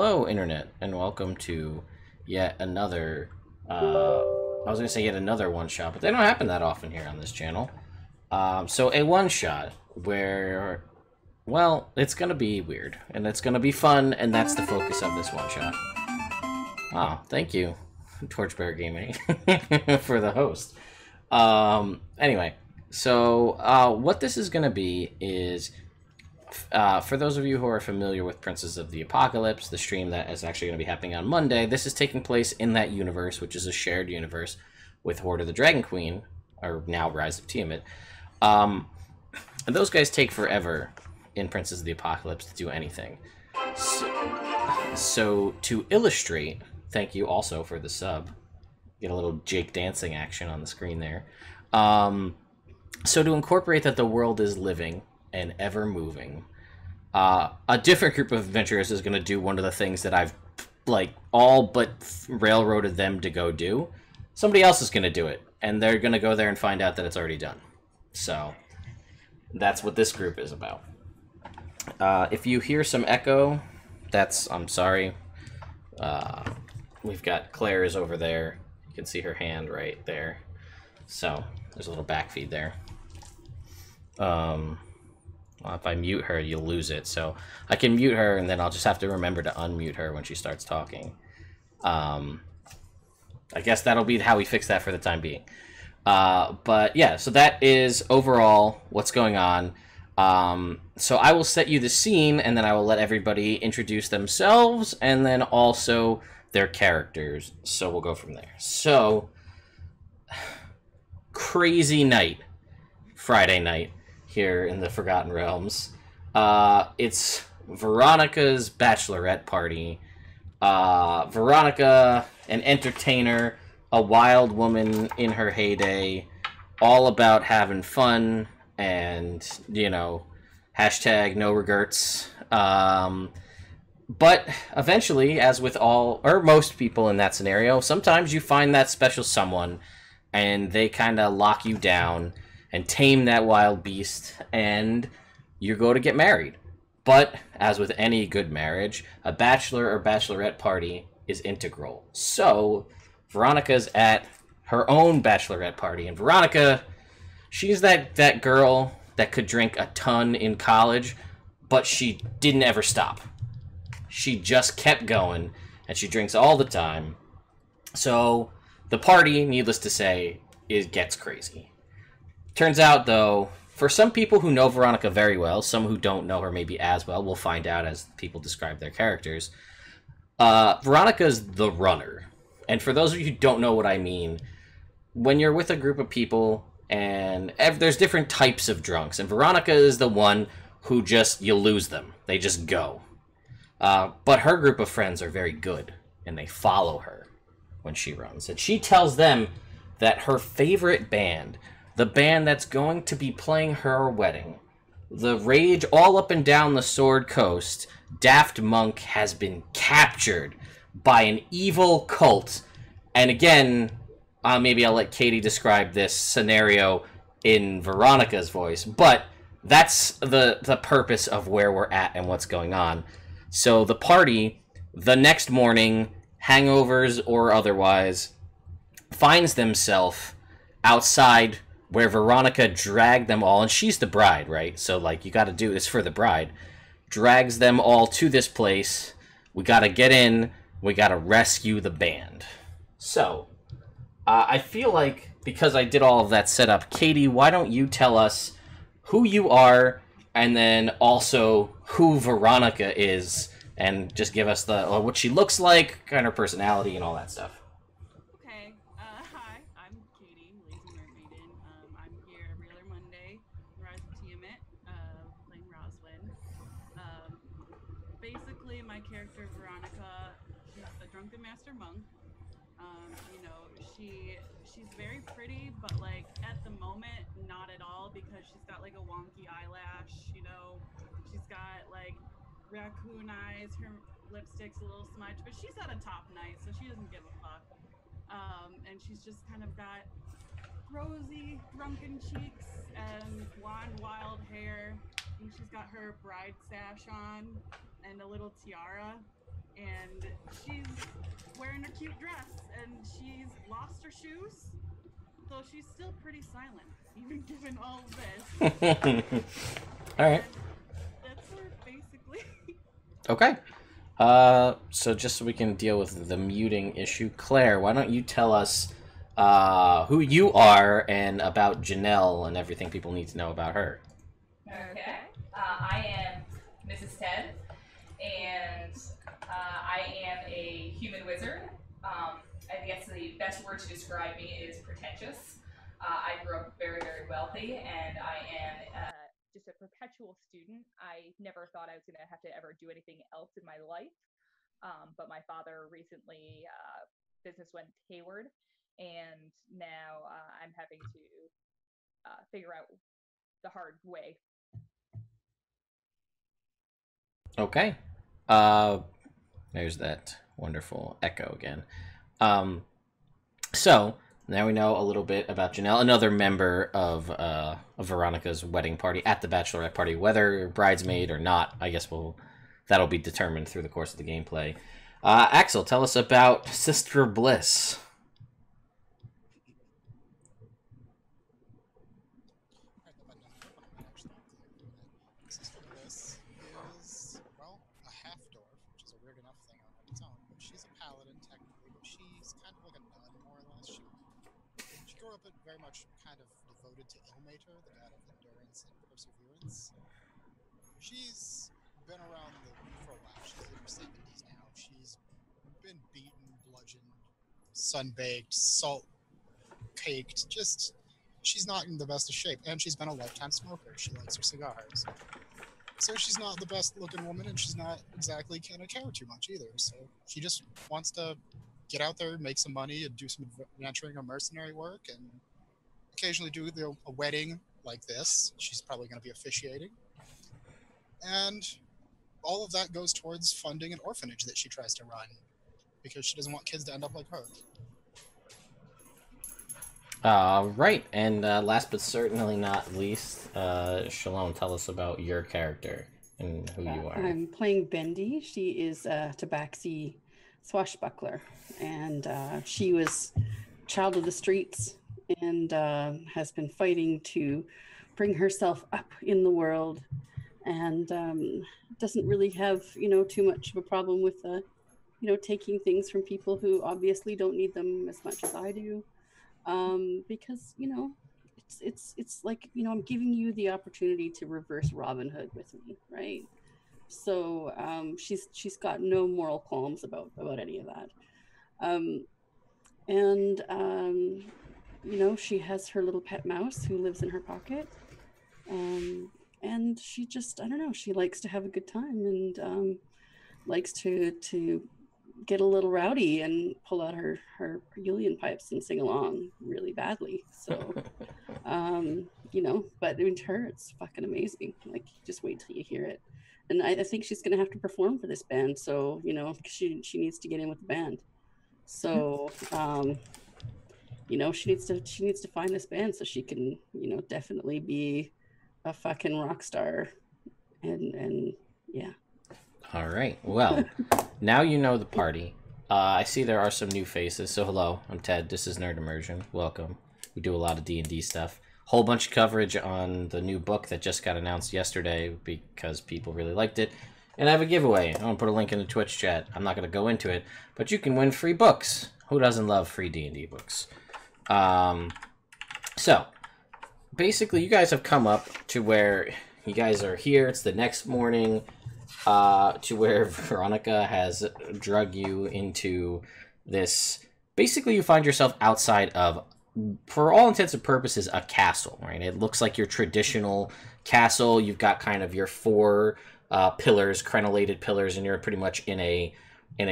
Hello, Internet, and welcome to yet another, I was going to say yet another one-shot, but they don't happen that often here on this channel. So a one-shot where, well, it's going to be weird, and it's going to be fun, and that's the focus of this one-shot. Oh, thank you, Torchbearer Gaming, for the host. Anyway, so what this is going to be is... for those of you who are familiar with Princes of the Apocalypse, the stream that is actually going to be happening on Monday, this is taking place in that universe, which is a shared universe with Horde of the Dragon Queen, or now Rise of Tiamat. And those guys take forever in Princes of the Apocalypse to do anything. So to illustrate, thank you also for the sub. Get a little Jake dancing action on the screen there. So to incorporate that the world is living and ever moving, a different group of adventurers is going to do one of the things that I've all but railroaded them to go do. Somebody else is going to do it, and they're going to go there and find out that it's already done. So that's what this group is about. If you hear some echo, I'm sorry. We've got Claire's over there. You can see her hand right there. So there's a little backfeed there. Well, if I mute her, you'll lose it. So I can mute her, and then I'll just have to remember to unmute her when she starts talking. I guess that'll be how we fix that for the time being. But yeah, so that is overall what's going on. So I will set you the scene, and then I will let everybody introduce themselves, and then also their characters. So we'll go from there. So, crazy night. Friday night. Here in the Forgotten Realms. It's Veronica's Bachelorette party. Veronica, an entertainer, a wild woman in her heyday, all about having fun and, you know, hashtag no regrets. But eventually, as with all, or most people in that scenario, sometimes you find that special someone and they kind of lock you down and tame that wild beast, and you go to get married. But, as with any good marriage, a bachelor or bachelorette party is integral. So, Veronica's at her own bachelorette party, and Veronica, she's that girl that could drink a ton in college, but she didn't ever stop. She just kept going, and she drinks all the time. So, the party, needless to say, gets crazy. Turns out, though, for some people who know Veronica very well, some who don't know her maybe as well, we'll find out as people describe their characters, Veronica's the runner. And for those of you who don't know what I mean, when you're with a group of people, and there's different types of drunks, and Veronica is the one who you lose them. They just go. But her group of friends are very good, and they follow her when she runs. And she tells them that her favorite band, the band that's going to be playing her wedding, the rage all up and down the Sword Coast, Daft Monk, has been captured by an evil cult. And again, maybe I'll let Katie describe this scenario in Veronica's voice, but that's the purpose of where we're at and what's going on. So the party, the next morning, hangovers or otherwise, finds themselves outside where Veronica dragged them all, and she's the bride, right? So, you gotta do this for the bride. Drags them all to this place. We gotta get in. We gotta rescue the band. So, I feel like, because I did all of that setup, Katie, why don't you tell us who you are, and then also who Veronica is, and just give us what she looks like, kind of personality, and all that stuff. My character Veronica, she's a drunken master monk. You know, she's very pretty, but at the moment, not at all, because she's got a wonky eyelash. You know, she's got raccoon eyes. Her lipstick's a little smudged, but she's at a top night, so she doesn't give a fuck. And she's just kind of got rosy, drunken cheeks and blonde, wild hair. And she's got her bride sash on and a little tiara. and she's wearing a cute dress, and she's lost her shoes, so she's still pretty silent, even given all of this. All right. That's her, basically. Okay. So just so we can deal with the muting issue, Claire, why don't you tell us who you are and about Janelle and everything people need to know about her? Okay. I am Mrs. Ted, and I am a human wizard. I guess the best word to describe me is pretentious. I grew up very, very wealthy, and I am just a perpetual student. I never thought I was going to have to ever do anything else in my life. But my father recently, business went hayward, and now I'm having to figure out the hard way. Okay. There's that wonderful echo again. So now we know a little bit about Janelle, another member of Veronica's wedding party at the Bachelorette party, whether bridesmaid or not. I guess that'll be determined through the course of the gameplay. Axel, tell us about Sister Bliss. Sister Bliss is, well, a half-dwarf, which is a weird enough thing on its own. But she's a paladin, technically, but she's kind of like a nun, more or less. She grew up very much kind of devoted to Ilmater, the god of endurance and perseverance. She's been around the for a while. She's in her 70s now. She's been beaten, bludgeoned, sunbaked, salt-caked, just... She's not in the best of shape, and she's been a lifetime smoker. She likes her cigars. So she's not the best-looking woman, and she's not exactly kind of care too much either. So she just wants to get out there, make some money, and do some adventuring or mercenary work, and occasionally do a wedding like this. She's probably going to be officiating. And all of that goes towards funding an orphanage that she tries to run, because she doesn't want kids to end up like her. Right, and last but certainly not least, Shalom, tell us about your character and who you are. I'm playing Bendy. She is a Tabaxi swashbuckler, and she was child of the streets and has been fighting to bring herself up in the world, and doesn't really have, too much of a problem with, taking things from people who obviously don't need them as much as I do. Because it's like, I'm giving you the opportunity to reverse Robin Hood with me, right? So she's got no moral qualms about any of that. She has her little pet mouse who lives in her pocket, and she just, I don't know, she likes to have a good time, and likes to get a little rowdy and pull out her Julian pipes and sing along really badly. So, but to her, it's fucking amazing. Like, just wait till you hear it. And I think she's going to have to perform for this band. So, she needs to get in with the band. So, she needs to find this band so she can, definitely be a fucking rock star. And yeah. All right. Well, now you know the party. I see there are some new faces. So hello, I'm Ted. This is Nerd Immersion. Welcome. We do a lot of D&D stuff. Whole bunch of coverage on the new book that just got announced yesterday because people really liked it. And I have a giveaway. I'm going to put a link in the Twitch chat. I'm not going to go into it, but you can win free books. Who doesn't love free D&D books? So, basically, you guys have come up to where you guys are here. It's the next morning. To where Veronica has drug you into this. Basically, you find yourself outside of, for all intents and purposes, a castle, right? It looks like your traditional castle. You've got kind of your four pillars, crenellated pillars, and you're pretty much in a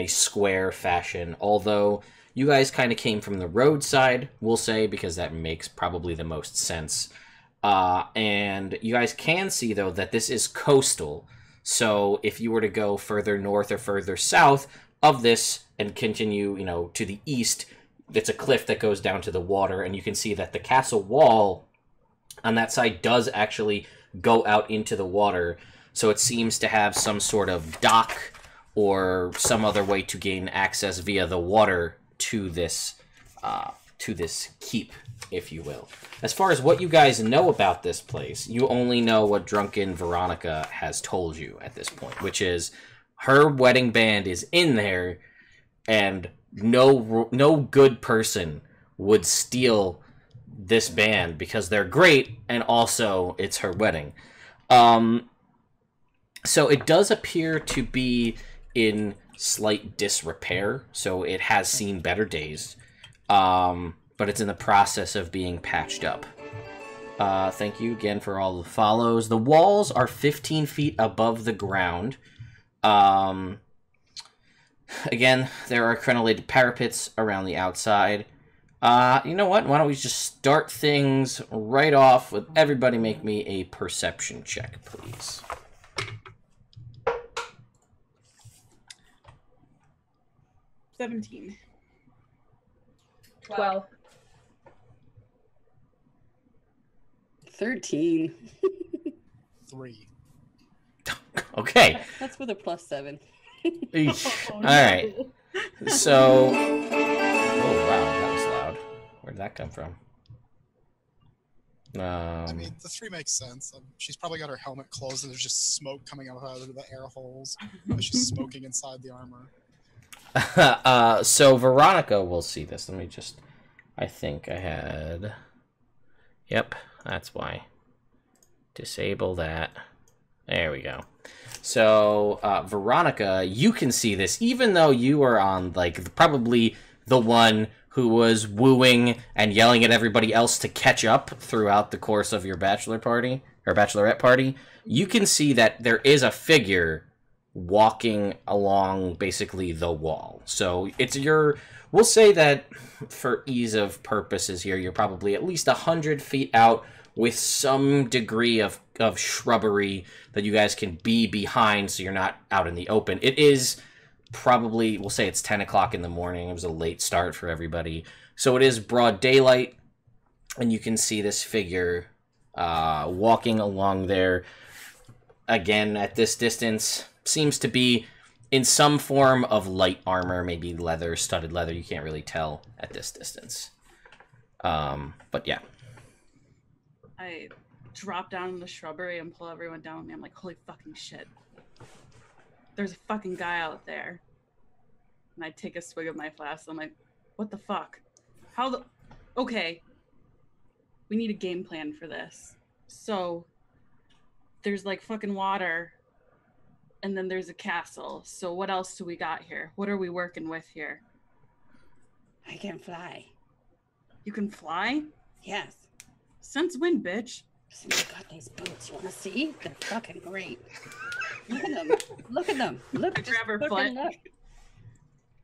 square fashion. Although you guys kind of came from the roadside, we'll say, because that makes probably the most sense. And you guys can see, though, that this is coastal. So if you were to go further north or further south of this and continue, to the east, it's a cliff that goes down to the water, and you can see that the castle wall on that side does actually go out into the water. So it seems to have some sort of dock or some other way to gain access via the water to this keep, if you will. As far as what you guys know about this place, you only know what drunken Veronica has told you at this point, which is her wedding band is in there, and no good person would steal this band because they're great, and also it's her wedding. So it does appear to be in slight disrepair, so it has seen better days, but it's in the process of being patched up. Thank you again for all the follows. The walls are 15 feet above the ground. Again, there are crenellated parapets around the outside. You know what? Why don't we just start things right off with everybody make me a perception check, please. 17. 12. 13. 3. Okay. That's with a +7. All right. So, oh wow, that was loud. Where'd that come from? I mean, the 3 makes sense. She's probably got her helmet closed and there's just smoke coming out of the air holes. She's smoking inside the armor. So Veronica will see this. Let me just... I think I had... Yep, that's why. Disable that. There we go. So, Veronica, you can see this, even though you are on, like, probably the one who was wooing and yelling at everybody else to catch up throughout the course of your bachelor party, or bachelorette party. You can see that there is a figure walking along basically the wall. So it's we'll say that for ease of purposes here, you're probably at least 100 feet out with some degree of shrubbery that you guys can be behind so you're not out in the open. It is probably, we'll say it's 10 o'clock in the morning. It was a late start for everybody. So it is broad daylight, and you can see this figure walking along there. Again, at this distance, seems to be in some form of light armor, maybe leather, studded leather. You can't really tell at this distance. But yeah. I drop down in the shrubbery and pull everyone down with me. I'm like, holy fucking shit. There's a fucking guy out there. And I take a swig of my flask. I'm like, what the fuck? Okay. We need a game plan for this. So, there's like fucking water. And then there's a castle. So what else do we got here? What are we working with here? I can fly. You can fly? Yes. Since when, bitch? See, I got these boots. You want to see? They're fucking great. Look at them. Look at them. Look. I grab her look foot. and look.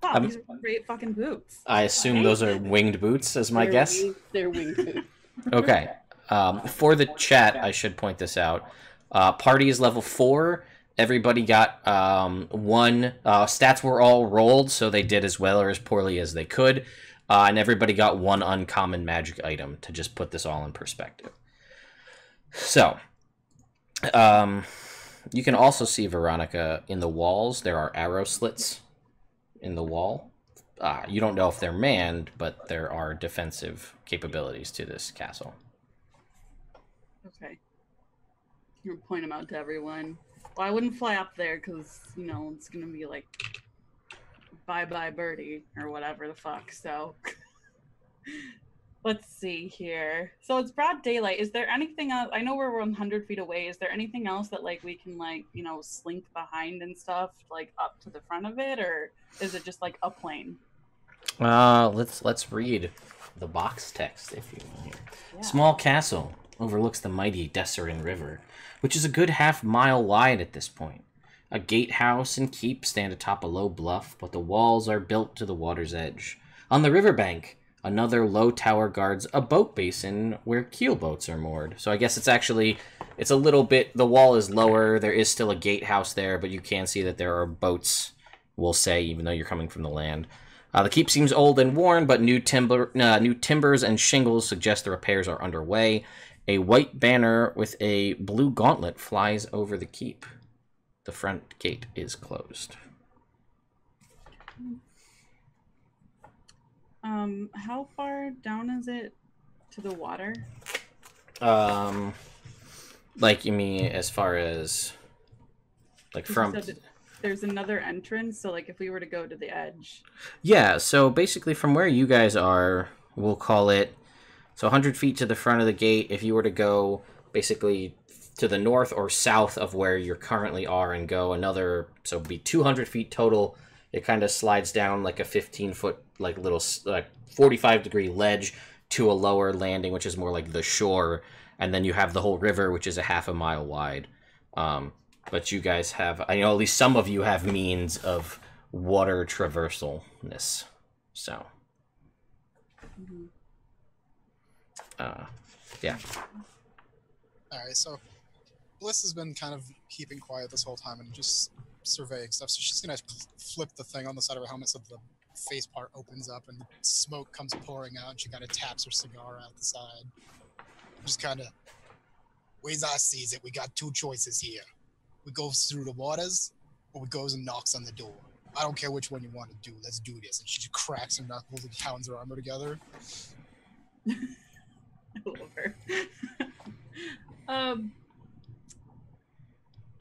Wow, these are great fucking boots. I assume those are winged boots, as my guess. They're winged boots. Okay. For the chat, I should point this out. Party is level 4. Everybody got 1. Stats were all rolled, so they did as well or as poorly as they could. And everybody got 1 uncommon magic item to just put this all in perspective. So, you can also see, Veronica, in the walls, there are arrow slits in the wall. You don't know if they're manned, but there are defensive capabilities to this castle. Okay. You're point them out to everyone. Well, I wouldn't fly up there because, you know, it's going to be like, bye-bye birdie, or whatever the fuck, so... Let's see here. So it's broad daylight. Is there anything else? I know we're 100 feet away. Is there anything else that, like, we can, like, you know, slink behind and stuff, like, up to the front of it? Or is it just, like, a plane? Let's read the box text, if you will here. Yeah. Small castle overlooks the mighty Desserin River, which is a good half-mile wide at this point. A gatehouse and keep stand atop a low bluff, but the walls are built to the water's edge. On the riverbank, another low tower guards a boat basin where keelboats are moored. So I guess it's a little bit, the wall is lower, there is still a gatehouse there, but you can see that there are boats, we'll say, even though you're coming from the land. The keep seems old and worn, but new timbers and shingles suggest the repairs are underway. A white banner with a blue gauntlet flies over the keep. The front gate is closed. How far down is it to the water? Like, you mean as far as, like, 'Cause you from... said that there's another entrance, so like if we were to go to the edge. Yeah, so basically from where you guys are, we'll call it, so 100 feet to the front of the gate. If you were to go basically to the north or south of where you currently are and go another, so it'd be 200 feet total, it kind of slides down like a 15-foot, like little, like 45-degree ledge to a lower landing, which is more like the shore, and then you have the whole river, which is a half a mile wide. But you guys have, I know at least some of you have means of water traversalness. So, yeah. Alright, so Bliss has been kind of keeping quiet this whole time and just surveying stuff, so she's gonna flip the thing on the side of her helmet so the face part opens up and smoke comes pouring out, and she kind of taps her cigar out the side. Just kind of, ways I sees it, we got two choices here. We go through the waters, or we goes and knocks on the door. I don't care which one you want to do. Let's do this. And she just cracks her knuckles and pounds her armor together. I love her.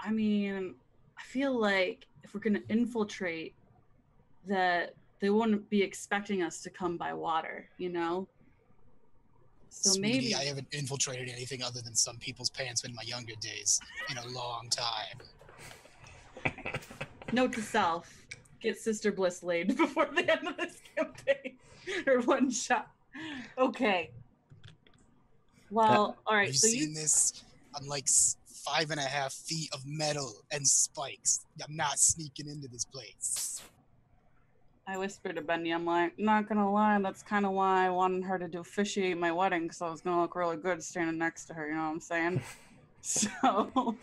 I mean, I feel like if we're gonna infiltrate, that they wouldn't be expecting us to come by water, you know? So Sweetie, maybe I haven't infiltrated anything other than some people's pants in my younger days in a long time. note to self: get Sister Bliss laid before the end of this campaign, or one shot. Okay. Well, all right. Have you So seen this? I'm like 5.5 feet of metal and spikes. I'm not sneaking into this place. I whispered to Bendy, I'm like, not gonna lie, that's kind of why I wanted her to do officiate my wedding, because I was gonna look really good standing next to her, you know what I'm saying? So...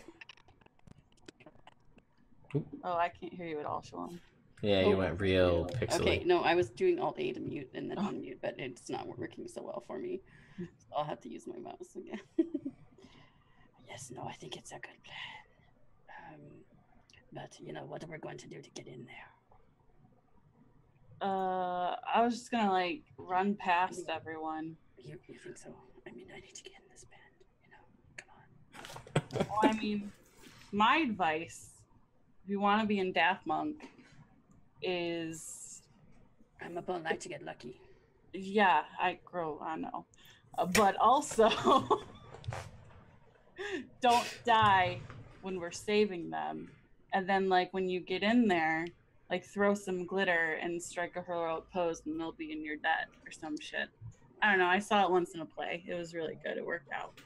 Oh, I can't hear you at all, Shalom. Yeah, you went real pixely. Okay, no, I was doing Alt-A to mute and then unmute, but it's not working so well for me. So I'll have to use my mouse again. Yes, no, I think it's a good plan. But, you know, what are we going to do to get in there? I was just gonna, like, run past everyone. You think so? I mean, I need to get in this band, you know? Come on. Well, I mean, my advice, if you want to be in Daft Monk, is... I'm up all night to get lucky. Yeah, I know. But also, don't die when we're saving them. And then, like, when you get in there, like, throw some glitter and strike a heroic pose and they'll be in your debt or some shit. I don't know. I saw it once in a play. It was really good. It worked out.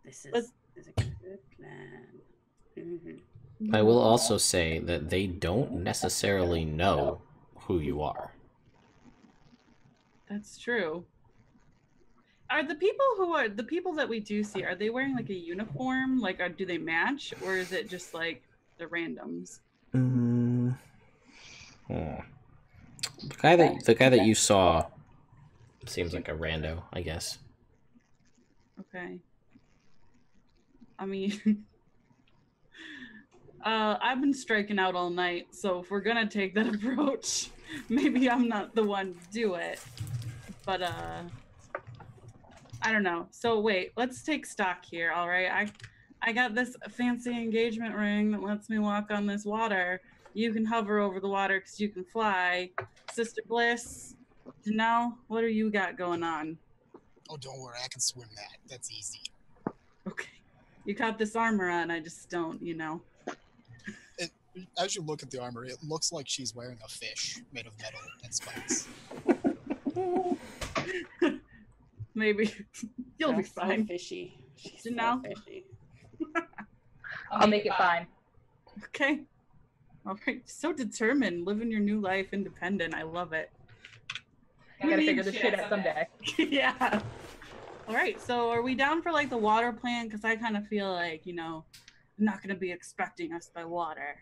This is a good plan. Mm-hmm. I will also say that they don't necessarily know who you are. That's true. Are the people that we do see, are they wearing like a uniform? Like, do they match, or is it just like the randoms? The guy that you saw seems like a rando, I guess. Okay. I mean, I've been striking out all night, so if we're gonna take that approach, maybe I'm not the one to do it. But I don't know. So wait, let's take stock here, all right? I got this fancy engagement ring that lets me walk on this water. You can hover over the water because you can fly. Sister Bliss, Janelle, what do you got going on? Oh, don't worry, I can swim that. That's easy. Okay. You got this armor on, I just don't, you know. As you look at the armor, it looks like she's wearing a fish made of metal and spikes. Maybe. You'll be That's so fine. fishy. She's so Janelle? fishy. I'll make it fine. Okay. All right. So determined, living your new life independent. I love it. I gotta figure this shit out someday. Yeah. All right. So are we down for like the water plan? Because I kind of feel like, you know, I'm not going to be expecting us by water.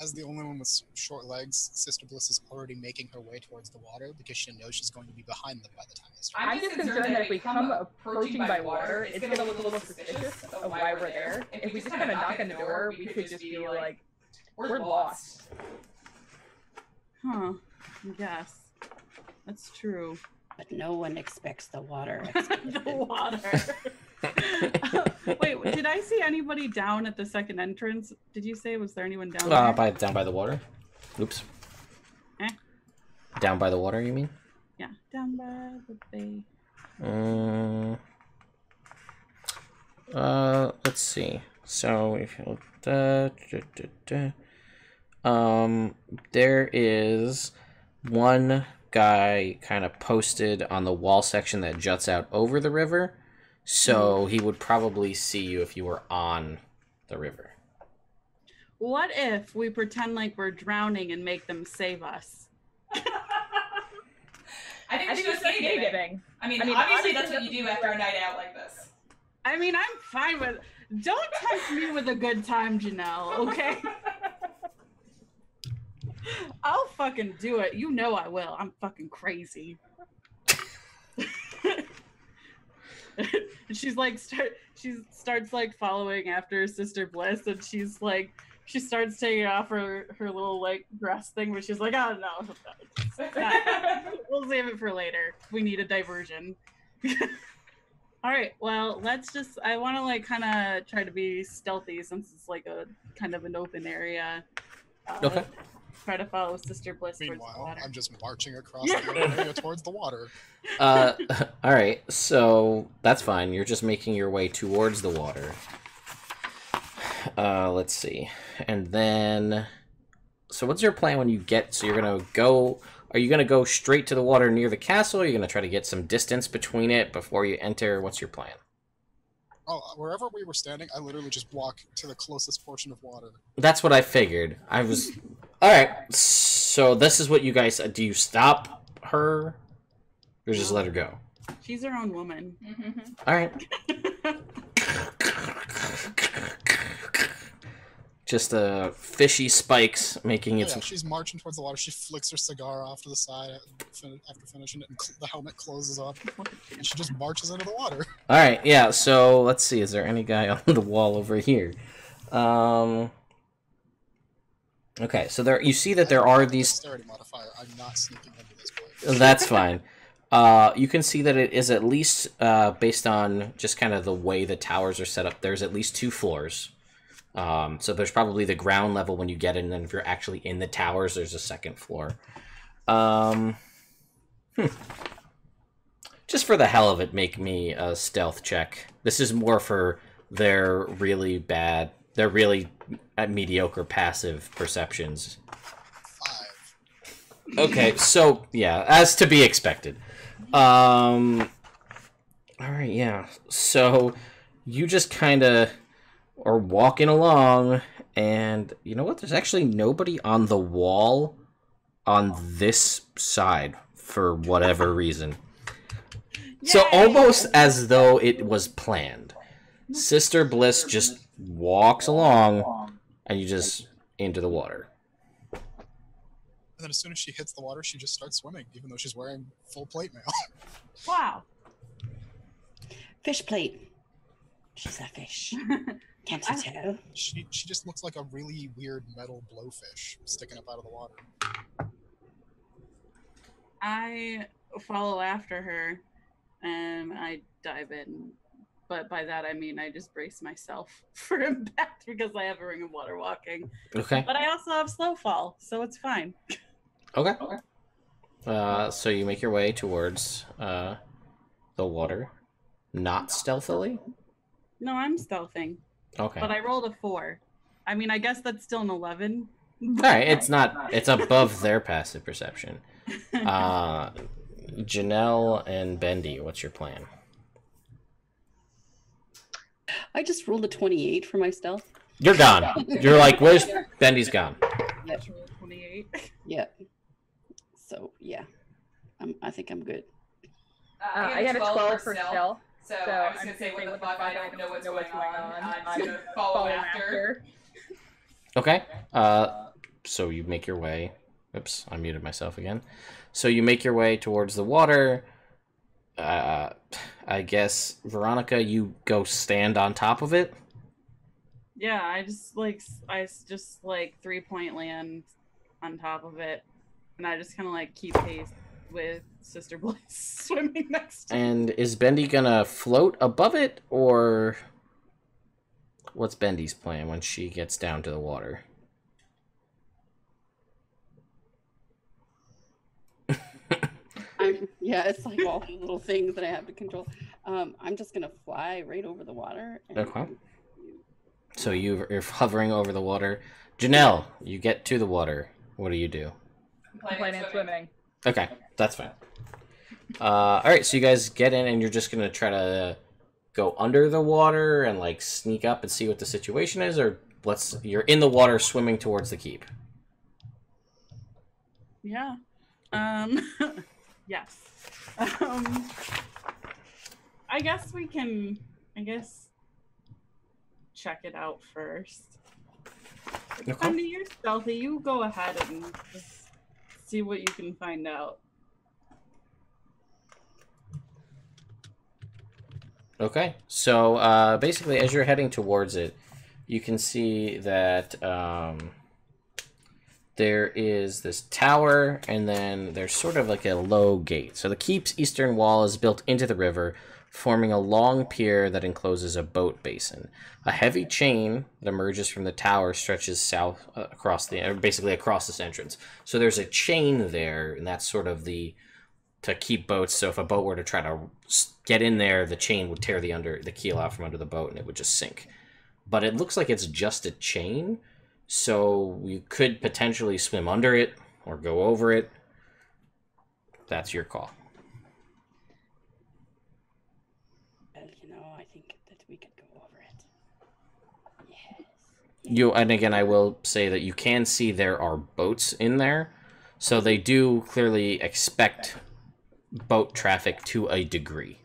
As the only one with short legs, Sister Bliss is already making her way towards the water because she knows she's going to be behind them by the time they start. I'm just concerned that if we come approaching by water, it's gonna look a little suspicious of why we're there. If we just kind of knock on the door, we could just be like, we're lost. Huh. Yes. That's true. But no one expects the water. The water. Wait, did I see anybody down at the second entrance? Did you say, was there anyone down there? Down by the water. Oops. Eh? Down by the water, you mean? Yeah, down by the bay. Let's see. So if you there is one guy kind of posted on the wall section that juts out over the river, so he would probably see you if you were on the river. What if we pretend like we're drowning and make them save us? I think we should go skinny dipping. I mean, obviously that's what you do after a night out like this. I mean, I'm fine with... Don't tempt me with a good time, Janelle, okay? I'll fucking do it. You know I will. I'm fucking crazy. And she's like, she starts like following after Sister Bliss, and she's like, she starts taking off her little like dress thing, but she's like, oh no, we'll save it for later. We need a diversion. All right, well, let's just, I want to like kind of try to be stealthy since it's like a kind of an open area. Okay. Try to follow Sister Bliss towards the Meanwhile, water. I'm just marching across the area towards the water. All right, so that's fine. You're just making your way towards the water. Let's see. And then, so what's your plan when you get, so you're going to go, are you going to go straight to the water near the castle? Or are you going to try to get some distance between it before you enter? What's your plan? Oh, wherever we were standing, I literally just walk to the closest portion of water. That's what I figured. I was... Alright, so this is what you guys... Do you stop her? Or just let her go? She's her own woman. Alright. Just fishy spikes making its... Yeah, she's marching towards the water. She flicks her cigar off to the side after finishing it, and the helmet closes up. And she just marches into the water. Alright, yeah, so let's see. Is there any guy on the wall over here? Okay, so there you see that there are these... Dexterity modifier. I'm not sneaking into this place. That's fine. You can see that it is at least, based on just kind of the way the towers are set up, there's at least 2 floors. So there's probably the ground level when you get in, and then if you're actually in the towers, there's a 2nd floor. Just for the hell of it, make me a stealth check. This is more for their really bad, their really mediocre passive perceptions. 5. Okay, so, yeah, as to be expected. Alright, yeah. So, you just kind of are walking along, and you know what? There's actually nobody on the wall on this side, for whatever reason. So, almost as though it was planned. Sister Bliss just walks along, and you just into the water. And then as soon as she hits the water, she just starts swimming, even though she's wearing full plate mail. Wow. Fish plate. She's a fish. Can't you tell? She just looks like a really weird metal blowfish sticking up out of the water. I follow after her, and I dive in. But by that, I mean I just brace myself for impact because I have a ring of water walking. Okay. But I also have slow fall, so it's fine. Okay. So you make your way towards the water, not stealthily? No, I'm stealthing. Okay. But I rolled a 4. I mean, I guess that's still an 11. Alright, it's not, it's above their passive perception. Janelle and Bendy, what's your plan? I just rolled a 28 for my stealth. You're gone. You're like, where's Bendy's gone? That's roll 28. Yeah. So, yeah. I think I'm good. I got a 12 for stealth. So I was going to say, what the fuck, I don't know what's going on. I'm going to follow after. Okay. So you make your way... Oops, I muted myself again. So you make your way towards the water. I guess, Veronica, you go stand on top of it? Yeah, I just 3-point land on top of it. and I just kind of like keep pace with Sister Bliss swimming next to me. And is Bendy gonna float above it, or what's Bendy's plan when she gets down to the water? Yeah, it's like all the little things that I have to control. I'm just gonna fly right over the water. And Okay. So you're hovering over the water. Janelle, you get to the water. What do you do? Playing and swimming. Okay, that's fine. Alright, so you guys get in and you're just gonna try to go under the water and like sneak up and see what the situation is, or you're in the water swimming towards the keep. Yeah. Yes. I guess we can, check it out first. Okay. Bendy, you're stealthy. You go ahead and just see what you can find out. Okay, so basically as you're heading towards it, you can see that there is this tower, and then there's sort of like a low gate. So the keep's eastern wall is built into the river, forming a long pier that encloses a boat basin. A heavy chain that emerges from the tower stretches south basically across this entrance. So there's a chain there, and that's sort of to keep boats. So if a boat were to try to get in there, the chain would tear the keel out from under the boat, and it would just sink. But it looks like it's just a chain. So you could potentially swim under it or go over it. That's your call. Well, I think that we could go over it. Yes. And again, I will say that you can see there are boats in there. So they do clearly expect boat traffic to a degree.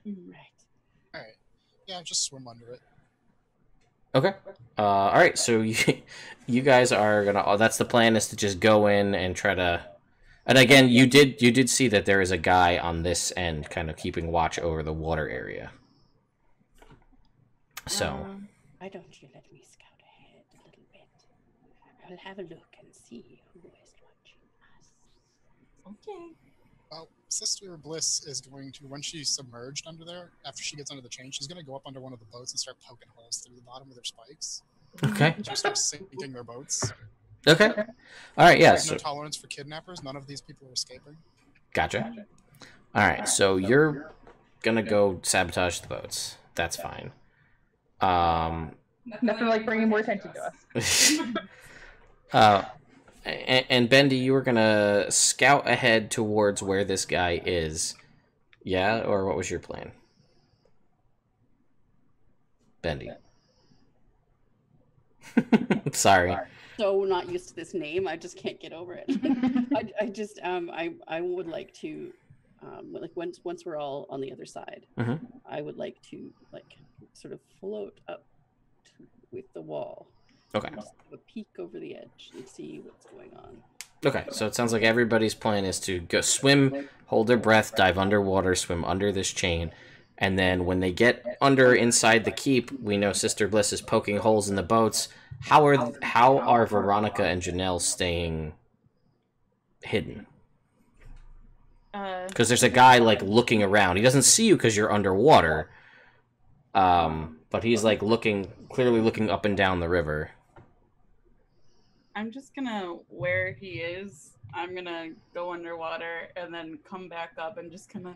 Right. Alright. Yeah, just swim under it. Okay. All right. So you guys are gonna. That's the plan, is to just go in and try to. And again, you did see that there is a guy on this end, kind of keeping watch over the water area. So. Why don't you let me scout ahead a little bit? I will have a look and see who is watching us. Okay. Well, Sister Bliss is going to, when she's submerged under there, after she gets under the chain, she's going to go up under one of the boats and start poking holes through the bottom with her spikes. Okay. She'll start sinking their boats. Okay. All right. Yeah. There's So. no tolerance for kidnappers. None of these people are escaping. Gotcha. All right. So you're gonna go sabotage the boats. That's fine. Nothing like bringing more attention to us. And Bendy, you were gonna scout ahead towards where this guy is. Yeah, or what was your plan? Bendy. Sorry. So not used to this name, I just can't get over it. I would like to, like once we're all on the other side, I would like to sort of float up with the wall. Okay. Just have a peek over the edge and see what's going on. Okay, so it sounds like everybody's plan is to go swim, hold their breath, dive underwater, swim under this chain, and then when they get inside the keep, we know Sister Bliss is poking holes in the boats. How are Veronica and Janelle staying hidden? Because there's a guy looking around. He doesn't see you because you're underwater. But he's clearly looking up and down the river. I'm just gonna, where he is, I'm gonna go underwater and then come back up and just kind of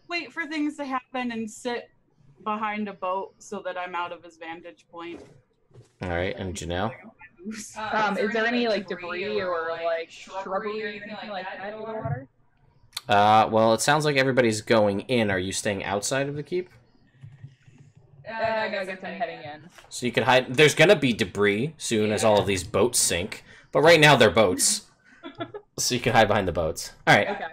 wait for things to happen and sit behind a boat so that I'm out of his vantage point. All right, and Janelle? Is there any debris or shrubbery or anything like that in the water? Well, it sounds like everybody's going in. Are you staying outside of the keep? I guess I'm heading in. So you could hide. There's gonna be debris soon as all of these boats sink, but right now they're boats, so you can hide behind the boats. All right. Okay.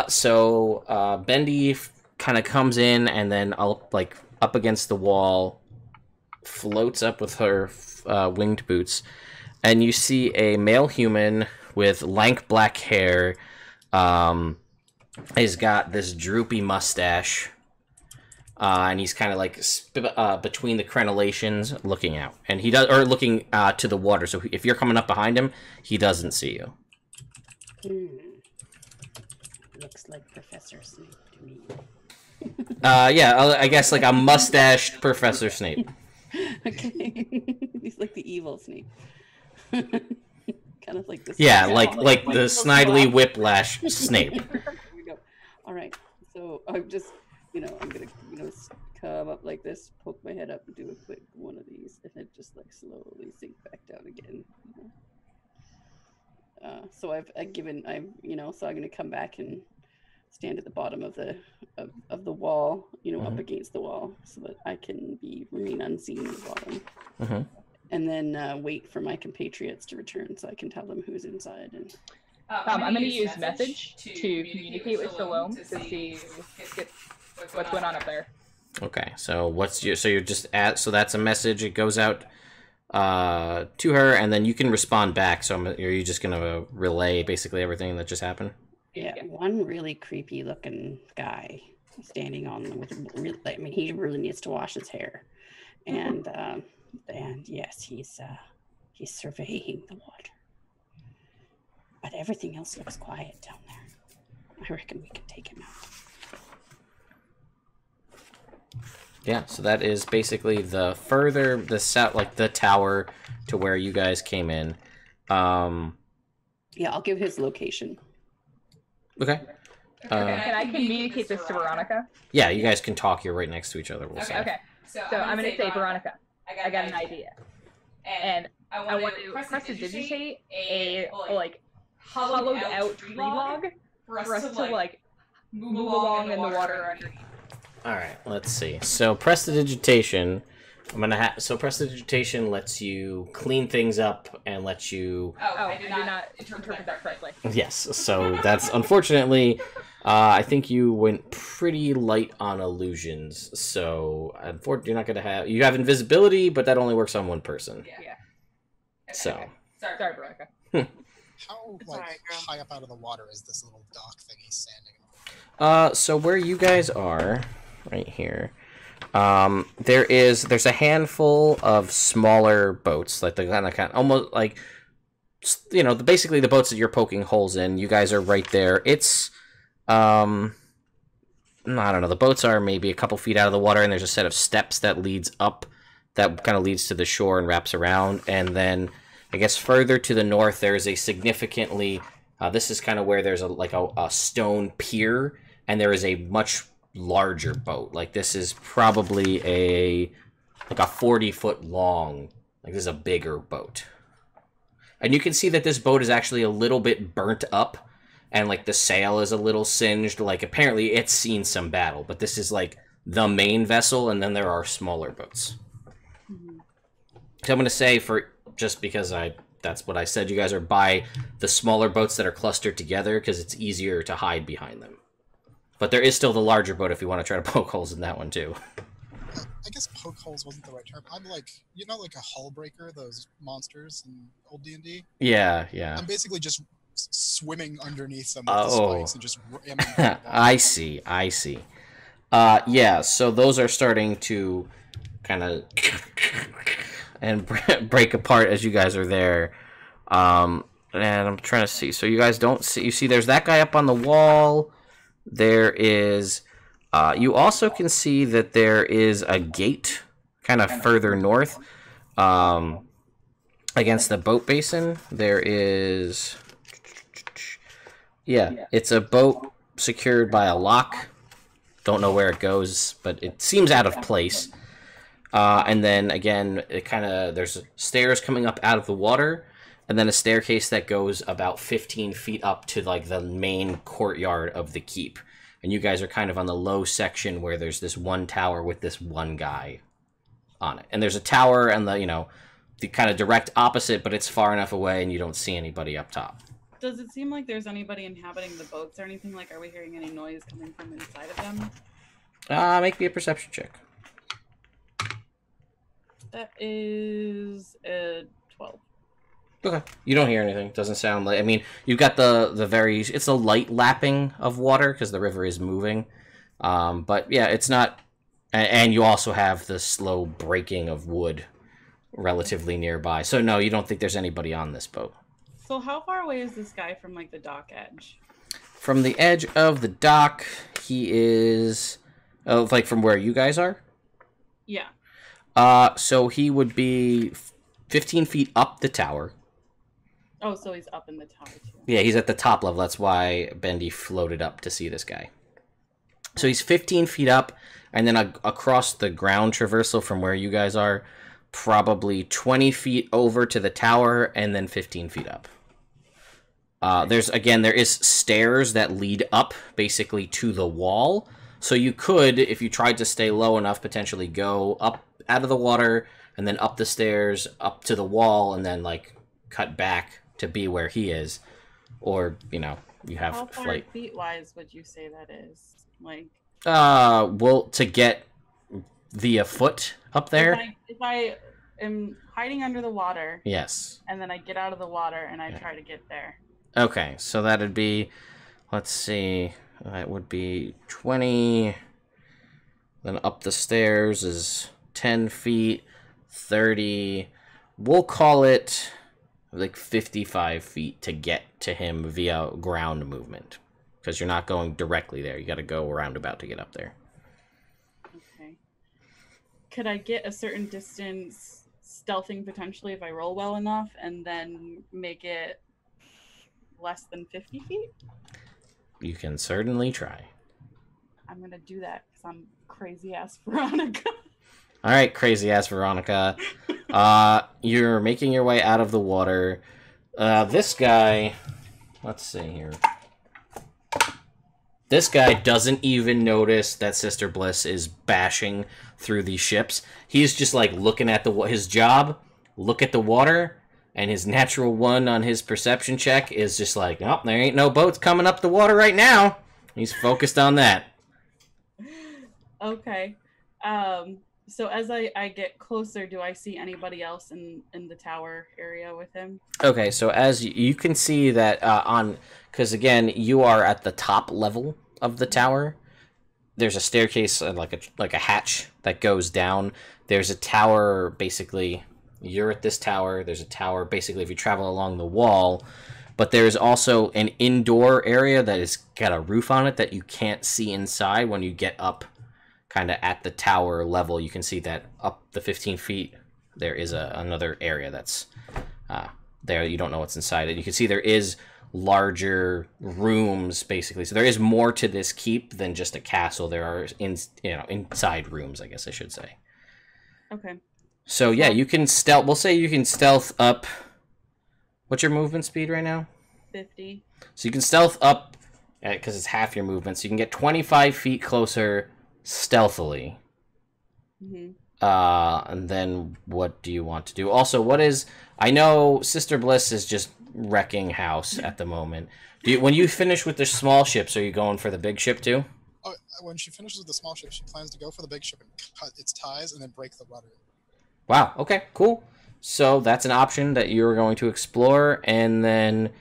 So Bendy kind of comes in and then up against the wall, floats up with her winged boots, and you see a male human with lank black hair. He's got this droopy mustache. And he's kind of between the crenellations, looking out, and looking to the water. So if you're coming up behind him, he doesn't see you. Hmm. Looks like Professor Snape to me. Yeah, I guess like a mustached Professor Snape. Okay. He's like the evil Snape. Kind of like this. Yeah, like the Snidely Whiplash Snape. There we go. All right. So I'm just, I'm gonna, come up like this, poke my head up, and do a quick one of these, and then just like slowly sink back down again. So I'm gonna come back and stand at the bottom of the wall, up against the wall, so that I can remain unseen at the bottom. And then wait for my compatriots to return so I can tell them who's inside. And I'm going to use message to communicate with Shalom to see what's going on up there. Okay, so you're just so that's a message. It goes out to her, and then you can respond back. So are you just going to relay basically everything that just happened? Yeah, one really creepy looking guy standing he really needs to wash his hair. And yes, he's surveying the water. But everything else looks quiet down there. I reckon we can take him out. Yeah, so that is basically the south, like the tower to where you guys came in. Yeah, I'll give his location. Okay. Can I communicate this to Veronica? Yeah, you guys can talk. You're right next to each other. We'll say. Okay. So I'm going to say, Veronica, I got an idea. And I want to prestidigitate a, hollowed out tree log for us to, move along in the water underneath. Alright, let's see. So, prestidigitation. Prestidigitation lets you clean things up and lets you... I did not interpret that correctly. Yes, so that's unfortunately... I think you went pretty light on illusions, so unfortunately you're not going to have... You have invisibility, but that only works on one person. Yeah. So... Okay. Sorry, Veronica. How high up out of the water is this little dock thing he's standing on? So where you guys are, right here, there's a handful of smaller boats, like the kind of almost like, basically the boats that you're poking holes in. You guys are right there. It's I don't know, the boats are maybe a couple feet out of the water, and there's a set of steps that leads up, that kind of leads to the shore and wraps around. And then I guess further to the north there is a significantly this is kind of where there's a stone pier, and there is a much larger boat. Like, this is probably a 40-foot long, this is a bigger boat. And you can see that this boat is actually a little bit burnt up, and the sail is a little singed. Apparently it's seen some battle, but this is the main vessel, and then there are smaller boats. So I'm going to say, just because that's what I said, you guys are by the smaller boats that are clustered together, because it's easier to hide behind them. But there is still the larger boat if you want to try to poke holes in that one, too. I guess poke holes wasn't the right term. I'm a hull breaker, those monsters in old D&D? Yeah. I'm basically just swimming underneath them with the spikes and just ramming them. I see. Yeah, so those are starting to kind of and break apart as you guys are there. And I'm trying to see. So you guys don't see... You see there's that guy up on the wall. There is... you also can see that there is a gate kind of further north against the boat basin. There is... Yeah, it's a boat secured by a lock. Don't know where it goes, but it seems out of place. And then, again, there's stairs coming up out of the water, and then a staircase that goes about 15 feet up to, the main courtyard of the keep. And you guys are kind of on the low section where there's this one tower with this one guy on it. And there's a tower and the kind of direct opposite, but it's far enough away and you don't see anybody up top. Does it seem like there's anybody inhabiting the boats or anything? Are we hearing any noise coming from inside of them? Make me a perception check. That is a 12. Okay. You don't hear anything. Doesn't sound like... I mean, you've got the very... It's a light lapping of water because the river is moving. But, yeah, it's not... And you also have the slow breaking of wood relatively nearby. So, no, you don't think there's anybody on this boat. So how far away is this guy from like the dock edge? From the edge of the dock, he is... Oh, like from where you guys are? Yeah. So he would be 15 feet up the tower. Oh, so he's up in the tower too. Yeah, he's at the top level. That's why Bendy floated up to see this guy. So he's 15 feet up, and then across the ground traversal from where you guys are, probably 20 feet over to the tower, and then 15 feet up. There is stairs that lead up, basically, to the wall. So you could, if you tried to stay low enough, potentially go up out of the water, and then up the stairs, up to the wall, and then, like, cut back to be where he is. Or, you know, you have How far flight. feet-wise would you say that is? Like... Well, to get via foot up there? If I am hiding under the water... Yes. And then I get out of the water and I try to get there. Okay, so that'd be... Let's see... That would be 20... Then up the stairs is 10 feet, 30... We'll call it like 55 feet to get to him via ground movement. Because you're not going directly there. You got to go roundabout to get up there. Okay. Could I get a certain distance stealthing potentially if I roll well enough and then make it less than 50 feet? You can certainly try. I'm going to do that because I'm crazy-ass Veronica. All right, crazy-ass Veronica. You're making your way out of the water. This guy... Let's see here. This guy doesn't even notice that Sister Bliss is bashing through these ships. He's just, like, looking at his job, look at the water, and his natural one on his perception check is just like, oh, there ain't no boats coming up the water right now. He's focused on that. Okay. So as I get closer, do I see anybody else in the tower area with him? Okay, so as you can see that because again, you are at the top level of the tower. There's a staircase, like a hatch that goes down. There's a tower, basically. You're at this tower. There's a tower, basically, if you travel along the wall. But there's also an indoor area that has got a roof on it that you can't see inside when you get up kind of at the tower level. You can see that up the 15 feet, there is another area that's there. You don't know what's inside it. You can see there is larger rooms, basically. So there is more to this keep than just a castle. There are inside rooms, I guess I should say. Okay. So yeah, you can stealth. We'll say you can stealth up. What's your movement speed right now? 50. So you can stealth up because it's half your movement. So you can get 25 feet closer stealthily. Mm-hmm. And then what do you want to do? Also, I know Sister Bliss is just wrecking house at the moment. When you finish with the small ships, are you going for the big ship too? Oh, when she finishes with the small ship, she plans to go for the big ship and cut its ties and then break the rudder. Wow, okay, cool. So that's an option that you're going to explore, and then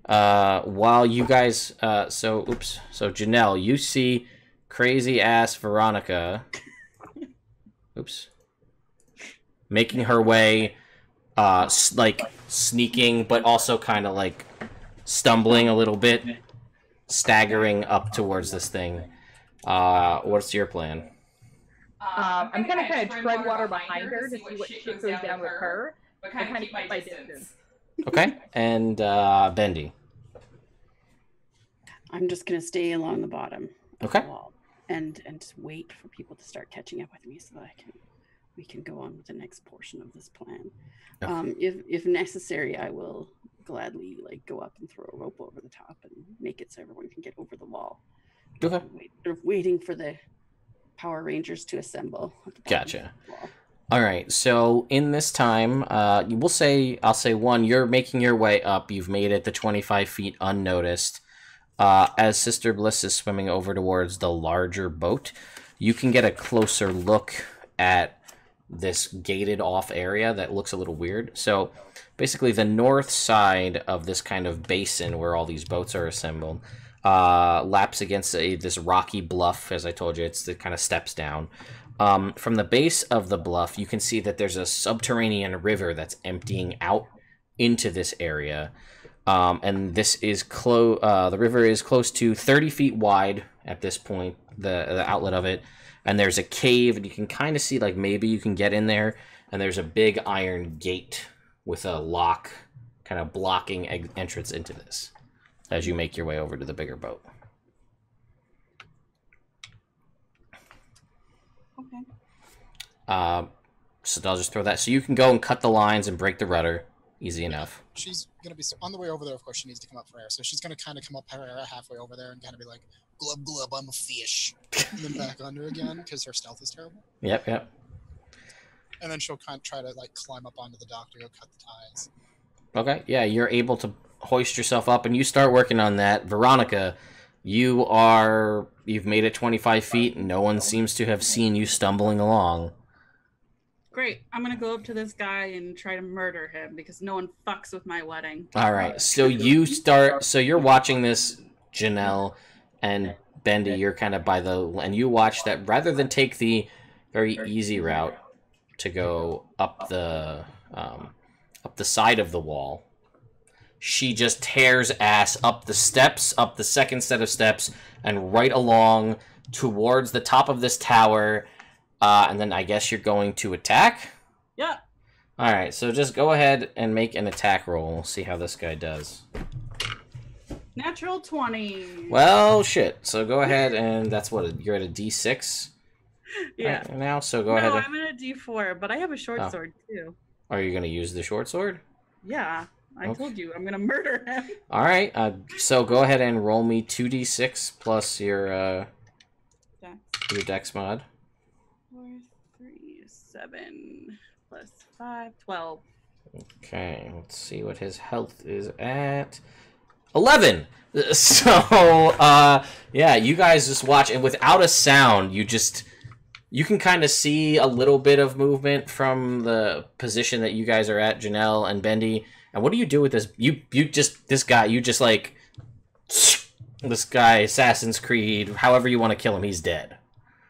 while you guys... So Janelle, you see crazy-ass Veronica... Oops. Making her way, like, sneaking, but also kind of, like, stumbling a little bit, staggering up towards this thing. What's your plan? I'm gonna kind of tread water behind her to see what shit goes down with her, but kind of keep my distance. Okay, and Bendy. I'm just gonna stay along the bottom of Okay. the wall and just wait for people to start catching up with me so that we can go on with the next portion of this plan. Okay. If necessary, I will gladly go up and throw a rope over the top and make it so everyone can get over the wall. Okay. Waiting for the Power Rangers to assemble. Gotcha. All right. So in this time, I'll say one. You're making your way up. You've made it the 25 feet unnoticed. As Sister Bliss is swimming over towards the larger boat, you can get a closer look at this gated off area that looks a little weird. So basically the north side of this kind of basin where all these boats are assembled laps against this rocky bluff. As I told you, it's the kind of steps down. From the base of the bluff, you can see that there's a subterranean river that's emptying out into this area. And this is the river is close to 30 feet wide at this point, the outlet of it. And there's a cave, and you can kind of see, like, maybe you can get in there. And there's a big iron gate with a lock kind of blocking entrance into this as you make your way over to the bigger boat. Okay. So I'll just throw that. So you can go and cut the lines and break the rudder. Easy enough. She's gonna be on the way over there. Of course, she needs to come up for air, so she's gonna kind of come up her air halfway over there and kind of be like, "Glub glub, I'm a fish," and then back under again because her stealth is terrible. Yep. And then she'll kind of try to like climb up onto the dock to go cut the ties. Okay. Yeah, you're able to hoist yourself up, and you start working on that. Veronica, you've made it 25 feet, and no one seems to have seen you stumbling along. Great. I'm gonna go up to this guy and try to murder him because no one fucks with my wedding. All right. So you're watching this, Janelle and Bendy. You're kind of and you watch that rather than take the very easy route to go up the side of the wall, she just tears ass up the steps, up the second set of steps, and right along towards the top of this tower. And then I guess you're going to attack? Yeah. All right, so just go ahead and make an attack roll. We'll see how this guy does. Natural 20. Well, shit. So go ahead and that's what, you're at a D6? Yeah. Right now, so go ahead. No, I'm at a D4, but I have a short sword too. Are you going to use the short sword? Yeah. I told you, I'm going to murder him. All right, so go ahead and roll me 2D6 plus your dex mod. 4, 3, 7, plus 5, 12. Okay, let's see what his health is at. 11! So, yeah, you guys just watch, and without a sound, you can kind of see a little bit of movement from the position that you guys are at, Janelle and Bendy. And what do you do with this? This guy, Assassin's Creed, however you want to kill him, he's dead.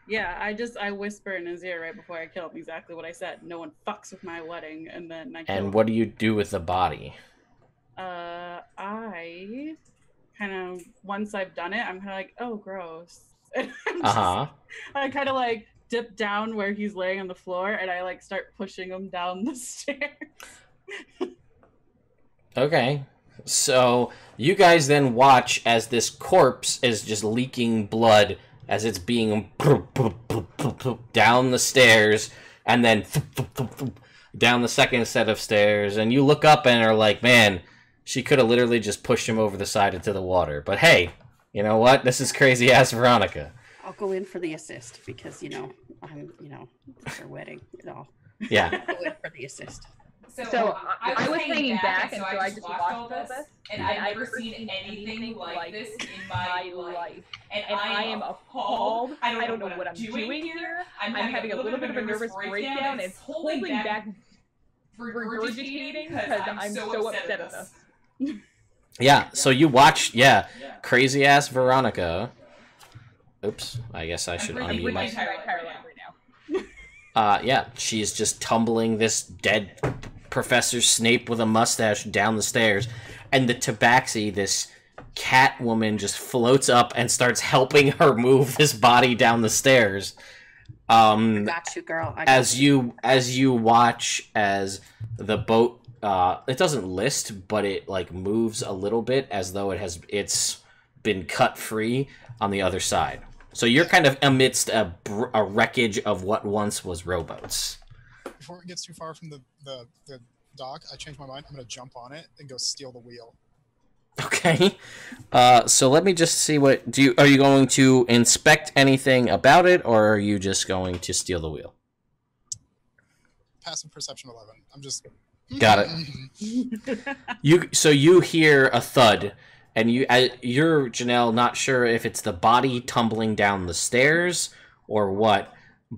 Yeah, I whisper in his ear right before I kill him exactly what I said. No one fucks with my wedding, and then I kill him. And what do you do with the body? I kind of, once I've done it, I'm kind of like, oh, gross. Uh-huh. I kind of like dip down where he's laying on the floor, and I like start pushing him down the stairs. Okay. So you guys then watch as this corpse is just leaking blood as it's being down the stairs and then down the second set of stairs, and you look up and are like, man, she could have literally just pushed him over the side into the water. But hey, you know what? This is crazy ass Veronica. I'll go in for the assist because, it's her wedding and all. Yeah. I'll go in for the assist. So I was hanging back, and so I just watched all this, and I've never seen anything like this in my life. And I am appalled. I don't know what I'm doing here. I'm having a little bit of a nervous breakdown. It's holding back regurgitating because I'm so upset at this. Yeah, so you watch, crazy ass Veronica. Oops, I guess I should unmute my... Yeah, she's just tumbling this dead Professor Snape with a mustache down the stairs, and the Tabaxi, this cat woman, just floats up and starts helping her move this body down the stairs. I got you, girl. As you watch as the boat, it doesn't list, but it like moves a little bit as though it's been cut free on the other side. So you're kind of amidst a wreckage of what once was rowboats. Before it gets too far from the dock, I change my mind. I'm going to jump on it and go steal the wheel. Okay. So let me just see are you going to inspect anything about it, or are you just going to steal the wheel? Passive perception 11. I'm just... Got it. So you hear a thud, and you're, Janelle, not sure if it's the body tumbling down the stairs or what,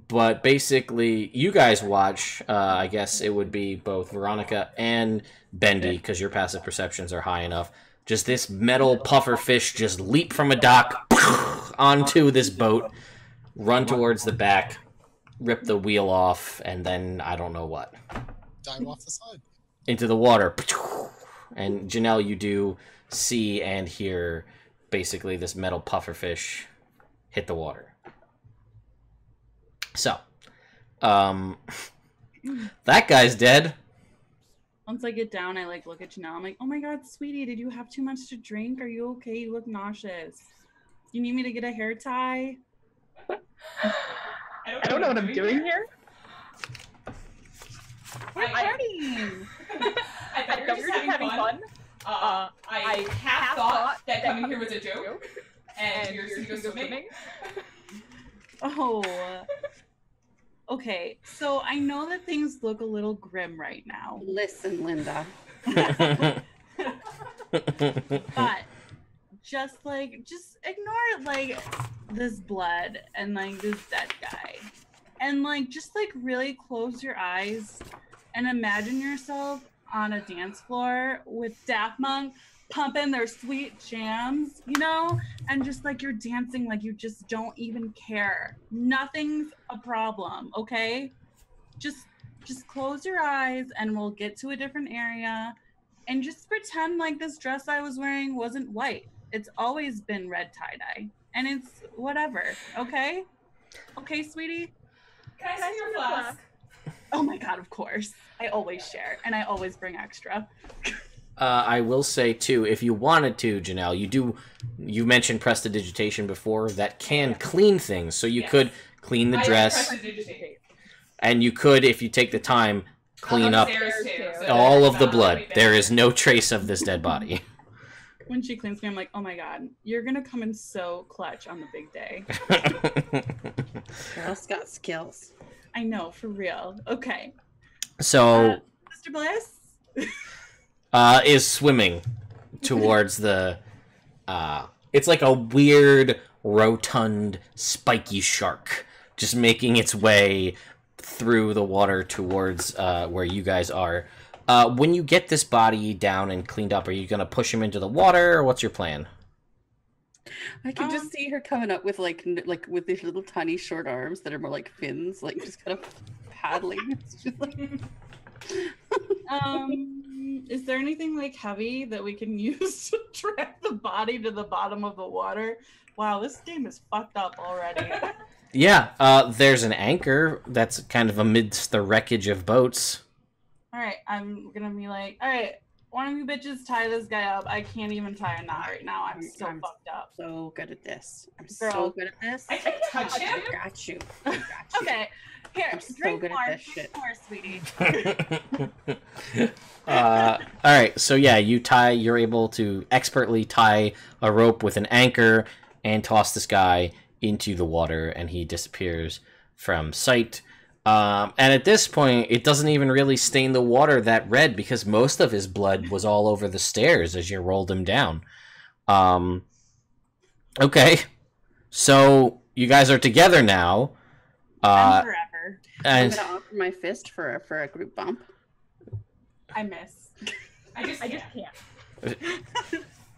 but basically you guys watch, I guess it would be both Veronica and Bendy, because your passive perceptions are high enough, just this metal puffer fish just leap from a dock onto this boat, run towards the back, rip the wheel off, and then I don't know what. Dive off the side. Into the water. And Janelle, you do see and hear basically this metal pufferfish hit the water. So, that guy's dead. Once I get down, I like look at Janelle. I'm like, oh my god, sweetie, did you have too much to drink? Are you okay? You look nauseous. You need me to get a hair tie? I don't know what I'm doing here. We're partying. I thought we were just having fun. I half thought that coming here was a joke, and you're just gonna go swimming. Oh. Okay, so I know that things look a little grim right now. Listen, Linda. But just ignore like this blood and like this dead guy. And like just like really close your eyes and imagine yourself on a dance floor with Daft Punk pumping their sweet jams, you know, and just like you're dancing like you just don't even care. Nothing's a problem, okay? Just close your eyes and we'll get to a different area and just pretend like this dress I was wearing wasn't white. It's always been red tie-dye and it's whatever, okay? Okay, sweetie? Can I see your flask? Oh my god, of course. I always share and I always bring extra. I will say, too, if you wanted to, Janelle, you mentioned prestidigitation before, that can clean things. So you could clean the dress, and you could, if you take the time, clean up all of the blood. There is no trace of this dead body. When she cleans me, I'm like, oh my god, you're gonna come in so clutch on the big day. Girl's got skills. I know, for real. Okay. So... Mr. Bliss? Is swimming towards the, it's like a weird, rotund, spiky shark, just making its way through the water towards, where you guys are. When you get this body down and cleaned up, are you gonna push him into the water, or what's your plan? I can just see her coming up with like with these little tiny short arms that are more like fins, like just kind of paddling. It's just like... Is there anything like heavy that we can use to drag the body to the bottom of the water? Wow, this game is fucked up already. Yeah, there's an anchor that's kind of amidst the wreckage of boats. Alright, I'm gonna be like, alright, one of you bitches tie this guy up. I can't even tie a knot right now. I'm so fucked up. So good at this. I'm Girl, so good at this. I can touch him. I got you. I got you. Okay, here, I'm so drink good more, at this shit. sweetie. Alright, so yeah, you're able to expertly tie a rope with an anchor and toss this guy into the water, and he disappears from sight. And at this point, it doesn't even really stain the water that red because most of his blood was all over the stairs as you rolled him down. Okay, so you guys are together now. And forever. I'm gonna offer my fist for a group bump. I miss. I just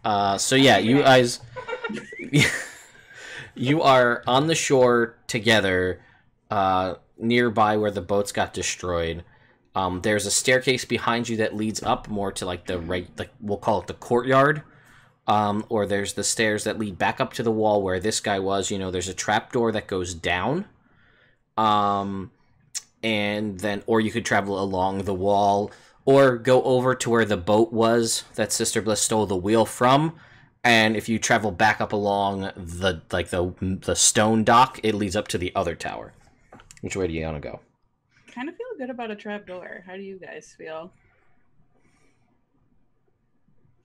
can't. So yeah, you guys, you are on the shore together, nearby where the boats got destroyed. There's a staircase behind you that leads up more to like we'll call it the courtyard. Or there's the stairs that lead back up to the wall where this guy was. You know, there's a trapdoor that goes down. And then, or you could travel along the wall, or go over to where the boat was that Sister Bliss stole the wheel from. And if you travel back up along the stone dock, it leads up to the other tower. Which way do you want to go? Kind of feel good about a trapdoor. How do you guys feel?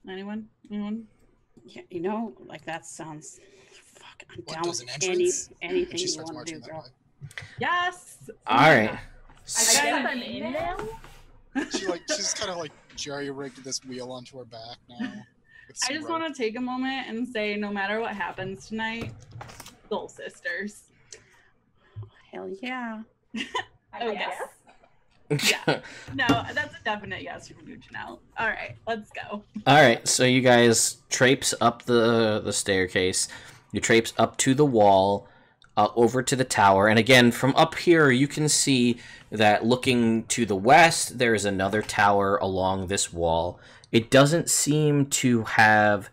Anyone? Yeah, you know, like that sounds. Fuck, I'm What, down there's with an entrance? anything She you starts want to do, marching that girl. way. Yes. All right. I guess I'm in now. She's kind of like jerry-rigged this wheel onto her back now. I just want to take a moment and say, no matter what happens tonight, Soul Sisters. Hell yeah. Oh, yes. Yeah. No, that's a definite yes from you, Janelle. All right, let's go. All right, so you guys traipse up the staircase. You traipse up to the wall, over to the tower. And again, from up here, you can see that looking to the west, there is another tower along this wall. It doesn't seem to have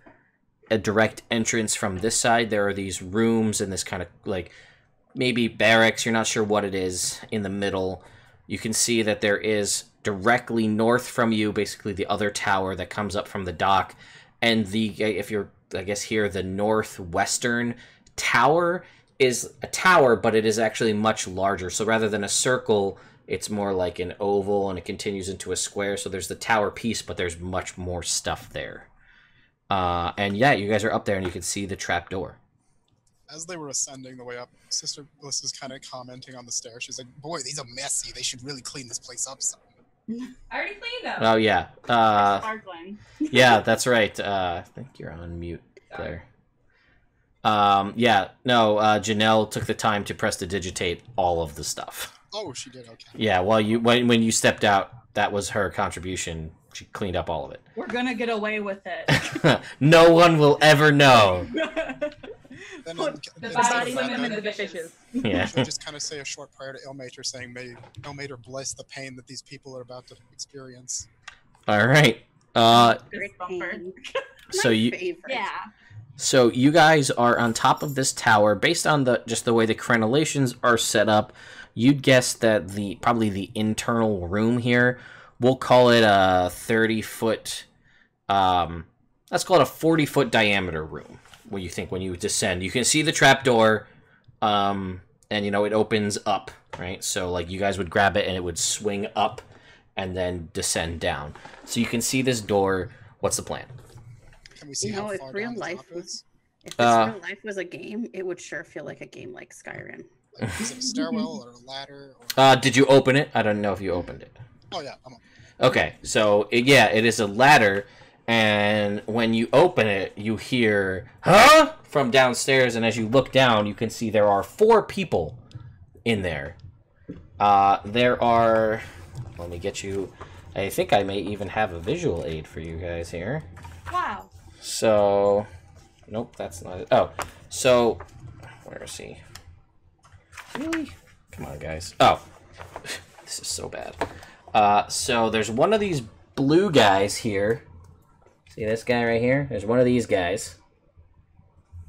a direct entrance from this side. There are these rooms and this kind of like maybe barracks, you're not sure what it is, in the middle. You can see that there is directly north from you, basically the other tower that comes up from the dock. And if you're, I guess here, the northwestern tower is a tower, but it is actually much larger. So rather than a circle, it's more like an oval, and it continues into a square. So there's the tower piece, but there's much more stuff there. And yeah, you guys are up there, and you can see the trapdoor. As they were ascending the way up, Sister Bliss was kind of commenting on the stairs. She's like, boy, these are messy. They should really clean this place up some. I already cleaned them. Oh, yeah. Sparkling. Yeah, that's right. I think you're on mute, Claire. Yeah, no, Janelle took the time to prestidigitate all of the stuff. Oh, she did, okay. Yeah, while when you stepped out, that was her contribution. She cleaned up all of it. We're gonna get away with it. No one will ever know. Then The instead body of that, women then and the fishes. Yeah. she'll just kind of say a short prayer to Ilmater, saying, may Ilmater bless the pain that these people are about to experience. All right. Great bumper. So you Favorite. Yeah. So you guys are on top of this tower. Based on just the way the crenellations are set up, you'd guess that probably the internal room here, we'll call it a 30-foot, let's call it a 40-foot diameter room. What you think when you descend? You can see the trapdoor, and it opens up, right? So like you guys would grab it and it would swing up and then descend down. So you can see this door. What's the plan? Can we see You know, how if far real down the life top was- is? If this real life was a game, it would sure feel like a game like Skyrim. Like, is it a stairwell or a ladder? Or... Did you open it? I don't know if you opened it. Oh, yeah, I'm up. Okay, so it is a ladder, and when you open it, you hear "huh" from downstairs, and as you look down, you can see there are 4 people in there. There are. Let me get you. I think I may even have a visual aid for you guys here. Wow. So, nope, that's not it. Oh, so where is he? Really? Come on, guys. Oh, this is so bad. So there's one of these blue guys here. See this guy right here? There's one of these guys.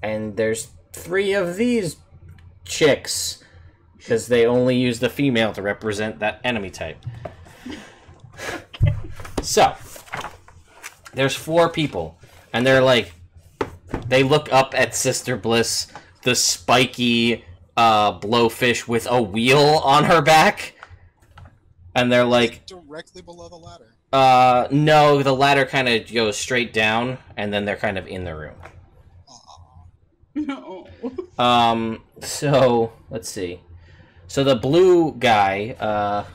And there's 3 of these chicks. Because they only use the female to represent that enemy type. So, there's 4 people. And they're like, they look up at Sister Bliss, the spiky blowfish with a wheel on her back. And they're like, directly below the ladder. No, the ladder kind of goes straight down, and then they're kind of in the room. No. So let's see. So the blue guy,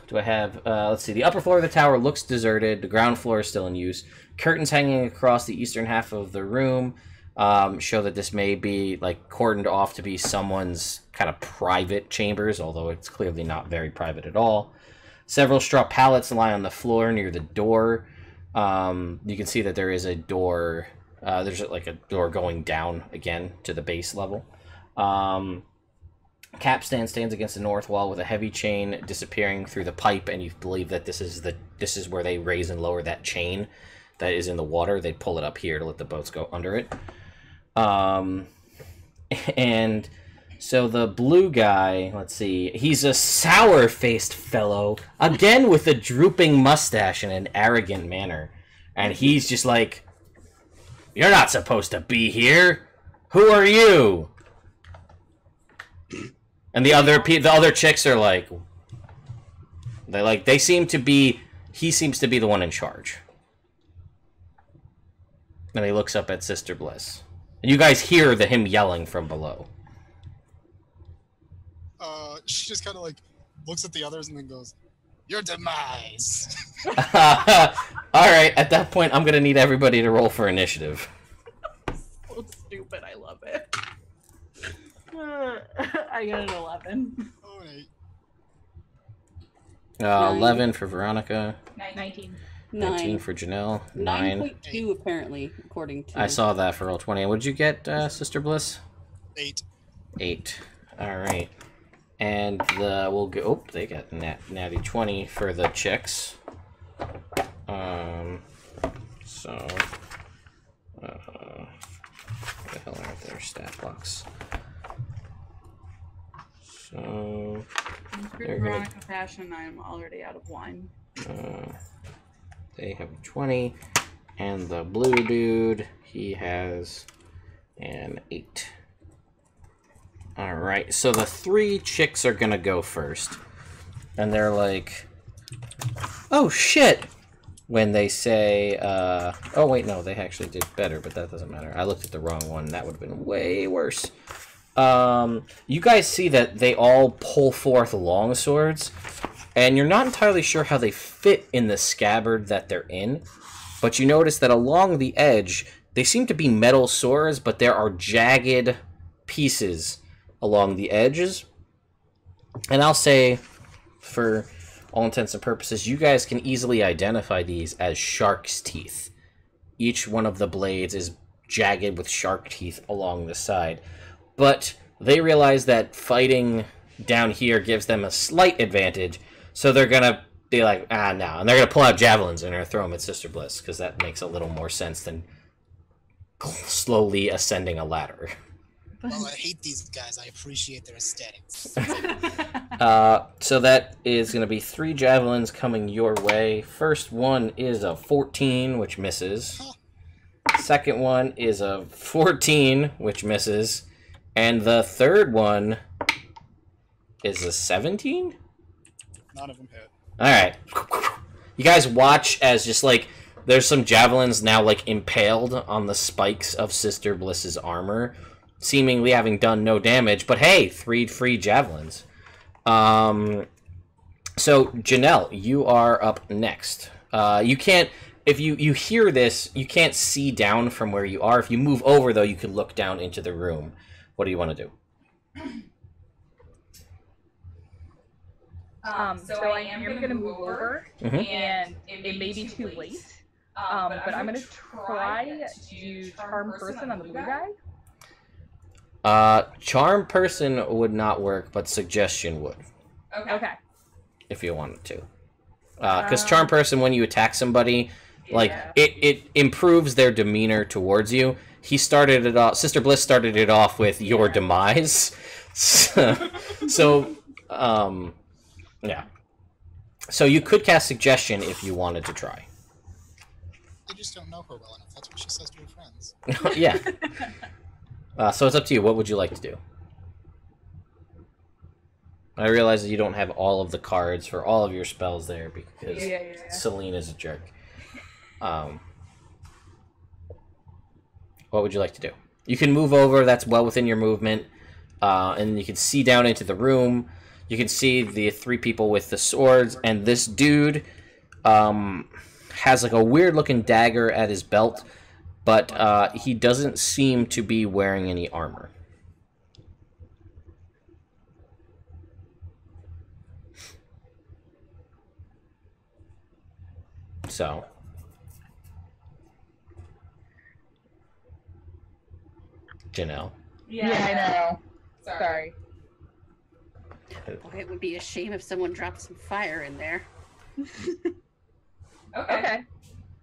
do I have? Let's see. The upper floor of the tower looks deserted. The ground floor is still in use. Curtains hanging across the eastern half of the room show that this may be like cordoned off to be someone's kind of private chambers, although it's clearly not very private at all. Several straw pallets lie on the floor near the door. You can see that there is a door. There's like a door going down again to the base level. Capstan stands against the north wall with a heavy chain disappearing through the pipe, and you believe that this is where they raise and lower that chain that is in the water. They pull it up here to let the boats go under it. And so the blue guy, let's see, he's a sour-faced fellow, again with a drooping mustache and an arrogant manner. And he's just like, "You're not supposed to be here. Who are you?" And the other chicks are like, he seems to be the one in charge. And he looks up at Sister Bliss. And you guys hear him yelling from below. She just kind of like looks at the others and then goes, "Your demise." Alright, at that point, I'm going to need everybody to roll for initiative. So stupid. I love it. I got an 11. Oh, an 8. 11 for Veronica. 19. 19 9. for Janelle. 9. 9.2 apparently, according to. I saw that for roll 20. What did you get, Sister Bliss? 8. 8. Alright. And we'll go. Oh, they got natty 20 for the chicks. So, what the hell are their stat blocks? So, In true they're gonna, Veronica fashion, I'm already out of wine. they have 20, and the blue dude, he has an 8. Alright, so the 3 chicks are gonna go first. And they're like, oh shit! When they say, oh wait, no, they actually did better, but that doesn't matter. I looked at the wrong one. That would have been way worse. You guys see that they all pull forth long swords, and you're not entirely sure how they fit in the scabbard that they're in, but you notice that along the edge, they seem to be metal swords, but there are jagged pieces along the edges. And I'll say, for all intents and purposes, you guys can easily identify these as shark's teeth. Each one of the blades is jagged with shark teeth along the side. But they realize that fighting down here gives them a slight advantage, so they're going to be like, no. And they're going to pull out javelins and they're going to throw them at Sister Bliss, because that makes a little more sense than slowly ascending a ladder. Well, I hate these guys. I appreciate their aesthetics. So that is going to be 3 javelins coming your way. First one is a 14, which misses. Second one is a 14, which misses. And the third one is a 17? None of them hit. Alright. You guys watch as just, like, there's some javelins now, like, impaled on the spikes of Sister Bliss's armor, seemingly having done no damage, but hey, 3 free javelins. So, Janelle, you are up next. You can't, if you hear this, you can't see down from where you are. If you move over, though, you can look down into the room. What do you want to do? So I am going to move over, and it may be too late, but I'm going to try to charm person on the blue guy. Charm person would not work, but suggestion would. Okay. If you wanted to. Because charm person, when you attack somebody, like, it improves their demeanor towards you. He started it off, Sister Bliss started it off with your demise. So, yeah. So you could cast suggestion if you wanted to try. They just don't know her well enough. That's what she says to her friends. Yeah. So it's up to you. What would you like to do? I realize that you don't have all of the cards for all of your spells there because Celine is a jerk. What would you like to do? You can move over. That's well within your movement. And you can see down into the room. You can see the 3 people with the swords. And this dude has like a weird-looking dagger at his belt. But he doesn't seem to be wearing any armor. So. Janelle. Yeah, I know. Sorry. Boy, it would be a shame if someone dropped some fire in there. Okay.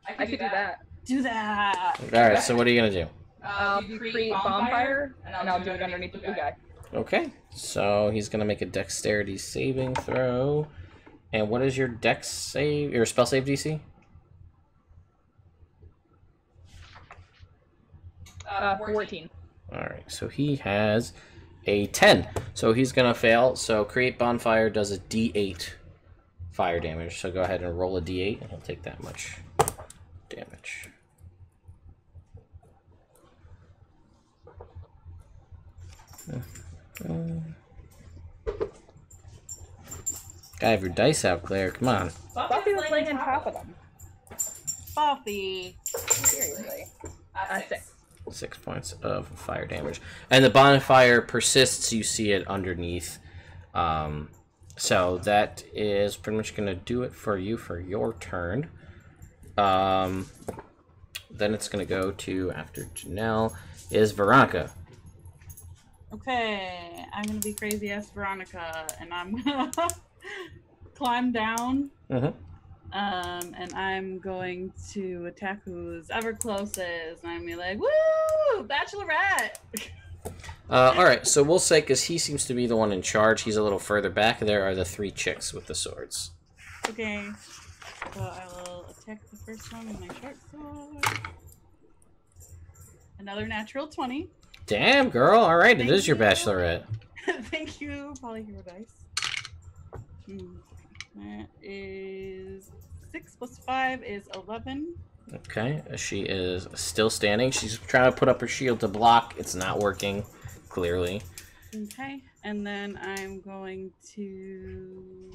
I could do that. Do that. Alright, so what are you going to do? You create bonfire, and I'll do it underneath the blue guy. Okay, so he's going to make a dexterity saving throw. And what is your dex save, your spell save DC? 14. Alright, so he has a 10. So he's going to fail. So create bonfire does a d8 fire damage. So go ahead and roll a d8, and he'll take that much damage. Gotta have your dice out, Claire. Come on. Buffy was laying on top of them. Buffy. Seriously. 6. 6 points of fire damage. And the bonfire persists. You see it underneath. So that is pretty much going to do it for you for your turn. Then it's going to go to, after Janelle, is Veronica. Okay, I'm gonna be crazy ass Veronica, and I'm gonna climb down And I'm going to attack who's ever closest. And I'm gonna be like, woo! Bachelorette! Alright, so we'll say, because he seems to be the one in charge, he's a little further back. There are the 3 chicks with the swords. Okay. So I will attack the first one with my short sword. Another natural 20. Damn, girl. Alright, it Thank is your you. Bachelorette. Thank you, Polyhero Dice. That is 6 plus 5 is 11. Okay, she is still standing. She's trying to put up her shield to block. It's not working, clearly. Okay, and then I'm going to...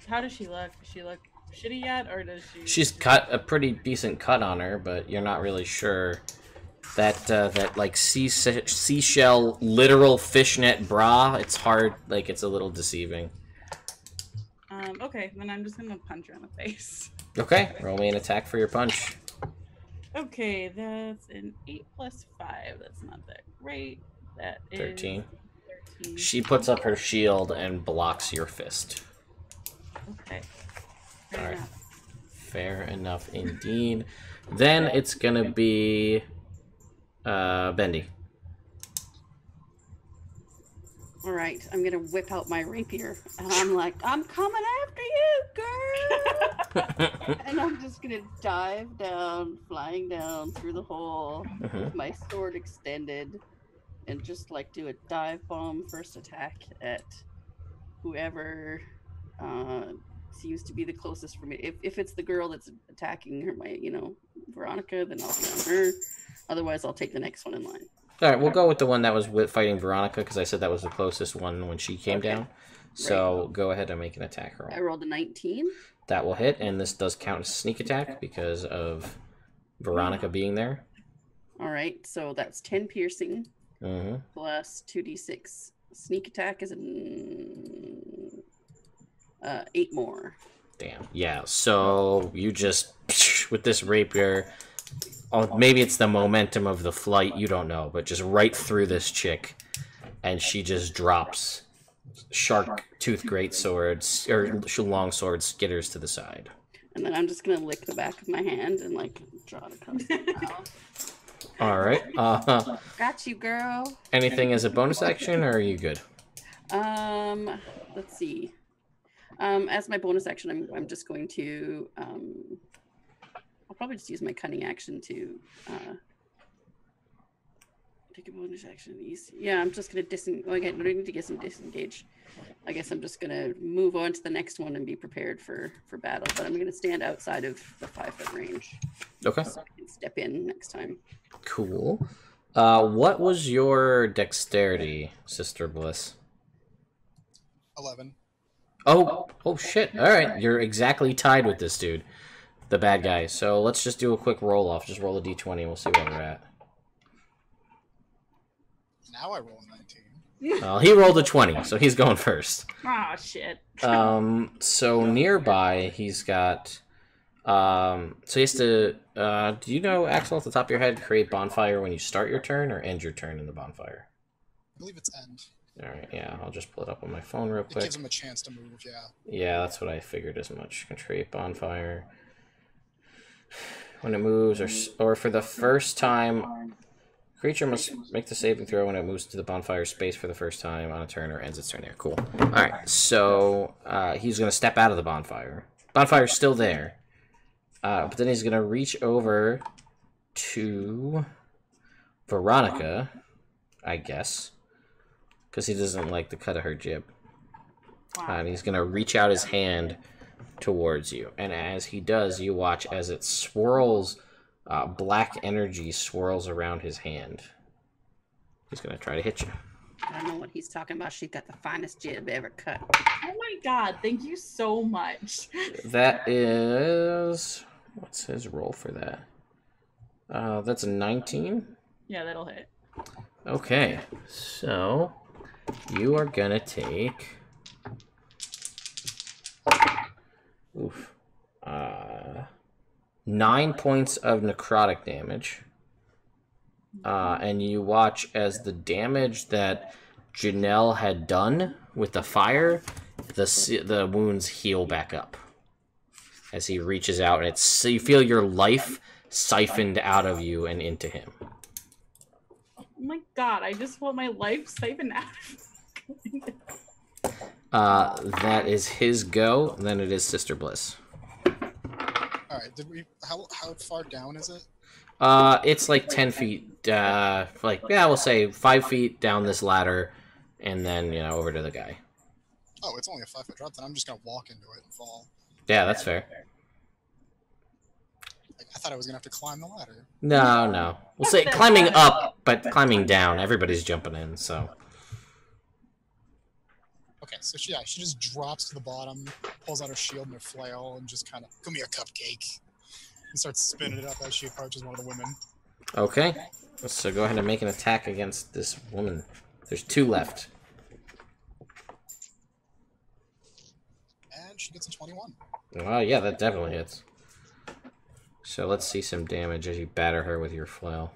How does she look? Does she look shitty yet, or does she... She's cut a pretty decent cut on her, but you're not really sure. That like seashell literal fishnet bra, it's hard, like it's a little deceiving. Okay, then I'm just gonna punch her in the face. Okay, roll me an attack for your punch. Okay, that's an 8 plus 5. That's not that great. That is 13. 13. She puts up her shield and blocks your fist. Okay. Fair Alright. enough. Fair enough indeed. Then it's gonna be Bendy. All right, I'm gonna whip out my rapier, and I'm like, I'm coming after you, girl. And I'm just gonna dive down, flying down through the hole with my sword extended, and just like do a dive bomb first attack at whoever seems to be the closest for me. If it's the girl that's attacking her, Veronica, then I'll be on her. Otherwise, I'll take the next one in line. All right, we'll go with the one that was fighting Veronica, because I said that was the closest one when she came down. So go ahead and make an attack roll. I rolled a 19. That will hit, and this does count as sneak attack because of Veronica being there. All right, so that's 10 piercing plus 2d6. Sneak attack is 8 more. Damn. Yeah, so you just, with this rapier, maybe it's the momentum of the flight, you don't know, but just right through this chick, and she just drops. Shark tooth great swords, or long sword skitters to the side. And then I'm just going to lick the back of my hand and, like, draw it across the mouth. All right. Got you, girl. Anything as a bonus action, or are you good? Let's see. As my bonus action, I'm just going to, I'll probably just use my cunning action to, take a bonus action. Yeah, I'm just going to I don't need to get some disengage. I guess I'm just going to move on to the next one and be prepared for battle. But I'm going to stand outside of the 5-foot range. Okay. So I can step in next time. Cool. What was your dexterity, Sister Bliss? 11. Oh shit. All right, you're exactly tied with this dude, the bad guy. So let's just do a quick roll off. Just roll a d20 and we'll see where we're at. Now I roll a 19. He rolled a 20, so he's going first. Oh, shit. So nearby, he's got... so he has to... do you know, Axel, off the top of your head, create bonfire when you start your turn or end your turn in the bonfire? I believe it's end. Alright, yeah, I'll just pull it up on my phone real It quick. gives him a chance to move, yeah. Yeah, that's what I figured as much. Can create bonfire. When it moves, or for the first time... Creature must make the saving throw when it moves to the bonfire space for the first time on a turn or ends its turn there. Cool. Alright, so he's going to step out of the bonfire. Bonfire's still there. But then he's going to reach over to Veronica, I guess. Because he doesn't like the cut of her jib. And he's going to reach out his hand towards you. And as he does, you watch as it swirls... black energy swirls around his hand. He's gonna try to hit you. I don't know what he's talking about. She's got the finest jib ever cut. Oh my god, thank you so much. That is... What's his roll for that? That's a 19? Yeah, that'll hit. Okay, so... You are gonna take... Oof. 9 points of necrotic damage. And you watch as the damage that Janelle had done with the fire, the wounds heal back up. as he reaches out, and so you feel your life siphoned out of you and into him. Oh my god, I just want my life siphoned out. That is his go. Then it is Sister Bliss. Alright, how far down is it? It's like 10 feet, we'll say 5 feet down this ladder, and then, over to the guy. Oh, it's only a 5-foot drop, then I'm just gonna walk into it and fall. Yeah, that's fair. I thought I was gonna have to climb the ladder. No. We'll say climbing up, but climbing down. Everybody's jumping in, so. Okay, so she just drops to the bottom, pulls out her shield and her flail, and just kind of, give me a cupcake, and starts spinning it up as she approaches one of the women. Okay, so go ahead and make an attack against this woman. There's 2 left. And she gets a 21. Oh, yeah, that definitely hits. So let's see some damage as you batter her with your flail.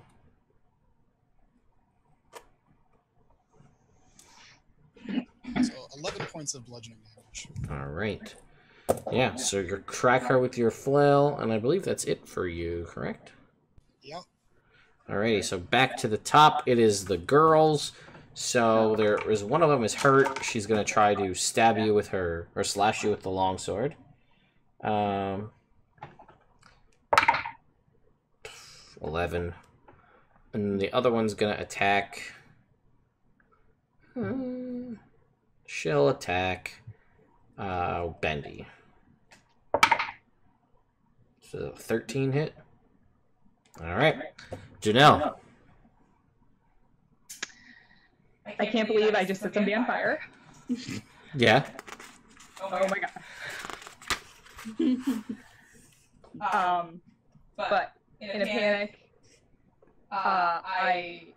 So 11 points of bludgeoning damage. Alright. Yeah, so you crack her with your flail, and I believe that's it for you, correct? Yep. Alrighty, so back to the top. It is the girls. So there is one of them is hurt. She's going to try to stab you with her, or slash you with the longsword. 11. And the other one's going to attack. She'll attack Bendy. So 13 hit. Alright. Janelle. I can't believe I just set somebody on fire. Yeah. Oh my god. But in a panic, I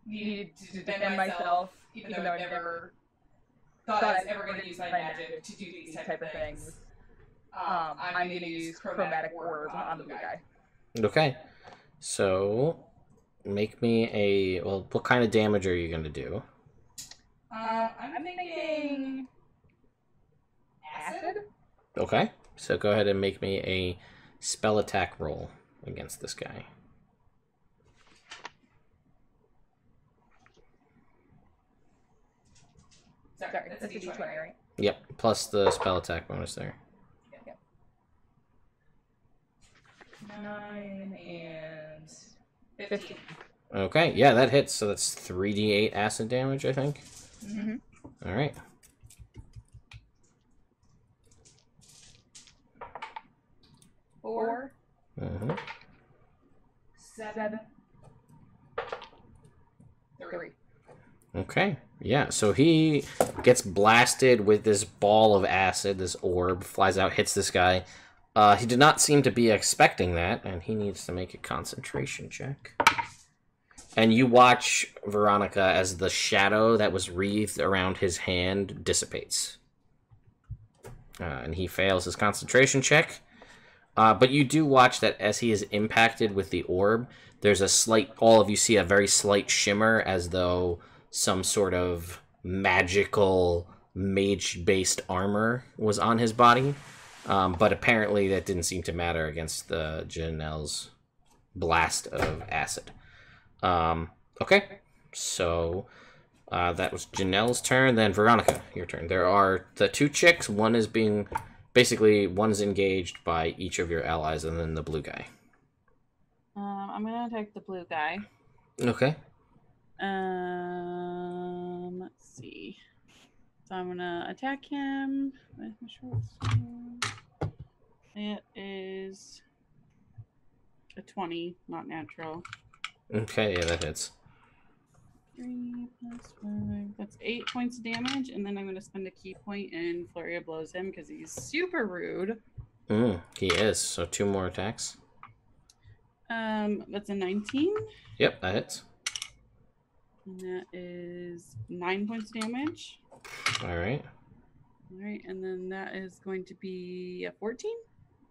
needed to defend myself, even though I never thought I was ever going to use my magic to do these type of things. I'm going to use chromatic orbs on the blue guy. Okay. So, make me a... Well, what kind of damage are you going to do? I'm thinking... acid? Okay. So go ahead and make me a spell attack roll against this guy. Sorry, that's a d20, right? Yep, plus the spell attack bonus there. Yep. 9 and 15. Okay, yeah, that hits. So that's 3d8 acid damage, I think. Mm-hmm. All right. Four. Mm-hmm. 7. 3. Okay, yeah, so he gets blasted with this ball of acid, this orb, flies out, hits this guy. He did not seem to be expecting that, and he needs to make a concentration check. And you watch, Veronica, as the shadow that was wreathed around his hand dissipates. And he fails his concentration check. But you do watch that as he is impacted with the orb, there's a slight, all of you see a very slight shimmer as though some sort of magical mage-based armor was on his body. But apparently that didn't seem to matter against the Janelle's blast of acid. Okay, so that was Janelle's turn. Then Veronica, your turn. There are the 2 chicks. One is being... Basically, one's engaged by each of your allies, and then the blue guy. I'm gonna attack the blue guy. Okay. Let's see. So I'm gonna attack him with my short sword. It is a 20, not natural. Okay, yeah, that hits. 3 plus 5. That's 8 points of damage, and then I'm gonna spend a key point and flurry of blows him because he's super rude. He is. So 2 more attacks. That's a 19. Yep, that hits. And that is 9 points of damage. All right. All right, and then that is going to be a 14.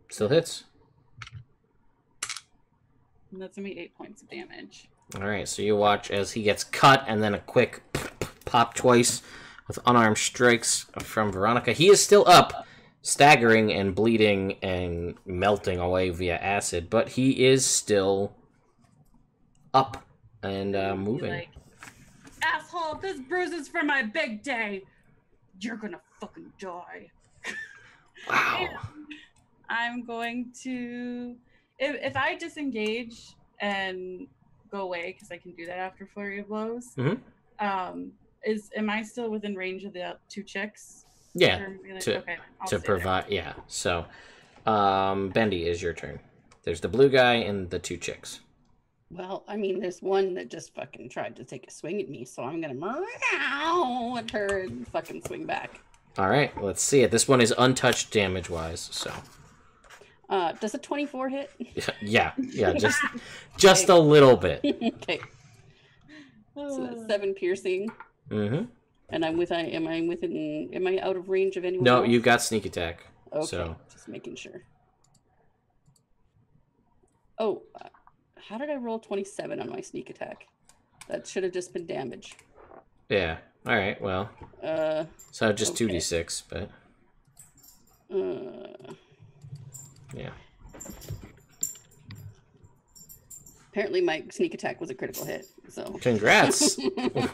Still hits. And that's gonna be 8 points of damage. All right, so you watch as he gets cut, and then a quick pop twice with unarmed strikes from Veronica. He is still up, staggering and bleeding and melting away via acid, but he is still up and moving. Like, asshole, this bruise is for my big day. You're gonna fucking die. Wow. I'm going to, if I disengage and go away, because I can do that after Flurry of Blows. Mhm. Am I still within range of the 2 chicks? Yeah. To provide. Yeah. So, Bendy, is your turn. There's the blue guy and the 2 chicks. Well, I mean, there's one that just fucking tried to take a swing at me, so I'm gonna meow at her and fucking swing back. All right, let's see it. This one is untouched damage-wise, so. Does a 24 hit? Yeah, just a little bit. Okay. So that's 7 piercing. Mm-hmm. And am I out of range of anyone No, else? you got sneak attack. Okay, So. just making sure. Oh, how did I roll 27 on my sneak attack? That should have just been damage. Yeah. All right. Well. So just okay. 2d6, but. Yeah. Apparently, my sneak attack was a critical hit. So. Congrats!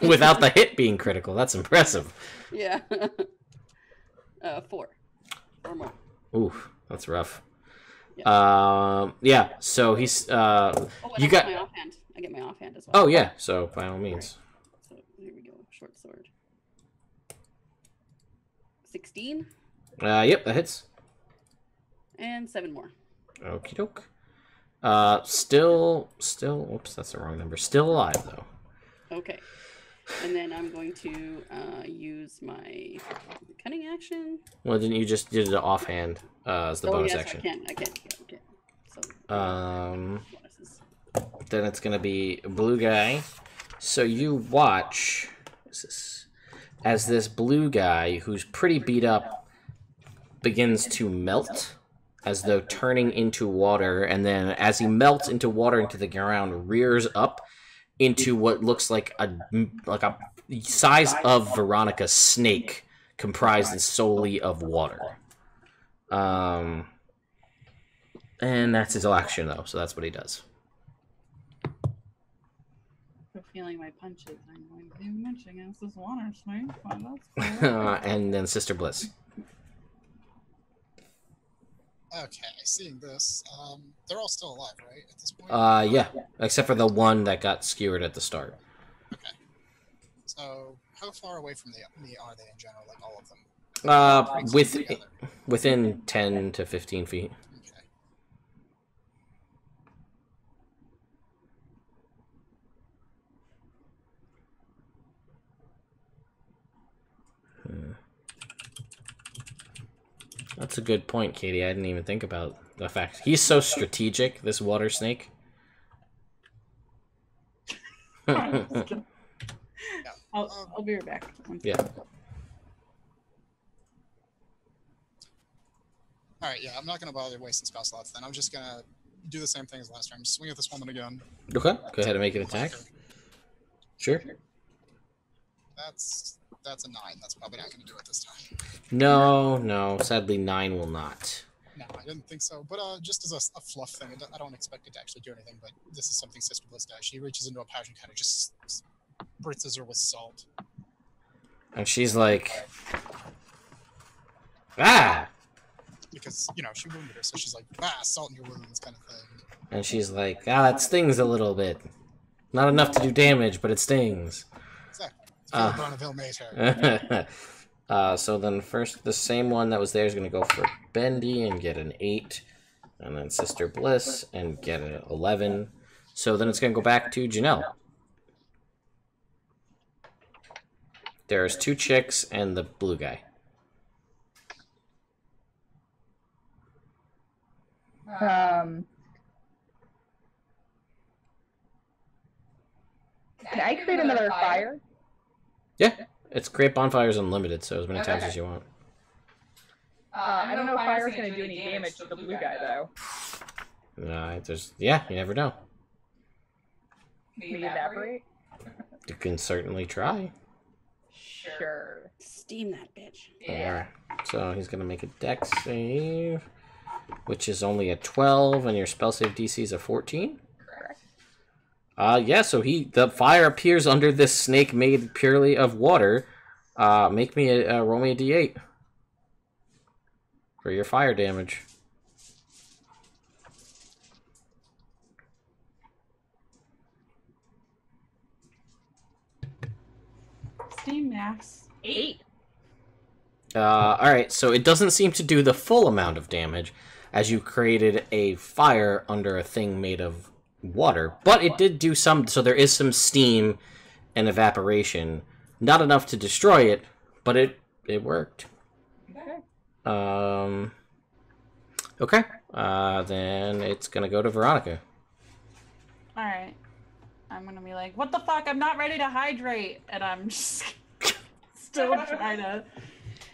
Without the hit being critical, that's impressive. Yeah. 4 or more. Ooh, that's rough. Yeah. Yeah. So he's. You got my offhand. I get my offhand as well. Oh yeah. So by all means. So here we go. Short sword. 16. Yep, that hits. And 7 more. Okie doke. Still. Oops, that's the wrong number. Still alive though. Okay. And then I'm going to use my cunning action. Well, didn't you just did it offhand as the bonus action? I can. Okay. So. Bonuses. Then it's gonna be a blue guy. So you watch as this blue guy, who's pretty beat up, begins to melt, as though turning into water, and then as he melts into water into the ground, rears up into what looks like a size of Veronica snake, comprised solely of water. And that's his action, though, so that's what he does. I'm feeling my punches. I'm going to do much against this water snake. Well, that's cool. And then Sister Bliss. Okay, seeing this, they're all still alive, right, at this point? Yeah, except for the one that got skewered at the start. Okay. So, how far away from me are they in general, like all of them? Within 10 to 15 feet. Okay. That's a good point, Katie. I didn't even think about the fact he's so strategic, this water snake. I'll be right back. Yeah. Alright, yeah, I'm not going to bother wasting spell slots then. I'm just going to do the same thing as last time. Just swing at this woman again. Okay, go ahead and make an attack. Sure. That's a 9. That's probably not going to do it this time. No. Sadly, 9 will not. No, I didn't think so. But just as a fluff thing, I don't expect it to actually do anything, but this is something Sister Bliss does. She reaches into a pouch and kind of just spritzes her with salt. And she's like... Ah! Because, she wounded her, so she's like, salt in your wounds kind of thing. And she's like, that stings a little bit. Not enough to do damage, but it stings. Exactly. Bonneville made her. So then first, the same one that was there is going to go for Bendy and get an 8. And then Sister Bliss and get an 11. So then it's going to go back to Janelle. There's 2 chicks and the blue guy. Can I create another fire? Yeah, it's create bonfires unlimited, so as many times as you want. I don't know if fire's going to do any damage to the blue guy, though. Yeah, you never know. Can you evaporate? You can certainly try. Sure. Steam that bitch. Yeah. Alright. So he's gonna make a dex save, which is only a 12, and your spell save DC is a 14. Correct. Yeah. So the fire appears under this snake made purely of water. Make me roll me a D8 for your fire damage. Steam max. 8. Alright, so it doesn't seem to do the full amount of damage, as you created a fire under a thing made of water, but it did do some, so there is some steam and evaporation. Not enough to destroy it, but it worked. Okay. Okay, then it's gonna go to Veronica. Alright. I'm gonna be like, what the fuck? I'm not ready to hydrate. And I'm just still trying to.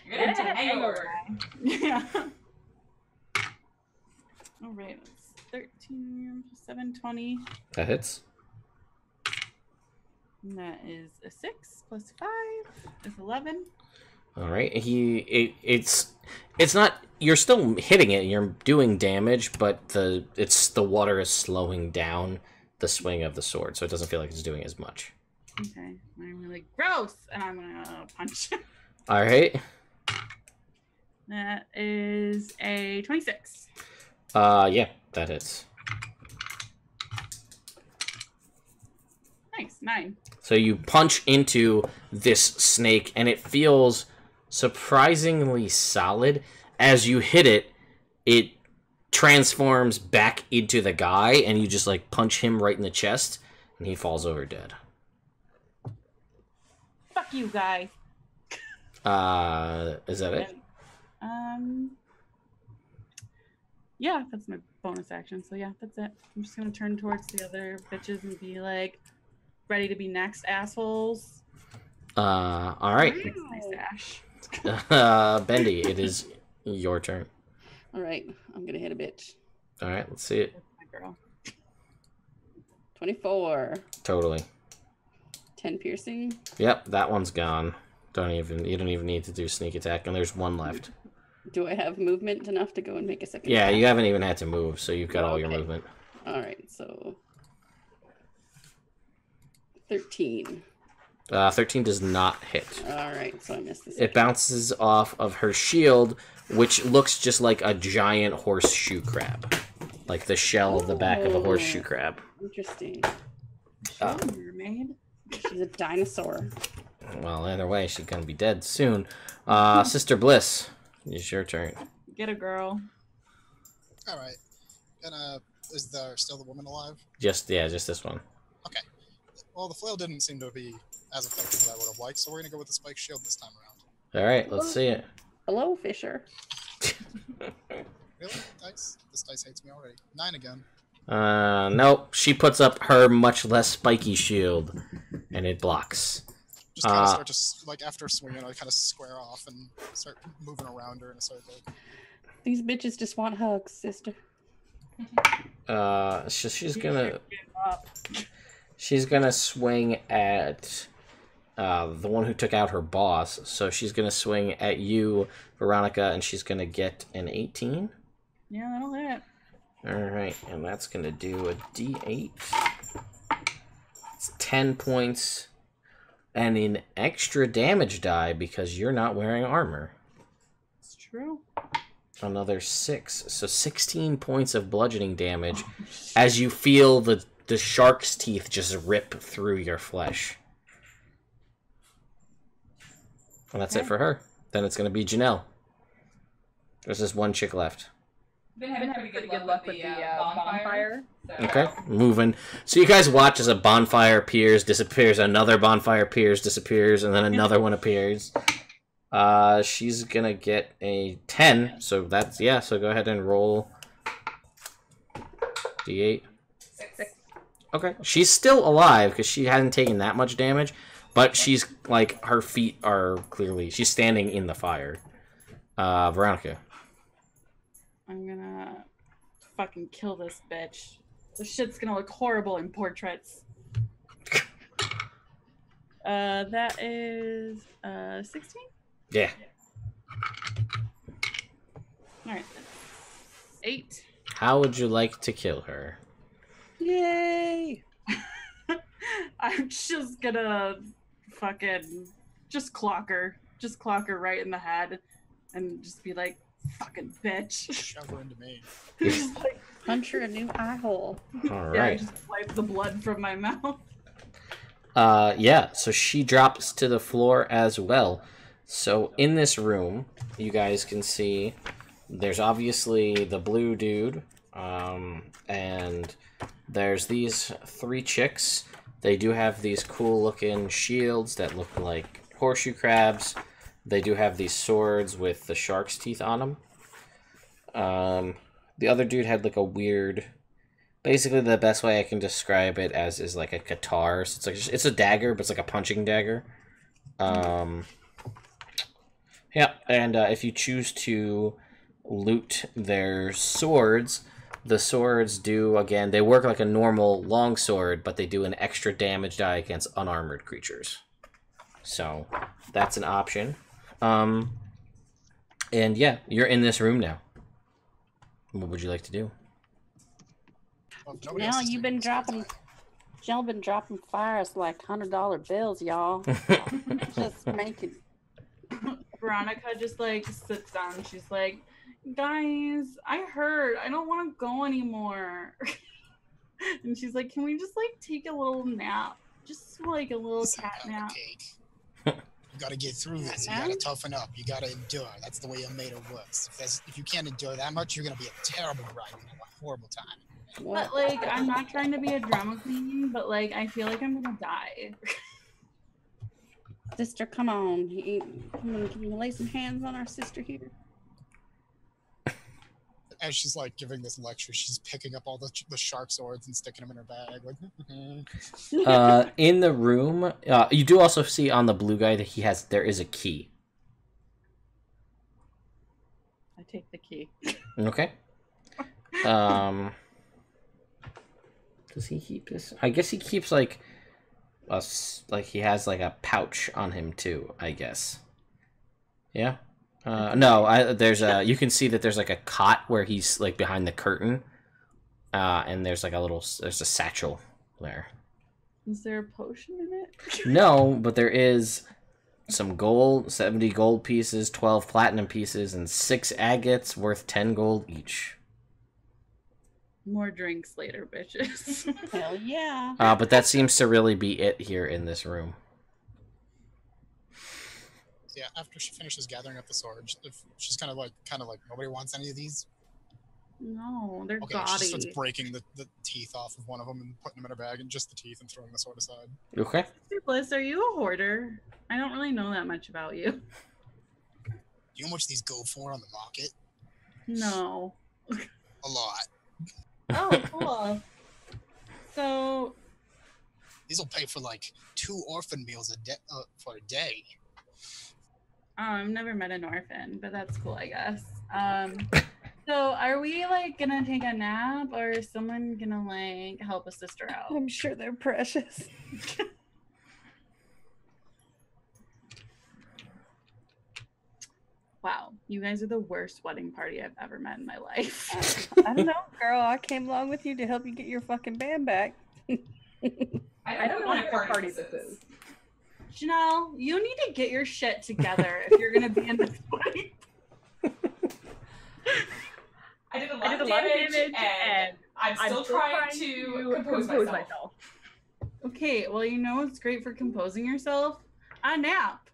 You're gonna have a hangover. Yeah. Alright, that's 13, 7, 20. That hits. And that is a 6 plus 5 is 11. Alright, it's not, you're still hitting it, you're doing damage, but the water is slowing down the swing of the sword, so it doesn't feel like it's doing as much. Okay. I'm really gross, and I'm gonna punch. Alright. That is a 26. Yeah, that hits. Nice, 9. So you punch into this snake, and it feels surprisingly solid. As you hit it, it transforms back into the guy, and you just like punch him right in the chest, and he falls over dead. Fuck you, guy. Is that it? Yeah, that's my bonus action. So yeah, that's it. I'm just gonna turn towards the other bitches and be like, ready to be next, assholes. All right. Nice dash. Bendy, it is your turn. All right, I'm gonna hit a bitch. All right, let's see it. My girl. 24. Totally. 10 piercing. Yep, that one's gone. You don't even need to do sneak attack, and there's one left. Do I have movement enough to go and make a second? Yeah, attack? you haven't even had to move, so you've got all your Okay. movement. All right, so 13. 13 does not hit. All right, so I missed this. It bounces off of her shield, which looks just like a giant horseshoe crab. Like the shell of the back of a horseshoe crab. Interesting. Mermaid. She's a dinosaur. Well, either way, she's gonna be dead soon. Sister Bliss, it's your turn. Get a girl. All right. And is there still the woman alive? Just this one. Okay. Well, the flail didn't seem to be as effective as I would have liked, so we're gonna go with the spike shield this time around. All right, let's see it. Hello, Fisher. Really? Dice? This dice hates me already. 9 again. Nope. She puts up her much less spiky shield, and it blocks. Just kind of start to, like, after swinging, I kind of square off and start moving around her in a circle. These bitches just want hugs, sister. She's gonna swing at the one who took out her boss. So she's gonna swing at you, Veronica, and she's gonna get an 18. Yeah, that'll hit. All right, and that's gonna do a D8. It's 10 points, and an extra damage die because you're not wearing armor. It's true. Another 6, so 16 points of bludgeoning damage as you feel the shark's teeth just rip through your flesh. And that's it for her. Then it's going to be Janelle. There's just one chick left. Been having pretty good luck with the bonfire. So. Okay, moving. So you guys watch as a bonfire appears, disappears, another bonfire appears, disappears, and then another one appears. She's gonna get a 10, so that's, yeah, so go ahead and roll D8. 6. Okay, she's still alive because she hasn't taken that much damage, but she's, like, her feet are clearly, she's standing in the fire. Veronica. I'm gonna fucking kill this bitch. This shit's gonna look horrible in portraits. That is 16. Yeah. All right. 8. How would you like to kill her? Yay! I'm just gonna fucking just clock her right in the head, and just be like, "Fucking bitch!" Shove her into me. Just like, Punch her a new eye hole. All yeah, right. just wipe the blood from my mouth. Yeah, so she drops to the floor as well. So in this room, you guys can see there's obviously the blue dude, and there's these 3 chicks. They do have these cool looking shields that look like horseshoe crabs. They do have these swords with the shark's teeth on them. The other dude had like a weird... Basically, the best way I can describe it as is like a guitar. So it's a dagger, but it's like a punching dagger. Yeah, and if you choose to loot their swords, the swords do, again, they work like a normal long sword, but they do an extra damage die against unarmored creatures. So that's an option. And yeah, you're in this room now. What would you like to do? Well, if nobody Now else is you've doing been this, dropping, y'all been dropping fires like $100 bills, y'all. Just making. Veronica just like sits down. She's like, "Guys, I heard. I don't want to go anymore." And she's like, "Can we just like take a little nap? Just like a little Listen, cat pound nap." cake. You gotta get through this. You gotta toughen up. You gotta endure. That's the way a mater works. If you can't endure that much, you're gonna be a terrible bride and have a horrible time. But like, I'm not trying to be a drama queen, but like, I feel like I'm gonna die. Sister, come on. Can you lay some hands on our sister here? As she's like giving this lecture, she's picking up all the sharp swords and sticking them in her bag. Like, In the room, you do also see on the blue guy that there is a key. I take the key. Okay. Does he keep this? I guess he keeps like he has like a pouch on him too, I guess. Yeah. No, you can see that there's like a cot where he's like behind the curtain. And there's like there's a satchel there. Is there a potion in it? No, but there is some gold, 70 gold pieces, 12 platinum pieces, and 6 agates worth 10 gold each. More drinks later, bitches. Hell yeah. But that seems to really be it here in this room. yeah, after she finishes gathering up the swords, she's kind of like nobody wants any of these. No, they're Okay, she starts gaudy. breaking the teeth off of one of them and putting them in her bag, and just the teeth, and throwing the sword aside. Okay. Hey, Bliss, are you a hoarder? I don't really know that much about you. Do you know how much these go for on the market? No. A lot. Oh, cool. So, These will pay for like 2 orphan meals for a day. I've never met an orphan, but that's cool, I guess. So are we like gonna take a nap, or is someone gonna like help a sister out? I'm sure they're precious. Wow, you guys are the worst wedding party I've ever met in my life. I don't know, girl. I came along with you to help you get your fucking band back. I don't know what party this is. Janelle, you need to get your shit together if you're gonna be in this wedding. I did a lot of damage, and I'm still trying to compose myself. Okay, well, you know what's great for composing yourself? A nap.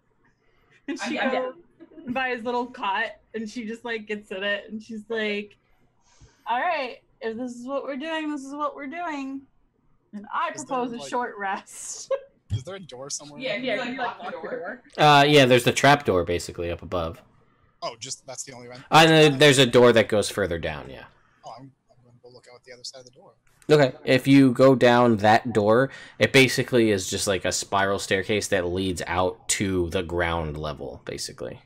And she I'm goes by his little cot, and she just like gets in it, and she's like, "All right, if this is what we're doing, this is what we're doing." And I propose a short rest. Is there a door somewhere? Yeah, you like lock the door. Yeah, there's the trap door basically up above. Oh, that's the only one. And there's a door that goes further down, yeah. Oh, I'm going to go look out the other side of the door. Okay, if you go down that door, it basically is just like a spiral staircase that leads out to the ground level, basically.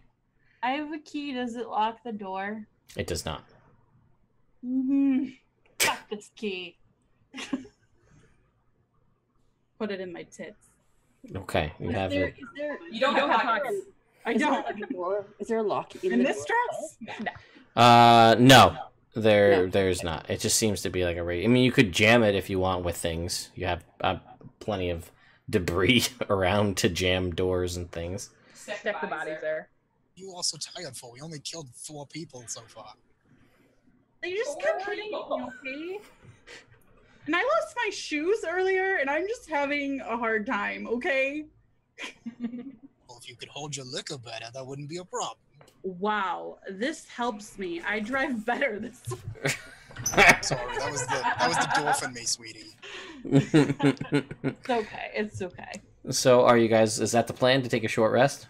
I have a key. Does it lock the door? It does not. Fuck this key. Put it in my tits. Okay, you have there, it. is there, You don't have pockets. I is there don't. like a door? Is there a lock In the this door? dress? No. No. There's not. It just seems to be like a I mean, you could jam it if you want with things. You have plenty of debris around to jam doors and things. Stack the bodies there. You also tired for. We only killed 4 people so far. They just kept hitting me, okay? And I lost my shoes earlier, and I'm just having a hard time, okay? Well, if you could hold your liquor better, that wouldn't be a problem. Wow, this helps me. I drive better this Sorry, that was the dwarf in me, sweetie. It's okay. It's okay. So, are you guys? Is that the plan to take a short rest?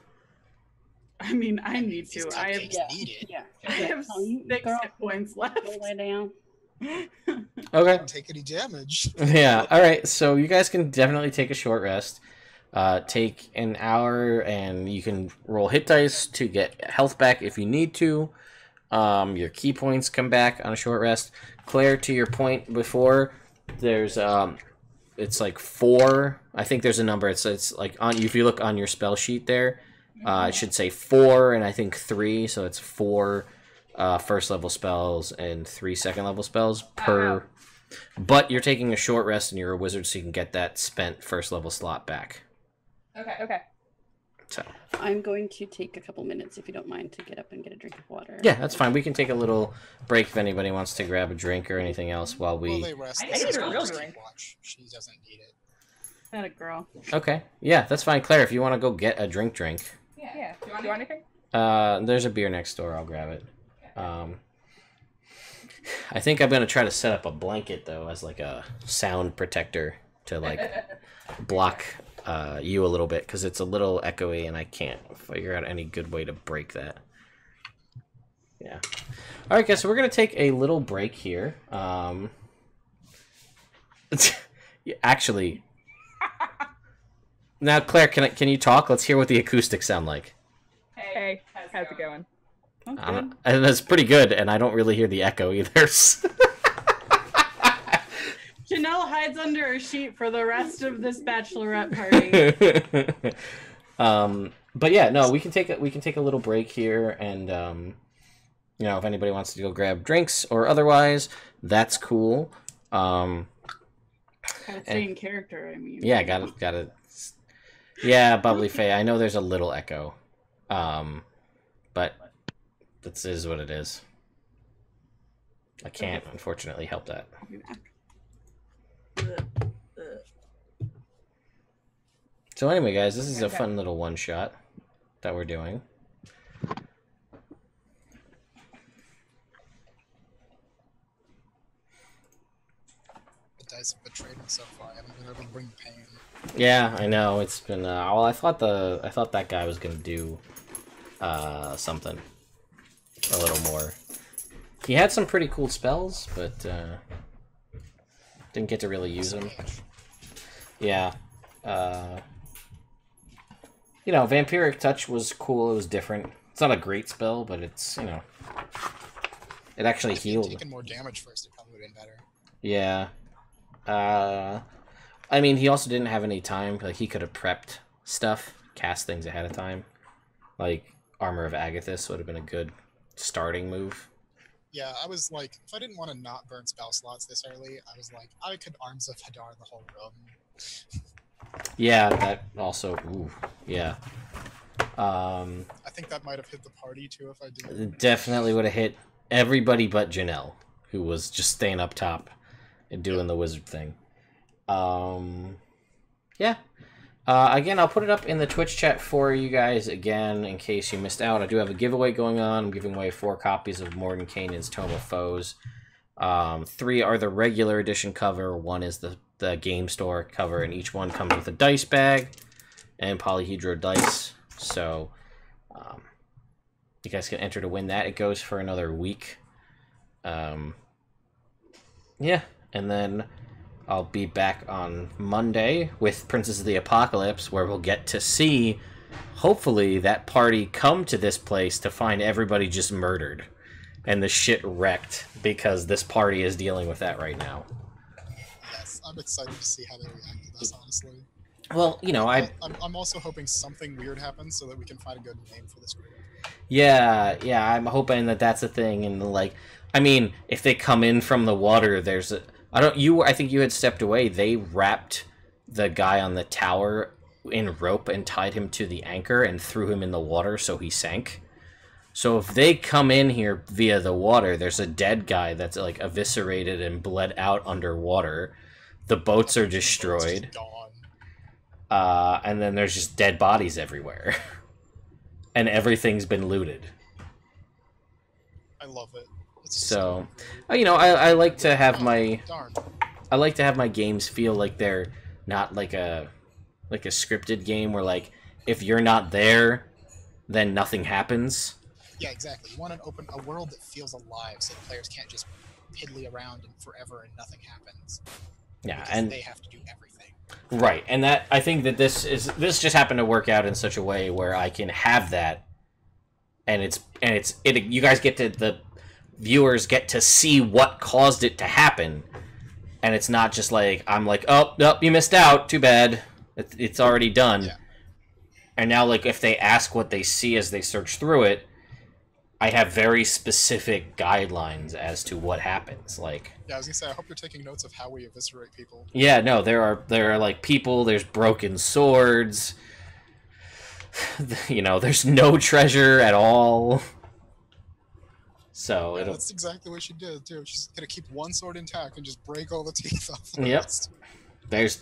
I mean, I need to. These I have, cupcakes need it. Yeah. I have No, you 6 girl, hit points left. go lay down. Okay. Don't take any damage. Yeah. All right. So you guys can definitely take a short rest. Take an hour, and you can roll hit dice to get health back if you need to. Your key points come back on a short rest. Claire, to your point before, there's it's like 4. I think there's a number. It's like on if you look on your spell sheet there, it should say 4 and I think 3. So it's 4 first level spells and 3 second level spells per. But you're taking a short rest and you're a wizard, so you can get that spent first level slot back. Okay. So I'm going to take a couple minutes, if you don't mind, to get up and get a drink of water. yeah, that's fine. We can take a little break if anybody wants to grab a drink or anything else while While we. they rest, I the need a sister real just keep drink. watch. She doesn't need it. That a girl. Okay, yeah, that's fine. Claire, if you want to go get a drink. Yeah. Do you want anything? There's a beer next door. I'll grab it. I think I'm gonna try to set up a blanket though as like a sound protector to like block you a little bit because it's a little echoey and I can't figure out any good way to break that. Yeah. All right, guys. So we're gonna take a little break here. Actually, now Claire, can you talk? Let's hear what the acoustics sound like. Hey, how's it going? Okay. And that's pretty good, and I don't really hear the echo either. Janelle hides under a sheet for the rest of this bachelorette party. But yeah, no, we can take a little break here, and you know, if anybody wants to go grab drinks or otherwise, that's cool. Gotta stay in character, I mean. Yeah, got it. Yeah, Bubbly Faye, I know there's a little echo, but this is what it is. I can't, unfortunately, help that. I'll be back. So anyway, guys, this is a fun little one-shot that we're doing. The dice have betrayed me so far. I haven't been able to bring pain. Yeah, I know it's been. Well, I thought that guy was gonna do something a little more. He had some pretty cool spells, but didn't get to really use them. Yeah. You know, Vampiric Touch was cool. It was different. It's not a great spell, but it's, you know, it actually If you'd healed. taken more damage first, it probably would have been better. Yeah. I mean, he also didn't have any time. Like, he could have prepped stuff, cast things ahead of time. Like, Armor of Agathis would have been a good starting move. Yeah, I was like, if I didn't want to not burn spell slots this early, I was like, I could Arms of Hadar the whole room. Yeah, that also. Ooh, yeah. I think that might have hit the party too if I did. It definitely would have hit everybody but Janelle, who was just staying up top and doing the wizard thing. Yeah. Again, I'll put it up in the Twitch chat for you guys again in case you missed out. I do have a giveaway going on. I'm giving away 4 copies of Mordenkainen's Tome of Foes. 3 are the regular edition cover. 1 is the game store cover, and each one comes with a dice bag and polyhedro dice. So you guys can enter to win that. It goes for another week. Yeah, and then I'll be back on Monday with Princess of the Apocalypse, where we'll get to see, hopefully, that party come to this place to find everybody just murdered and the shit wrecked, because this party is dealing with that right now. Yes, I'm excited to see how they react to this, honestly. Well, you know, I'm also hoping something weird happens so that we can find a good name for this group. yeah, I'm hoping that that's a thing, and like, I mean, if they come in from the water, there's a, I think you had stepped away. They wrapped the guy on the tower in rope and tied him to the anchor and threw him in the water so he sank. So if they come in here via the water, there's a dead guy that's like eviscerated and bled out underwater. The boats are destroyed. And then there's just dead bodies everywhere. And everything's been looted. I love it. So, you know, I like to have I like to have my games feel like they're not like a scripted game where, like, if you're not there, then nothing happens. Yeah, exactly. You want a world that feels alive, so the players can't just piddly around and forever and nothing happens. Yeah, because and they have to do everything. Right, and that I think that this just happened to work out in such a way where I can have that, and you guys get to, the viewers get to see what caused it to happen, and it's not just like I'm like, oh nope, you missed out, too bad, it's already done. Yeah. And now, like, if they ask what they see as they search through it, I have very specific guidelines as to what happens. Like, yeah, I was gonna say, I hope you're taking notes of how we eviscerate people. Yeah, no, there are like people. There's broken swords. You know, there's no treasure at all. So yeah, that's exactly what she did too. She's gonna keep one sword intact and just break all the teeth off the rest. There's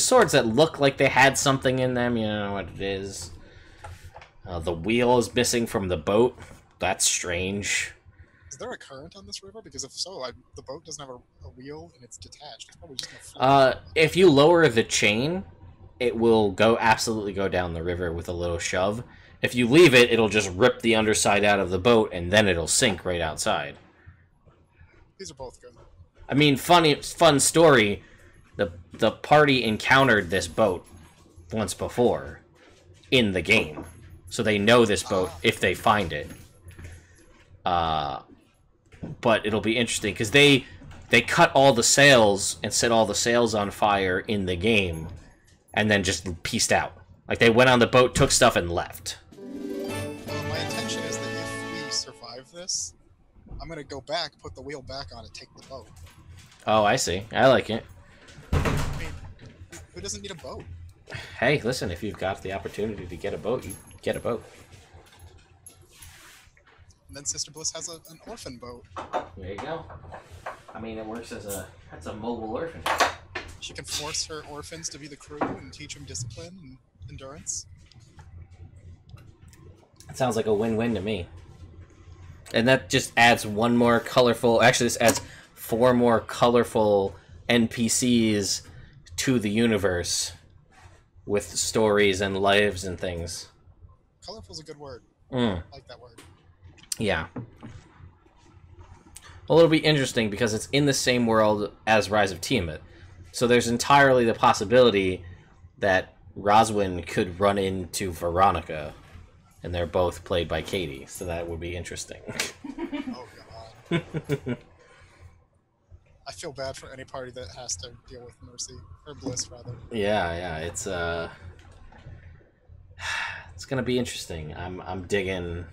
swords that look like they had something in them. You know what it is. The wheel is missing from the boat. That's strange. Is there a current on this river? Because if so, the boat doesn't have a wheel and it's detached. It's probably just gonna float. If you lower the chain, it will absolutely go down the river with a little shove. If you leave it, it'll just rip the underside out of the boat, and then it'll sink right outside. These are both good. I mean, fun story. The party encountered this boat once before in the game, so they know this boat if they find it. But it'll be interesting because they cut all the sails and set all the sails on fire in the game, and then just pieced out. Like, they went on the boat, took stuff, and left. Well, my intention is that if we survive this, I'm gonna go back, put the wheel back on, and take the boat. Oh, I see. I like it. I mean, who doesn't need a boat? Hey, listen, if you've got the opportunity to get a boat, you get a boat. And then Sister Bliss has an orphan boat. There you go. I mean, it works as that's a mobile orphan. She can force her orphans to be the crew and teach them discipline and endurance. It sounds like a win-win to me. And that just adds one more colorful... Actually, this adds 4 more colorful NPCs to the universe with stories and lives and things. Colorful's a good word. I like that word. Yeah. Well, it'll be interesting because it's in the same world as Rise of Tiamat. So there's entirely the possibility that Roswin could run into Veronica, and they're both played by Katie, so that would be interesting. Oh, God. I feel bad for any party that has to deal with Mercy, or Bliss, rather. Yeah, it's gonna be interesting. I'm digging...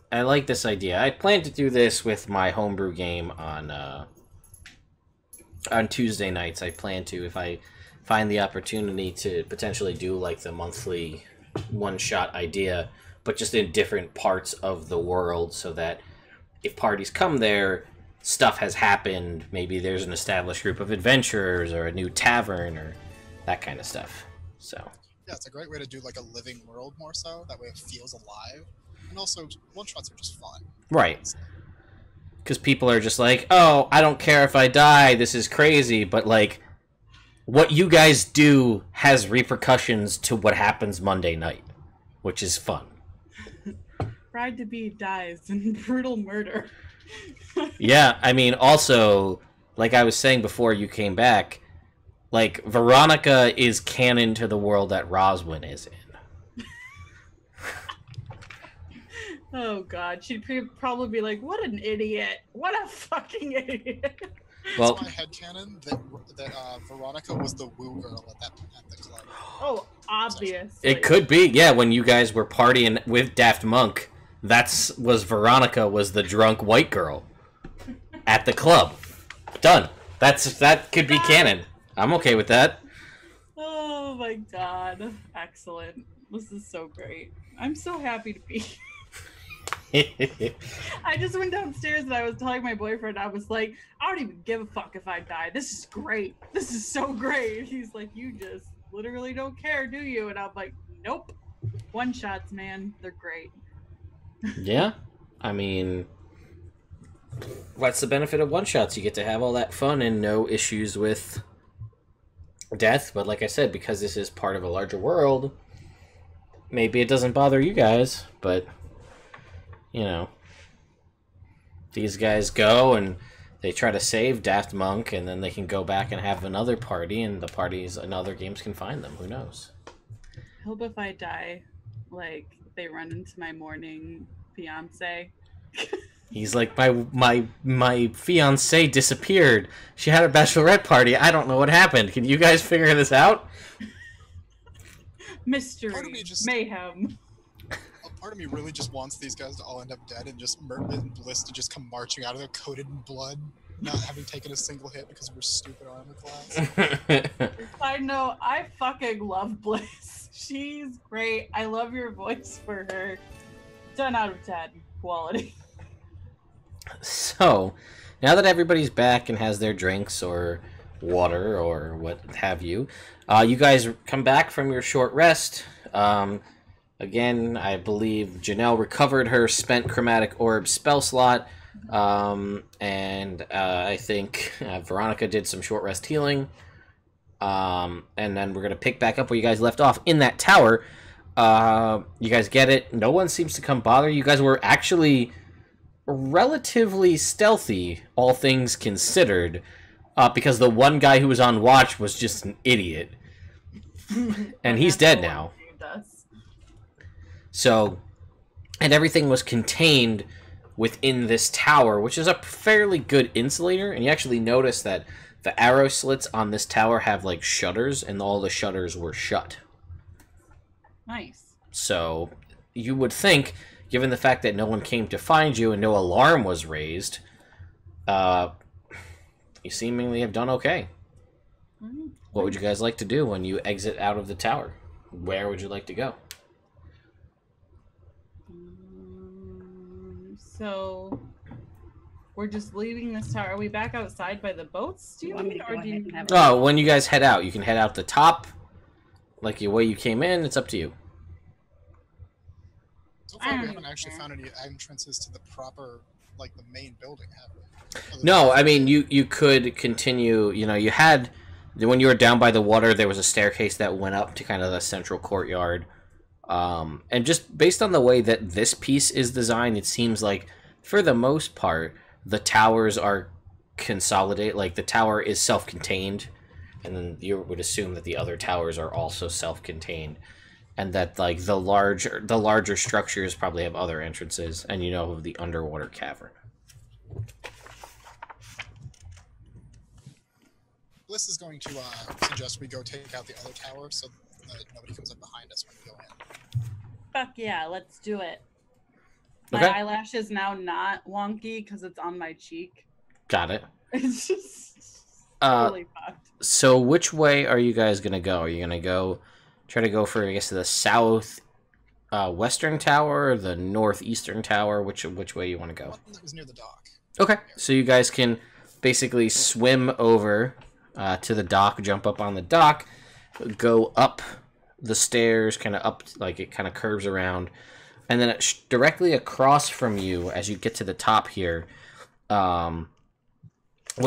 I like this idea. I plan to do this with my homebrew game on Tuesday nights. I plan to, if I find the opportunity, to potentially do like the monthly one-shot idea, but just in different parts of the world, so that if parties come there, stuff has happened. Maybe there's an established group of adventurers or a new tavern or that kind of stuff. So yeah, it's a great way to do like a living world more so. That way it feels alive. And also, one-shots are just fun. Right. Because people are just like, oh, I don't care if I die, this is crazy, but, like, what you guys do has repercussions to what happens Monday night, which is fun. Bride to be dies in brutal murder. Yeah, I mean, also, like I was saying before you came back, like, Veronica is canon to the world that Roswin is in. Oh, God. She'd probably be like, what an idiot. What a fucking idiot. Well, It's my headcanon that Veronica was the woo girl at the club. Oh, obviously. it could be, yeah, when you guys were partying with Daft Monk, Veronica was the drunk white girl at the club. Done. That could be canon. I'm okay with that. Oh my god. Excellent. This is so great. I'm so happy to be here. I just went downstairs and I was telling my boyfriend, I was like, I don't even give a fuck if I die. This is great. This is so great. He's like, you just literally don't care, do you? And I'm like, nope. One shots, man. They're great. Yeah. I mean, what's the benefit of one shots? You get to have all that fun and no issues with death. But like I said, because this is part of a larger world, maybe it doesn't bother you guys, but you know, these guys go and they try to save Daft Monk, and then they can go back and have another party, and the parties and other games can find them. Who knows? I hope if I die, like, they run into my mourning fiance. He's like, my fiance disappeared. She had a bachelorette party. I don't know what happened. Can you guys figure this out? Mystery, mayhem. Part of me really just wants these guys to all end up dead and just Mertman and Bliss to just come marching out of there coated in blood, not having taken a single hit because we're stupid armor class. I know. I fucking love Bliss. She's great. I love your voice for her. 10 out of 10 quality. So, now that everybody's back and has their drinks or water or what have you, you guys come back from your short rest. Again, I believe Janelle recovered her spent chromatic orb spell slot, and I think Veronica did some short rest healing. And then we're going to pick back up where you guys left off in that tower. You guys get it. No one seems to come bother. You guys were actually relatively stealthy, all things considered, because the one guy who was on watch was just an idiot. And he's dead now. So, and everything was contained within this tower, which is a fairly good insulator. And you actually notice that the arrow slits on this tower have like shutters, and all the shutters were shut. Nice. So, you would think, given the fact that no one came to find you and no alarm was raised, you seemingly have done okay. What would you guys like to do when you exit out of the tower? Where would you like to go? So we're just leaving this tower. Are we back outside by the boats? Do you want me mean, to or go do ahead you? and have Oh, when you guys head out, you can head out the top, like the way you came in. It's up to you. So far, we haven't actually found any entrances to the proper, like, the main building, have we? No, I mean, you could continue, you know, you had, when you were down by the water, there was a staircase that went up to kind of the central courtyard. And just based on the way that this piece is designed, it seems like, for the most part, the towers are consolidated, like, the tower is self-contained, and then you would assume that the other towers are also self-contained. And that, like, the larger structures probably have other entrances, and you know of the underwater cavern. Bliss is going to suggest we go take out the other tower so that nobody comes up behind us when we go in. Fuck yeah, let's do it. My Okay. eyelash is now not wonky because it's on my cheek. Got it. It's just totally fucked. So which way are you guys going to go? Are you going to try to go for, I guess, the south western tower, or the northeastern tower? Which way you want to go? One that was near the dock. Okay, so you guys can basically swim over to the dock, jump up on the dock, go up the stairs, kind of up, like it kind of curves around, and then directly across from you, as you get to the top here, what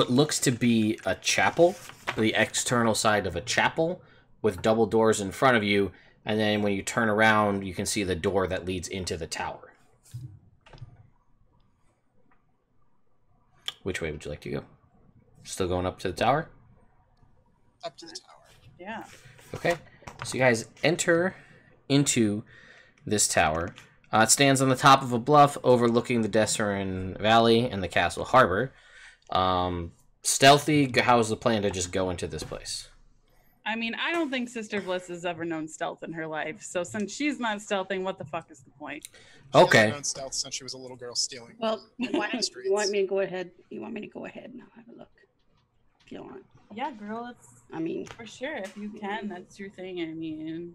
looks to be a chapel, the external side of a chapel, with double doors in front of you, and then when you turn around, you can see the door that leads into the tower. Which way would you like to go? Still going up to the tower? Up to the tower. Yeah. Okay. So you guys enter into this tower. It stands on the top of a bluff overlooking the Desserin Valley and the Castle Harbor. Stealthy, how's the plan to just go into this place? I mean, I don't think Sister Bliss has ever known stealth in her life. So since she's not stealthing, what the fuck is the point? She Okay. hasn't known stealth since she was a little girl stealing. Well, why on the don't you want me to go ahead? You want me to go ahead and I'll have a look if you want. Yeah, girl, it's I mean, for sure. If you can, that's your thing. I mean,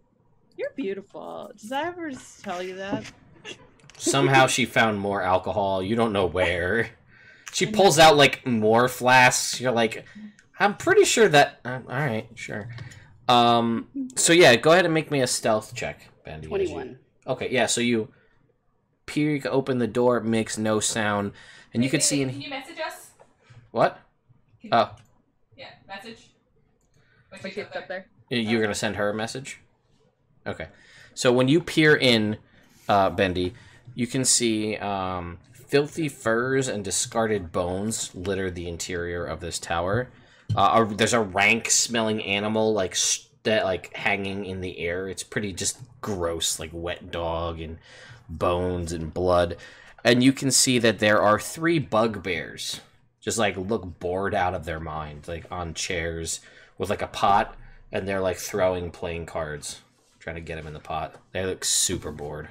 you're beautiful. Did I ever tell you that? Somehow she found more alcohol. You don't know where. She pulls out, like, more flasks. You're like, I'm pretty sure that... all right, sure. So, yeah, go ahead and make me a stealth check, Bendy. 21. Okay, yeah, so you peek open the door, it makes no sound, and you can see... Can you message us? What? Oh. Yeah, message. When she's up there. You're going to send her a message? Okay. So when you peer in, Bendy, you can see filthy furs and discarded bones litter the interior of this tower. There's a rank-smelling animal like hanging in the air. It's pretty just gross, like wet dog and bones and blood. And you can see that there are 3 bugbears just like look bored out of their mind, like on chairs with like a pot, and they're like throwing playing cards, trying to get them in the pot. They look super bored.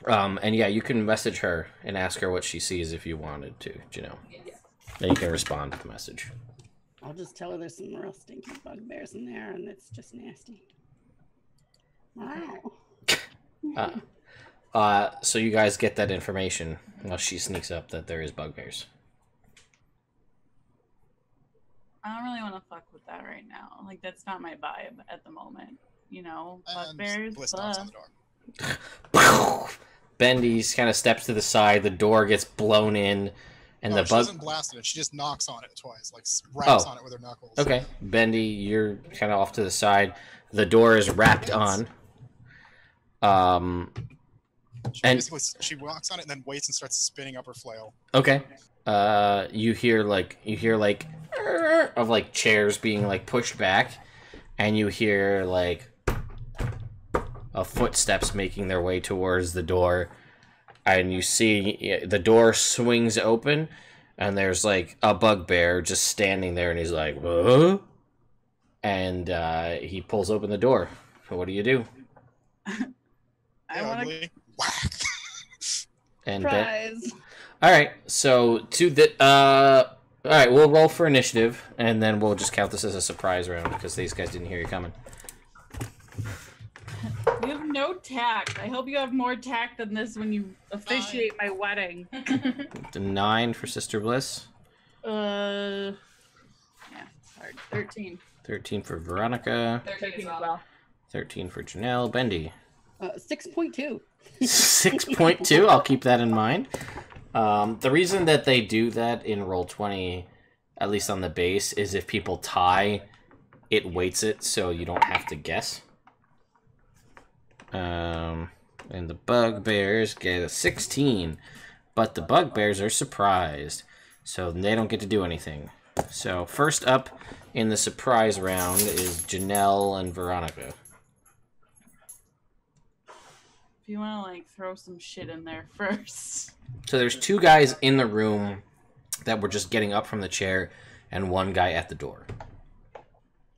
And yeah, you can message her and ask her what she sees if you wanted to, you know. Yes. Then you can respond to the message. I'll just tell her there's some real stinky bugbears in there and it's just nasty. Wow. So you guys get that information while she sneaks up that there is bugbears. I don't really want to fuck with that right now. Like, that's not my vibe at the moment. You know, And bugbears, Bliss knocks on the door. Bendy's kind of steps to the side, the door gets blown in, and the She bug... doesn't blast it, she just knocks on it twice, like raps on it with her knuckles. Okay, Bendy, you're kind of off to the side. The door is wrapped on. She walks on it and then waits and starts spinning up her flail. Okay. You hear like of like chairs being like pushed back, and you hear like footsteps making their way towards the door, and you see the door swings open, and there's like a bugbear just standing there, and he's like, "Huh?" And he pulls open the door. So what do you do? I want to. Whack. And Surprise! all right, so to the all right, we'll roll for initiative, and then we'll just count this as a surprise round because these guys didn't hear you coming. You have no tact. I hope you have more tact than this when you officiate my wedding. The 9 for Sister Bliss. Yeah, it's hard. 13. 13 for Veronica. 13 as well. 13 for Janelle. Bendy. 6.2. 6.2. I'll keep that in mind. The reason that they do that in Roll20, at least on the base, is if people tie, it weights it so you don't have to guess. And the bugbears get a 16, but the bugbears are surprised, so they don't get to do anything. So first up in the surprise round is Janelle and Veronica. If you want to, like, throw some shit in there first. So there's 2 guys in the room that were just getting up from the chair, and 1 guy at the door.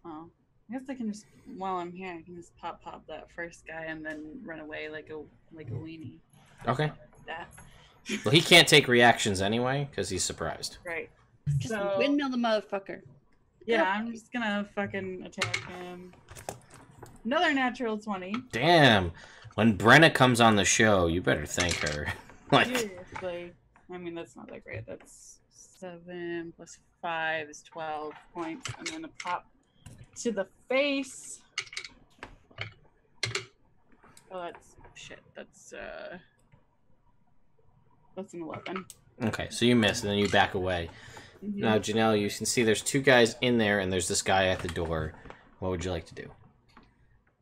Oh, I guess I can just, while I'm here, I can just pop that first guy and then run away like a weenie. Okay. Like that. Well, he can't take reactions anyway, because he's surprised. Right. Just So- windmill the motherfucker. Yeah, I'm just gonna fucking attack him. Another natural 20. Damn. When Brenna comes on the show, you better thank her. Like, Seriously. I mean, that's not that great. That's 7 plus 5 is 12 points. And then a pop to the face. Oh, that's shit. That's an 11. okay, so you miss, and then you back away. Mhm. Now, Janelle, you can see there's 2 guys in there, and there's this guy at the door. What would you like to do?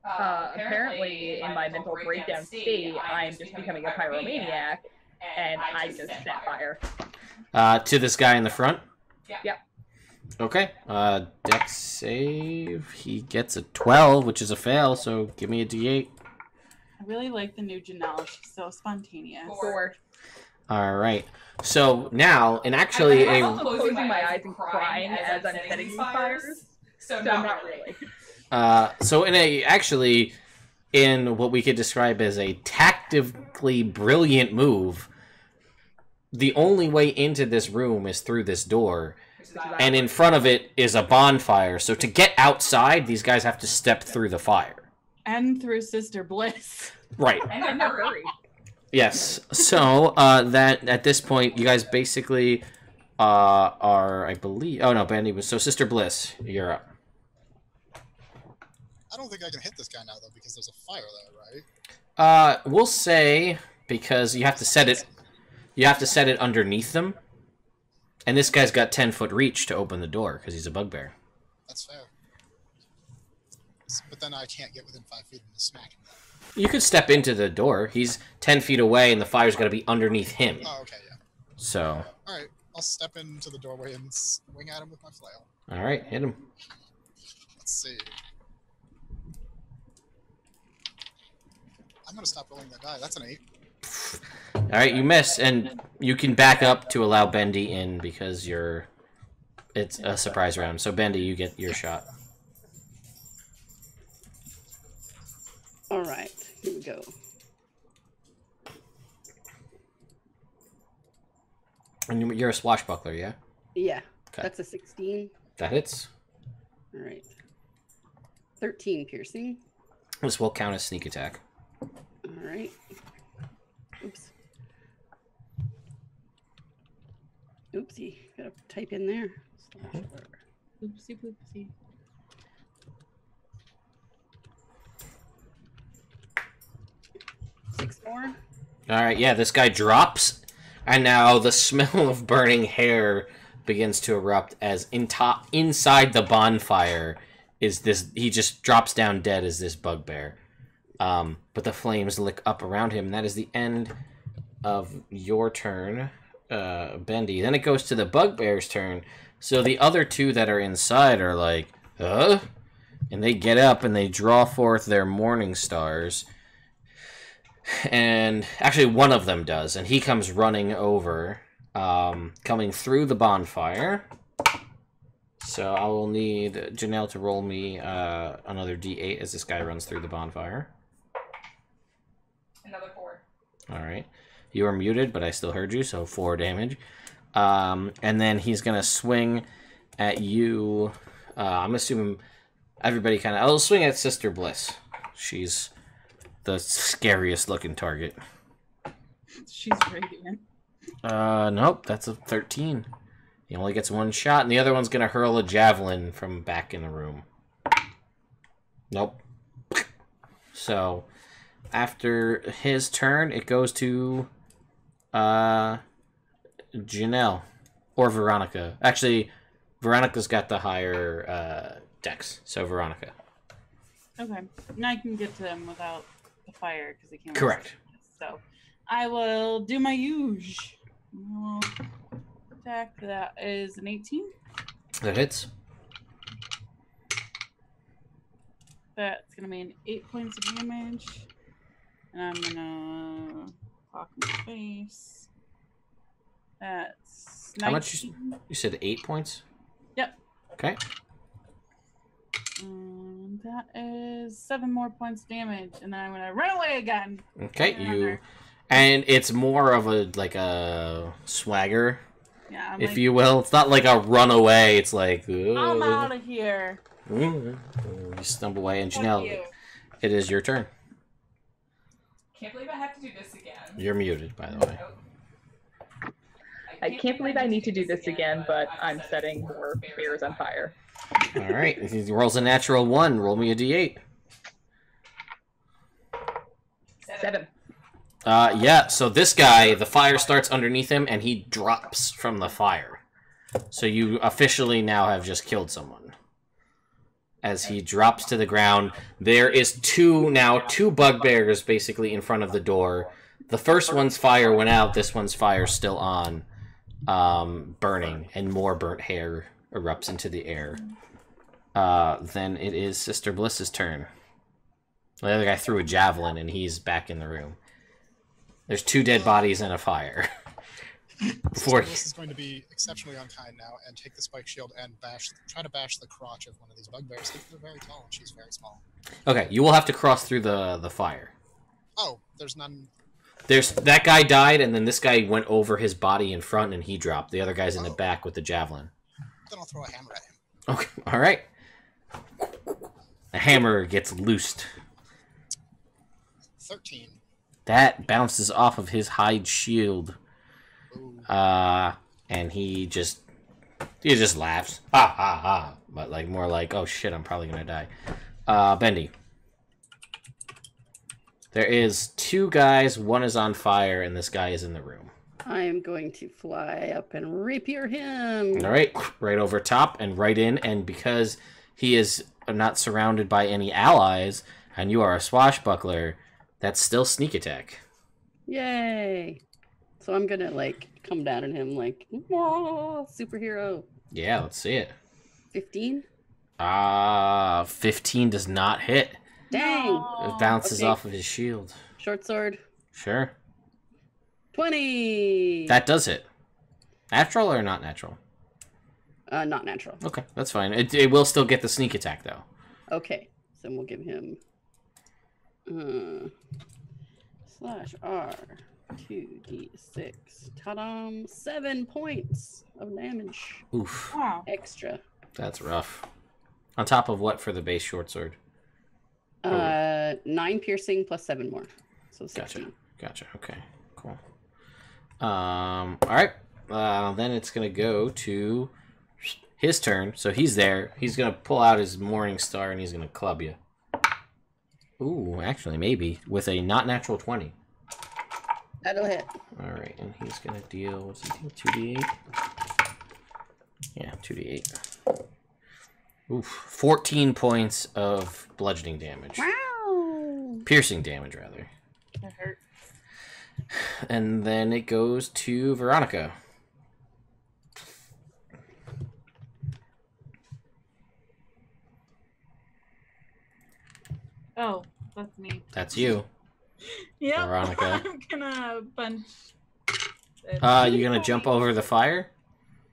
Apparently, in my mental breakdown state, I'm just becoming a pyromaniac, and I just set fire. To this guy in the front? Yep. Okay. Dex save. He gets a 12, which is a fail, so give me a D8. I really like the new Janelle. She's so spontaneous. 4. All right. So now, and actually I'm a also closing my eyes and crying as I'm setting these fires. So not really. So in what we could describe as a tactically brilliant move, the only way into this room is through this door, and in front of it is a bonfire. So to get outside, these guys have to step through the fire. And through Sister Bliss. Right. And I'm not hurry. Yes. So that at this point, you guys basically are, I believe. Oh no, Bandy was. So Sister Bliss, you're up. I don't think I can hit this guy now though because there's a fire there, right? We'll say because you have to set it. You have to set it underneath them, and this guy's got 10-foot reach to open the door because he's a bugbear. That's fair. But then I can't get within 5 feet and smack him. You could step into the door. He's 10 feet away, and the fire's got to be underneath him. Oh, okay, yeah. So. All right, I'll step into the doorway and swing at him with my flail. All right, hit him. Let's see. I'm gonna stop rolling that die. That's an 8. All right, you miss, and you can back up to allow Bendy in because it's a surprise round. So Bendy, you get your shot. All right, here we go. And you're a swashbuckler, yeah? Yeah, Okay. that's a 16. That hits. All right. 13 piercing. This will count as sneak attack. All right. Oops. Oopsie. Gotta type in there. Oopsie poopsie. Six more. All right, yeah, this guy drops, and now the smell of burning hair begins to erupt as inside the bonfire is this. He just drops down dead as this bugbear. But the flames lick up around him, and that is the end of your turn, Bendy. Then it goes to the bugbear's turn. So the other two that are inside are like, huh? And they get up and they draw forth their morning stars. And actually one of them does, and he comes running over, coming through the bonfire. So I will need Janelle to roll me another d8 as this guy runs through the bonfire. Another 4. All right. You are muted, but I still heard you, so 4 damage. And then he's going to swing at you. I'm assuming everybody kind of... I'll swing at Sister Bliss. She's the scariest looking target. She's radiant. Nope, that's a 13. He only gets one shot, and the other one's going to hurl a javelin from back in the room. Nope. So, after his turn, it goes to Janelle or Veronica. Actually, Veronica's got the higher dex, so Veronica. Okay. Now I can get to them without the fire because they can't. Correct. So I will do my usual. I will attack. That is an 18. That hits. That's gonna be an 8 points of damage. And I'm gonna clock in the face. That's 19. How much? You said 8 points? Yep. Okay. That is 7 more points damage, and then I'm gonna run away again. Okay, and it's more of a swagger, yeah, if you will. It's not like a runaway. It's like I'm out of here. You stumble away, and Janelle, it is your turn. Can't believe I have to do this again. You're muted, by the way. I can't believe I need to do this again, but I'm setting more bears on fire. All right, if he rolls a natural 1, roll me a d8. 7. Yeah, so this guy, the fire starts underneath him, and he drops from the fire. So you officially now have just killed someone. As he drops to the ground, there is two bugbears basically in front of the door. The first one's fire went out, this one's fire's still on, burning, and more burnt hair erupts into the air. Then it is Sister Bliss's turn. The other guy threw a javelin, and he's back in the room. There's 2 dead bodies and a fire. Before This is going to be exceptionally unkind now and take the spike shield and try to bash the crotch of one of these bugbears because they're very tall and she's very small. Okay, you will have to cross through the fire. Oh, there's none. There's that guy died, and then this guy went over his body in front, and he dropped. The other guy's in the back with the javelin. Then I'll throw a hammer at him. Okay, all right. The hammer gets loosed. 13. That bounces off of his hide shield. Ooh. And he just laughs. Ha ha ha. But like more like, oh shit, I'm probably gonna die. Bendy. There is 2 guys, one is on fire, and this guy is in the room. I am going to fly up and rapier him. All right, right over top and right in, and because he is not surrounded by any allies, and you are a swashbuckler, that's still sneak attack. Yay! So I'm gonna like come down at him like, whoa, superhero. Yeah, let's see it. 15. 15 does not hit. Dang! It bounces Okay. off of his shield. Short sword. Sure. 20. That does it. Natural or not natural? Not natural. Okay, that's fine. It will still get the sneak attack, though. Okay, so we'll give him /R 2d6. Ta-dam! 7 points of damage Oof. Wow. extra. That's rough. On top of what for the base short sword? 9 piercing plus 7 more, so 16. Gotcha. Okay, cool. All right. Then it's gonna go to his turn. So he's there. He's gonna pull out his Morning Star and he's gonna club you. Ooh, actually, maybe with a not natural 20. That'll hit. All right, and he's gonna deal. What's he do? 2d8. Yeah, 2d8. Oof, 14 points of bludgeoning damage. Wow! Piercing damage, rather. That hurt. And then it goes to Veronica. Oh, that's me. That's you. Yep. Veronica. I'm gonna punch. You gonna jump over the fire?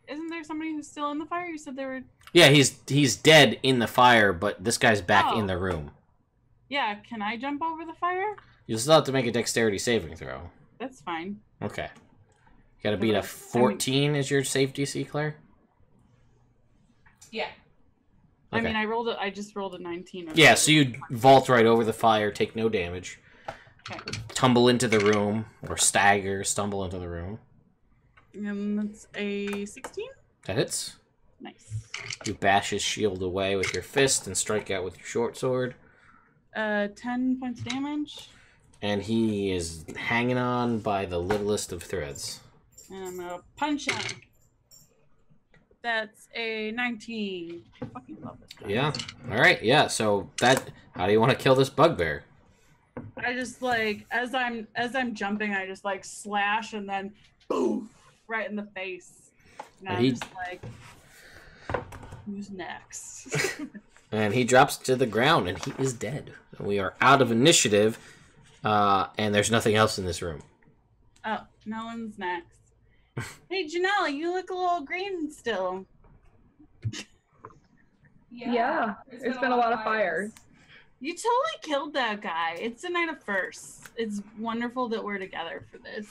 Isn't there somebody who's still in the fire? You said they were. Yeah, he's dead in the fire, but this guy's back in the room. Yeah, can I jump over the fire? You still have to make a dexterity saving throw. That's fine. Okay. You gotta beat a 14 is your safe DC, Claire? Yeah. I Okay. mean, I just rolled a 19. Yeah, so you vault right over the fire, take no damage. Okay. Tumble into the room, or stumble into the room. And that's a 16? That hits. Nice. You bash his shield away with your fist and strike out with your short sword. 10 points of damage. And he is hanging on by the littlest of threads. And I'm gonna punch him. That's a 19. I fucking love this guy. Yeah. Alright, yeah, so how do you want to kill this bugbear? I just like as I'm jumping, I just like slash and then boom right in the face. And I'm just like, who's next? And he drops to the ground and he is dead. We are out of initiative, and there's nothing else in this room. Oh, no one's next. Hey Janelle, you look a little green still. Yeah, it's been a lot of fires. You totally killed that guy. It's a night of firsts. It's wonderful that we're together for this.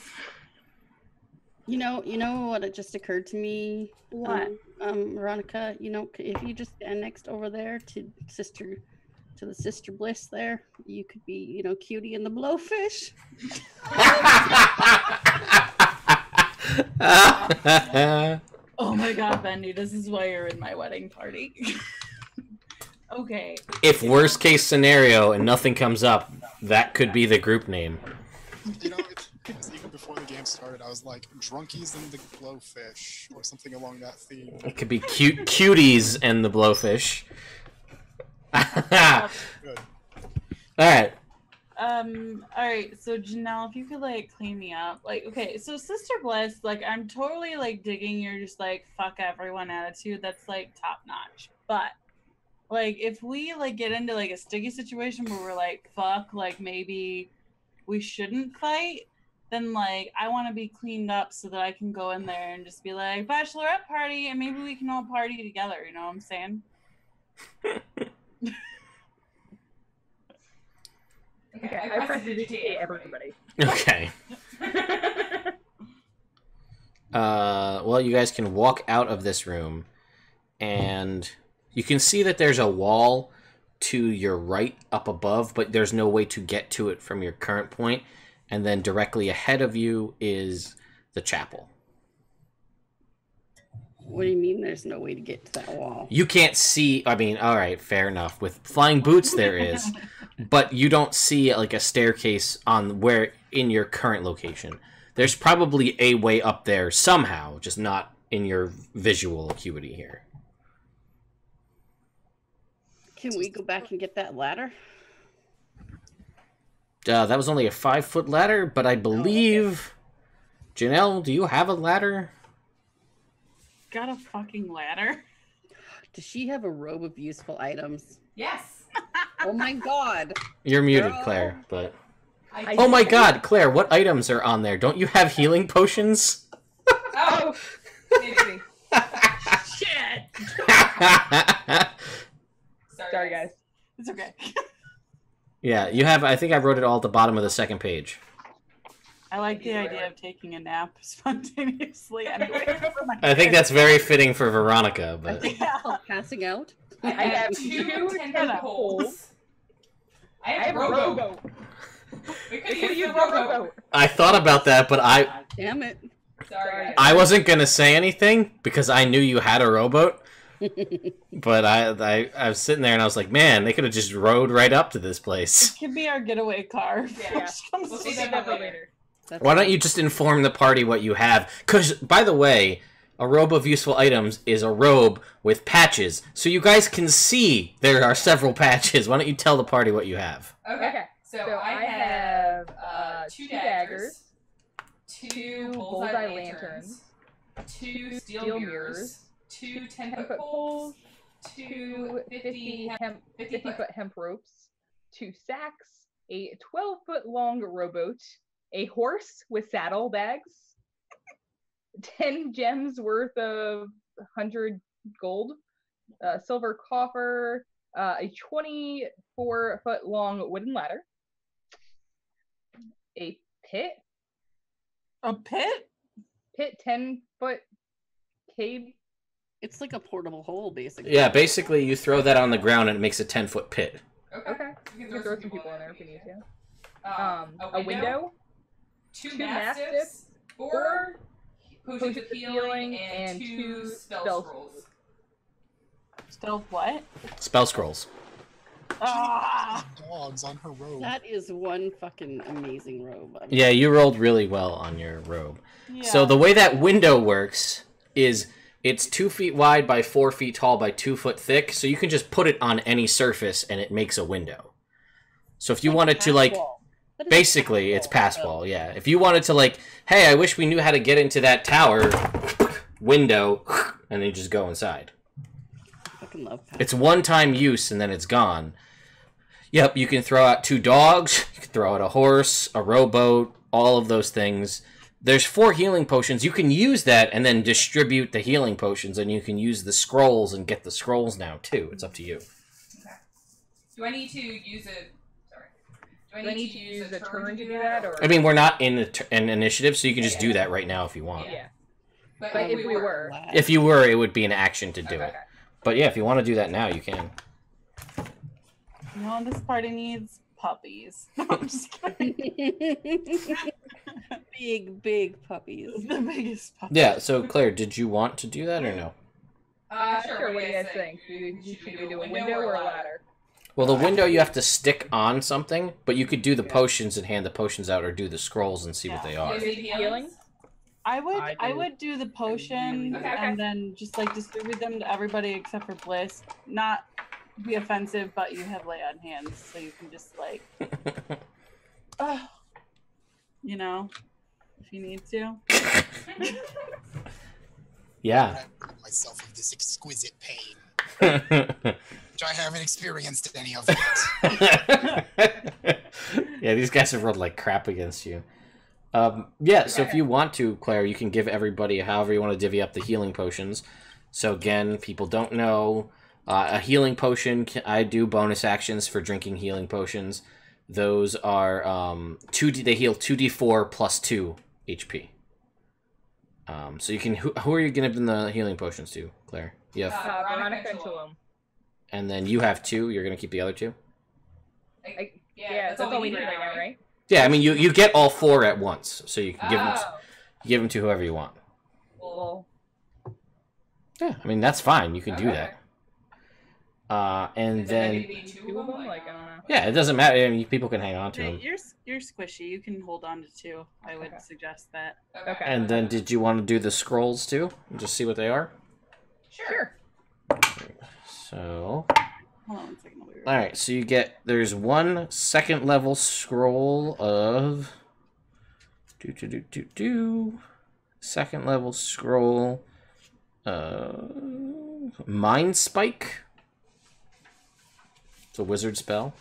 You know what? It just occurred to me. What? Veronica. If you just stand next over there to the Sister Bliss, there, you could be, Cutie and the Blowfish. Oh my god, Bendy, this is why you're in my wedding party. Okay. If worst case scenario and nothing comes up, that could be the group name. It's even before the game started, I was like, Drunkies and the Blowfish, or something along that theme. It could be cuties and the blowfish. Good. Alright. Alright, so Janelle, if you could, clean me up. Okay, so Sister Bliss, I'm totally, digging your just, fuck everyone attitude. That's, top notch. But, if we, get into, a sticky situation where we're fuck, maybe we shouldn't fight, then like I want to be cleaned up so that I can go in there and just be like bachelorette party, and maybe we can all party together. You know what I'm saying? Okay, I prestidigitate everybody. Okay. Well, you guys can walk out of this room, and you can see that there's a wall to your right up above, but there's no way to get to it from your current point. And then directly ahead of you is the chapel. What do you mean there's no way to get to that wall? You can't see, I mean, all right, fair enough. With flying boots there is, but you don't see like a staircase on where in your current location. There's probably a way up there somehow, just not in your visual acuity here. Can we go back and get that ladder? That was only a 5-foot ladder, but I believe... Janelle, do you have a ladder? Got a fucking ladder? Does she have a robe of useful items? Yes. Oh my god. You're muted, Girl. Claire, but... I Oh my god, Claire, what items are on there? Don't you have healing potions? Oh, maybe. Shit! Sorry, guys. It's okay. Yeah, you have... I think I wrote it all at the bottom of the second page. I like the idea of taking a nap spontaneously anyway. I think that's very fitting for Veronica, but... Yeah. Passing out? I have two tentacles. I have a rowboat. We could use the rowboat. I thought about that, but Damn it. Sorry. I wasn't gonna say anything because I knew you had a rowboat. But I was sitting there and I was like, man, they could have just rowed right up to this place. It could be our getaway car. Yeah. We'll see that for later. That's Why don't you just inform the party what you have? Because, by the way, a robe of useful items is a robe with patches, so you guys can see there are several patches. Why don't you tell the party what you have? Okay. So I have 2 daggers, 2 bullseye lanterns, 2 steel mirrors, 2 10-foot poles, 2 50-foot hemp ropes, 2 sacks, a 12-foot long rowboat, a horse with saddlebags, 10 gems worth of 100 gold, silver coffer, a 24-foot long wooden ladder, a pit, A pit? 10-foot cave. It's like a portable hole, basically. Yeah, basically you throw that on the ground and it makes a 10-foot pit. Okay, you can throw some people in there if you need to. A window, 2 mastiffs, 4 potions of healing, and 2 spell scrolls. Stealth what? Spell scrolls. Ah! Dogs on her robe. That is one fucking amazing robe. I mean, Yeah, you rolled really well on your robe. Yeah. So the way that window works is it's 2 feet wide by 4 feet tall by 2 foot thick, so you can just put it on any surface and it makes a window. So if you wanted to, like, wall. That is basically it's pass wall. wall, yeah. If you wanted to, like, hey, I wish we knew how to get into that tower window, and then you just go inside. I fucking love pass. It's one-time use, and then it's gone. Yep, you can throw out 2 dogs, you can throw out a horse, a rowboat, all of those things. There's 4 healing potions. You can use that and then distribute the healing potions, and you can use the scrolls and get the scrolls now, too. It's up to you. Okay. Do I need to use a... Sorry. Do I need to use a turn to do that? Or... I mean, we're not in an initiative, so you can just do that right now if you want. Yeah. But But if we were. If you were, it would be an action to do Okay. it. But yeah, if you want to do that now, you can. No, this party needs puppies. I'm just kidding. Big puppies. The biggest puppy. Yeah, so Claire, did you want to do that or no? Sure, what do you guys think? Should we do a window or a ladder? Well, the window you have to stick on something, but you could do the potions and hand the potions out or do the scrolls and see what they are. Is it healing? I would do the potion Okay. and then just like distribute them to everybody except for Bliss. Not be offensive, but you have lay on hands, so you can just like, you know, if you need to. Yeah. I rid myself of this exquisite pain, which I haven't experienced any of yet. Yeah, these guys have rolled like crap against you. Yeah, so if you want to, Claire, you can give everybody however you want to divvy up the healing potions. So again, people don't know, a healing potion, I do bonus actions for drinking healing potions. Those are, they heal 2d4 plus 2 HP. So you can, who are you giving the healing potions to, Claire? You have, Veronica and Shalom. and then you have 2, you're going to keep the other 2? Yeah, that's all we need right now, right? Yeah, I mean, you get all 4 at once, so you can give them to whoever you want. Well, Yeah, I mean, that's fine. You can do that. And then... two of them? Like, I don't know. Yeah, it doesn't matter. I mean, people can hang on to Hey, them. you're squishy. You can hold on to 2. I would suggest that. Okay. And then did you want to do the scrolls, too? And just see what they are? Sure. So... Hold on one second. I'll be right Alright, so you get... There's 1 second level scroll of... Second level scroll... Mind Spike. It's a wizard spell.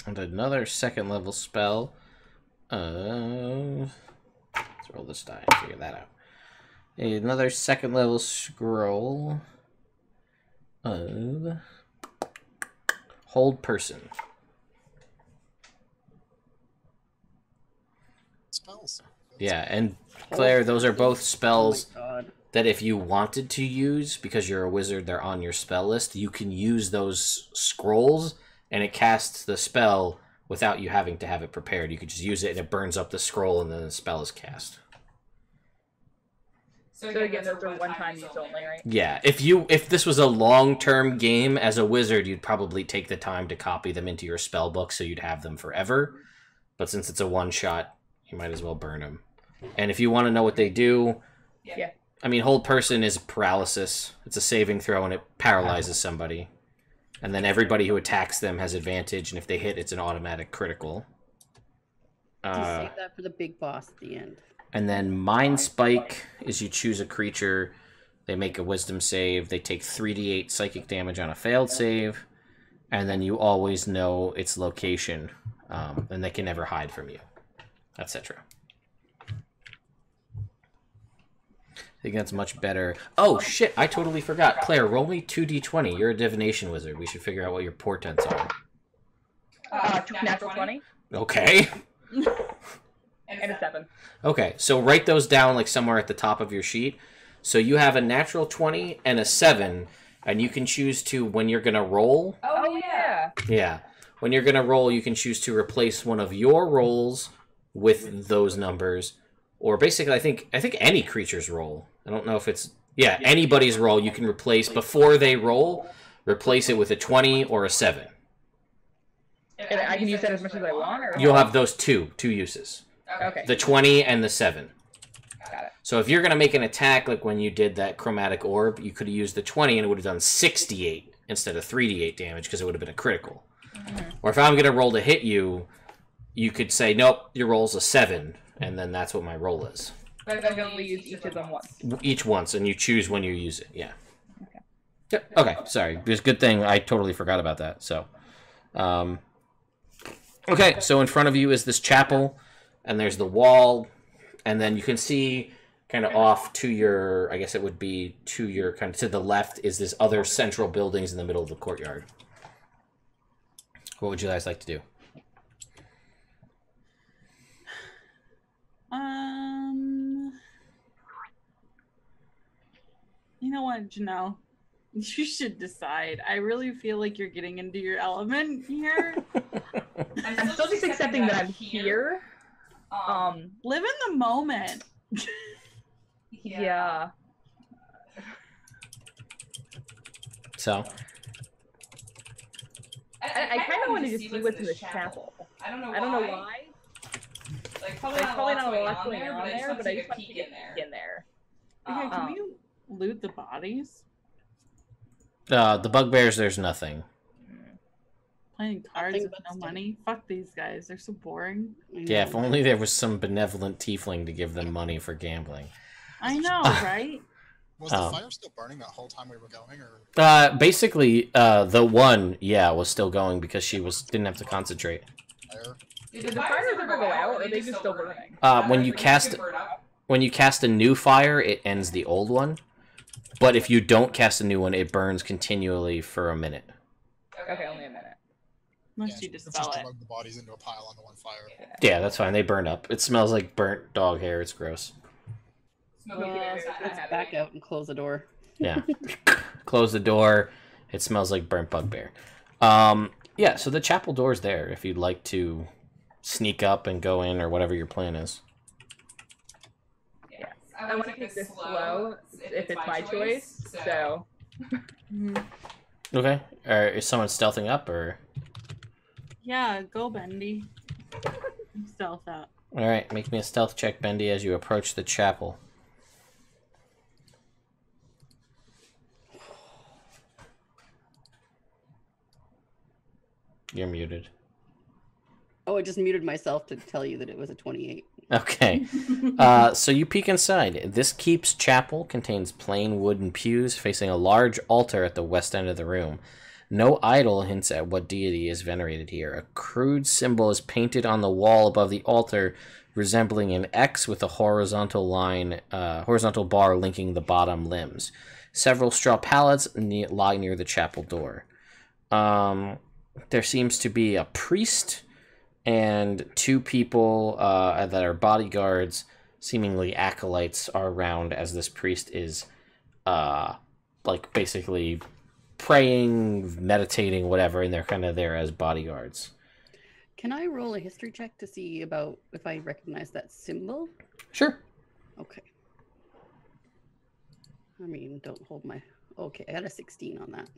And another second level spell. Let's roll this die and figure that out. Another second level scroll of Hold Person. Spells. Yeah, and Claire, those are both spells Oh my God. that if you wanted to use, because you're a wizard, they're on your spell list, you can use those scrolls, and it casts the spell without you having to have it prepared. You could just use it, and it burns up the scroll, and then the spell is cast. So again, those are one-time use only, right? Yeah, if this was a long-term game, as a wizard, you'd probably take the time to copy them into your spell book, so you'd have them forever. But since it's a one-shot, you might as well burn them. And if you want to know what they do... Yeah. I mean, Hold Person is paralysis. It's a saving throw, and it paralyzes somebody. And then everybody who attacks them has advantage, and if they hit, it's an automatic critical. You save that for the big boss at the end. And then Mind Spike is you choose a creature, they make a wisdom save, they take 3d8 psychic damage on a failed save, and then you always know its location, and they can never hide from you, etc. I think that's much better. Oh, shit, I totally forgot. Claire, roll me 2d20. You're a divination wizard. We should figure out what your portents are. Natural 20. Okay. And a 7. Okay, so write those down like somewhere at the top of your sheet. So you have a natural 20 and a 7, and you can choose to, when you're going to roll... Oh, yeah. Yeah. When you're going to roll, you can choose to replace one of your rolls with those numbers. Or basically, I think any creature's roll. I don't know if it's... Yeah, anybody's roll you can replace, before they roll, replace it with a 20 or a 7. And I can use that as much as I want? Or... You'll have those two uses. Okay. The 20 and the 7. Got it. So if you're going to make an attack, like when you did that chromatic orb, you could have used the 20 and it would have done 68 instead of 3d8 damage, because it would have been a critical. Mm-hmm. Or if I'm going to roll to hit you, you could say, nope, your roll's a 7, and then that's what my roll is. But I'm going to use each of them once. Each once, and you choose when you use it, yeah. Okay. Yep. Okay, sorry. It's a good thing I totally forgot about that, so... Okay, so in front of you is this chapel, and there's the wall, and then you can see kind of off to your, I guess it would be to your, kind of to the left is this other central buildings in the middle of the courtyard. What would you guys like to do? You know what, Janelle? You should decide. I really feel like you're getting into your element here. I'm still just accepting that I'm here. Live in the moment. Yeah. So? I kind of wanted to see what's in the chapel. I don't know why. Like, There's probably not a lot going on there, but I just want to get in there. Okay, can we loot the bodies? The bugbears, there's nothing. Playing cards with no money? Fuck these guys. They're so boring. Yeah, if only there was some benevolent tiefling to give them money for gambling. I know, right? Was the fire still burning that whole time we were going, or? Basically, the one, was still going because she didn't have to concentrate. Fire? Did Did the fires ever go out, or are they just still burning? When you cast a new fire, it ends the old one. But if you don't cast a new one, it burns continually for a minute. Okay, only a minute. Unless you dispel it. Drug the bodies into a pile on the one fire. Yeah, that's fine. They burn up. It smells like burnt dog hair. It's gross. Let's back out and close the door. Yeah. Close the door. It smells like burnt bugbear. Yeah, so the chapel door's there if you'd like to sneak up and go in or whatever your plan is. Yes. I want to take this slow if it's my choice, so... Okay. Is someone stealthing up, or...? Yeah, go, Bendy. Stealth out. Alright, make me a stealth check, Bendy, as you approach the chapel. You're muted. Oh, I just muted myself to tell you that it was a 28. Okay. So you peek inside. This keep's chapel contains plain wooden pews facing a large altar at the west end of the room. No idol hints at what deity is venerated here. A crude symbol is painted on the wall above the altar, resembling an X with a horizontal bar linking the bottom limbs. Several straw pallets lie near the chapel door. There seems to be a priest and two people that are bodyguards, seemingly acolytes, are around as this priest is like basically praying, meditating, whatever, and they're kind of there as bodyguards. Can I roll a history check to see about if I recognize that symbol? Sure. Okay. I mean, don't hold my... Okay, I got a 16 on that.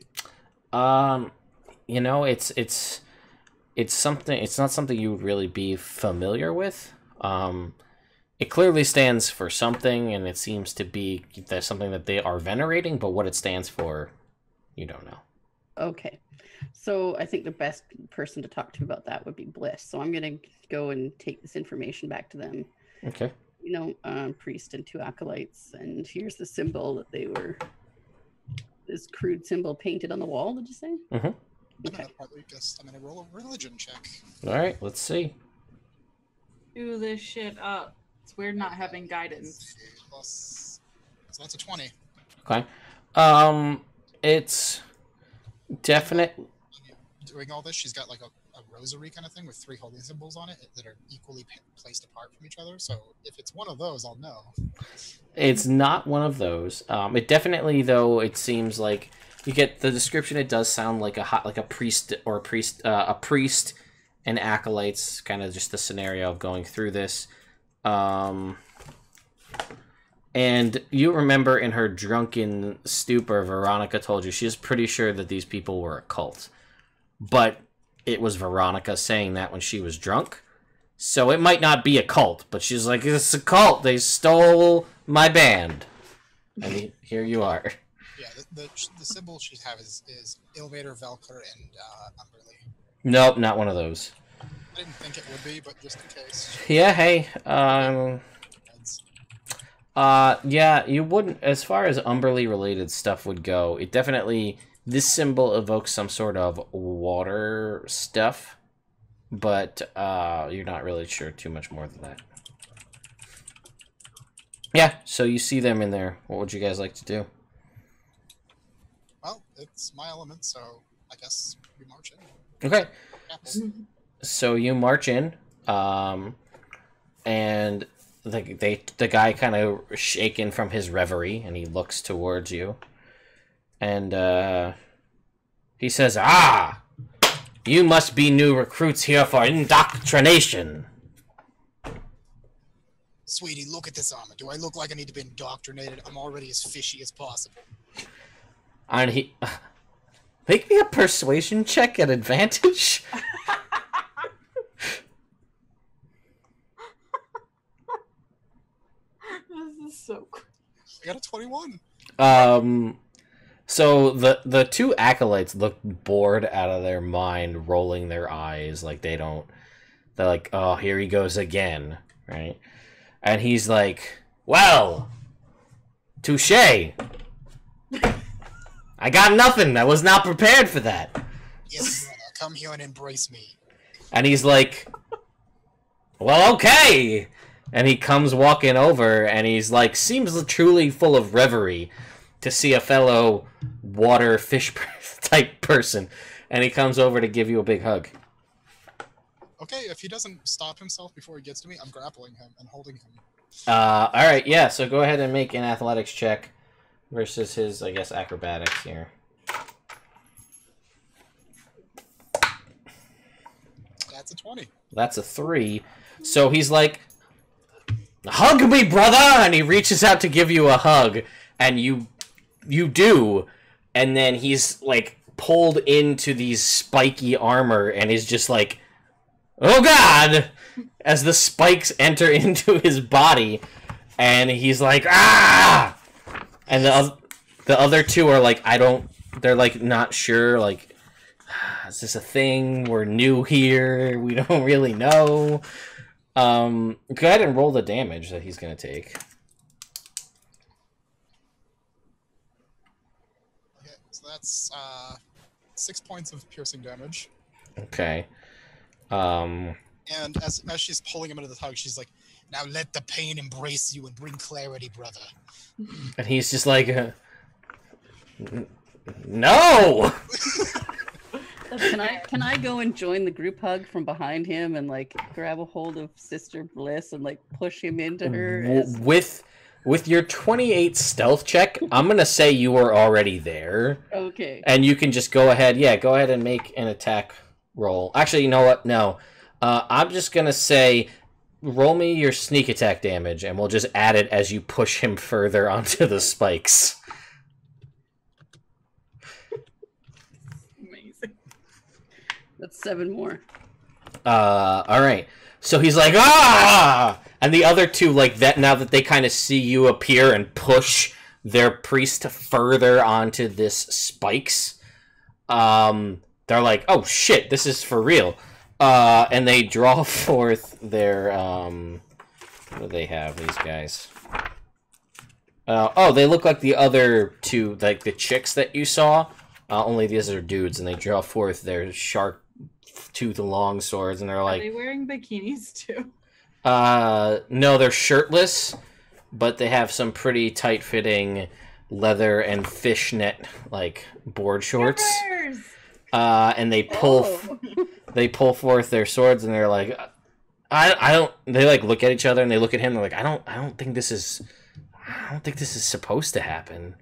You know, it's something. It's not something you would really be familiar with. It clearly stands for something, and it seems to be there's something that they are venerating. But what it stands for, you don't know. Okay, so I think the best person to talk to about that would be Bliss. So I'm gonna go and take this information back to them. Okay. You know, priest and two acolytes, and here's the symbol that they were. This crude symbol painted on the wall. Did you say? Mm-hmm. Okay. I'm gonna roll a religion check. All right, let's see. Do this shit up. It's weird not having guidance. Plus, so that's a 20. Okay. It's definite. Doing all this, she's got like a rosary kind of thing with 3 holy symbols on it that are equally placed apart from each other. So if it's one of those, I'll know. It's not one of those. It definitely, though, it seems like you get the description. It does sound like a priest or a priest and acolytes. Kind of just the scenario of going through this. And you remember in her drunken stupor, Veronica told you she was pretty sure that these people were a cult. But it was Veronica saying that when she was drunk. So it might not be a cult, but she's like, it's a cult. They stole my band. And here you are. Yeah, the symbol she have is Ilvator, Valkyr, and Umberly. Nope, not one of those. I didn't think it would be, but just in case. Yeah, hey. Yeah, you wouldn't, as far as Umberly related stuff would go, it definitely, this symbol evokes some sort of water stuff, but you're not really sure too much more than that. Yeah, so you see them in there. What would you guys like to do? Well, it's my element, so I guess we march in. Okay. So you march in, and the guy kind of shaken from his reverie, and he looks towards you, and he says, "Ah, you must be new recruits here for indoctrination." Sweetie, look at this armor. Do I look like I need to be indoctrinated? I'm already as fishy as possible. And he, make me a persuasion check at advantage. This is so cool. I got a 21. So the two acolytes look bored out of their mind, rolling their eyes like they're like, oh, here he goes again, right? And he's like, well, touche. I got nothing. I was not prepared for that. Yes, brother. Come here and embrace me. And he's like, well, okay. And he comes walking over, and he's like, seems truly full of reverie to see a fellow water fish type person. And he comes over to give you a big hug. Okay, if he doesn't stop himself before he gets to me, I'm grappling him and holding him. All right, yeah. So go ahead and make an athletics check versus his, I guess, acrobatics here. That's a 20. That's a 3. So he's like, hug me, brother! And he reaches out to give you a hug, and you do, and then he's like pulled into these spiky armor, and he's just like, oh god! As the spikes enter into his body, and he's like, ah! And the other two are like, they're like not sure, like, is this a thing? We're new here. We don't really know. Go ahead and roll the damage that he's going to take. Okay, so that's 6 points of piercing damage. Okay. And as she's pulling him into the hug, she's like, now let the pain embrace you and bring clarity, brother. And he's just like, no! Can I go and join the group hug from behind him and like grab a hold of Sister Bliss and like push him into her? With your 28 stealth check, I'm gonna say you were already there. Okay. And you can just go ahead and make an attack roll. Actually, you know what? No. I'm just gonna say, roll me your sneak attack damage, and we'll just add it as you push him further onto the spikes. That's 7 more. All right. So he's like, ah! And the other two, like that, now that they kind of see you appear and push their priest further onto this spikes, they're like, oh shit, this is for real. And they draw forth their, what do they have, these guys? Oh, they look like the other two, like the chicks that you saw, only these are dudes, and they draw forth their shark tooth long swords, and they're like, are they wearing bikinis too? No, they're shirtless, but they have some pretty tight-fitting leather and fishnet like board shorts. Strippers! And they pull forth their swords, and they're like, I don't. They like look at each other, and they look at him. They're like, I don't think this is supposed to happen.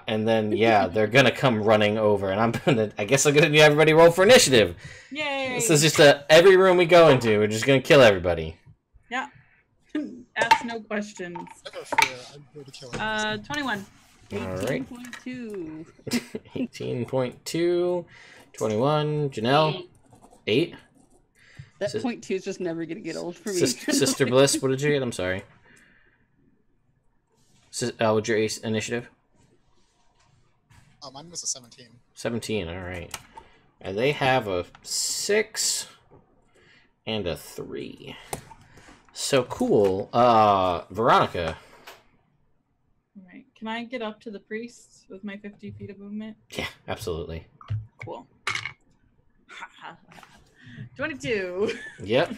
And then yeah, they're gonna come running over, and I guess I'm gonna need everybody roll for initiative. Yay! This is just every room we go into, we're just gonna kill everybody. Yeah. Ask no questions. Never fear, I'm here to kill him. 21. All right. 18.2. 18.2. 21. Janelle. 8. That .2 is just never gonna get old for me. Sister Bliss, what did you get? I'm sorry. What's your initiative? Oh, mine was a 17. 17, alright. And they have a 6 and a 3. So cool. Veronica. Alright, can I get up to the priest with my 50 feet of movement? Yeah, absolutely. Cool. 22. Yep.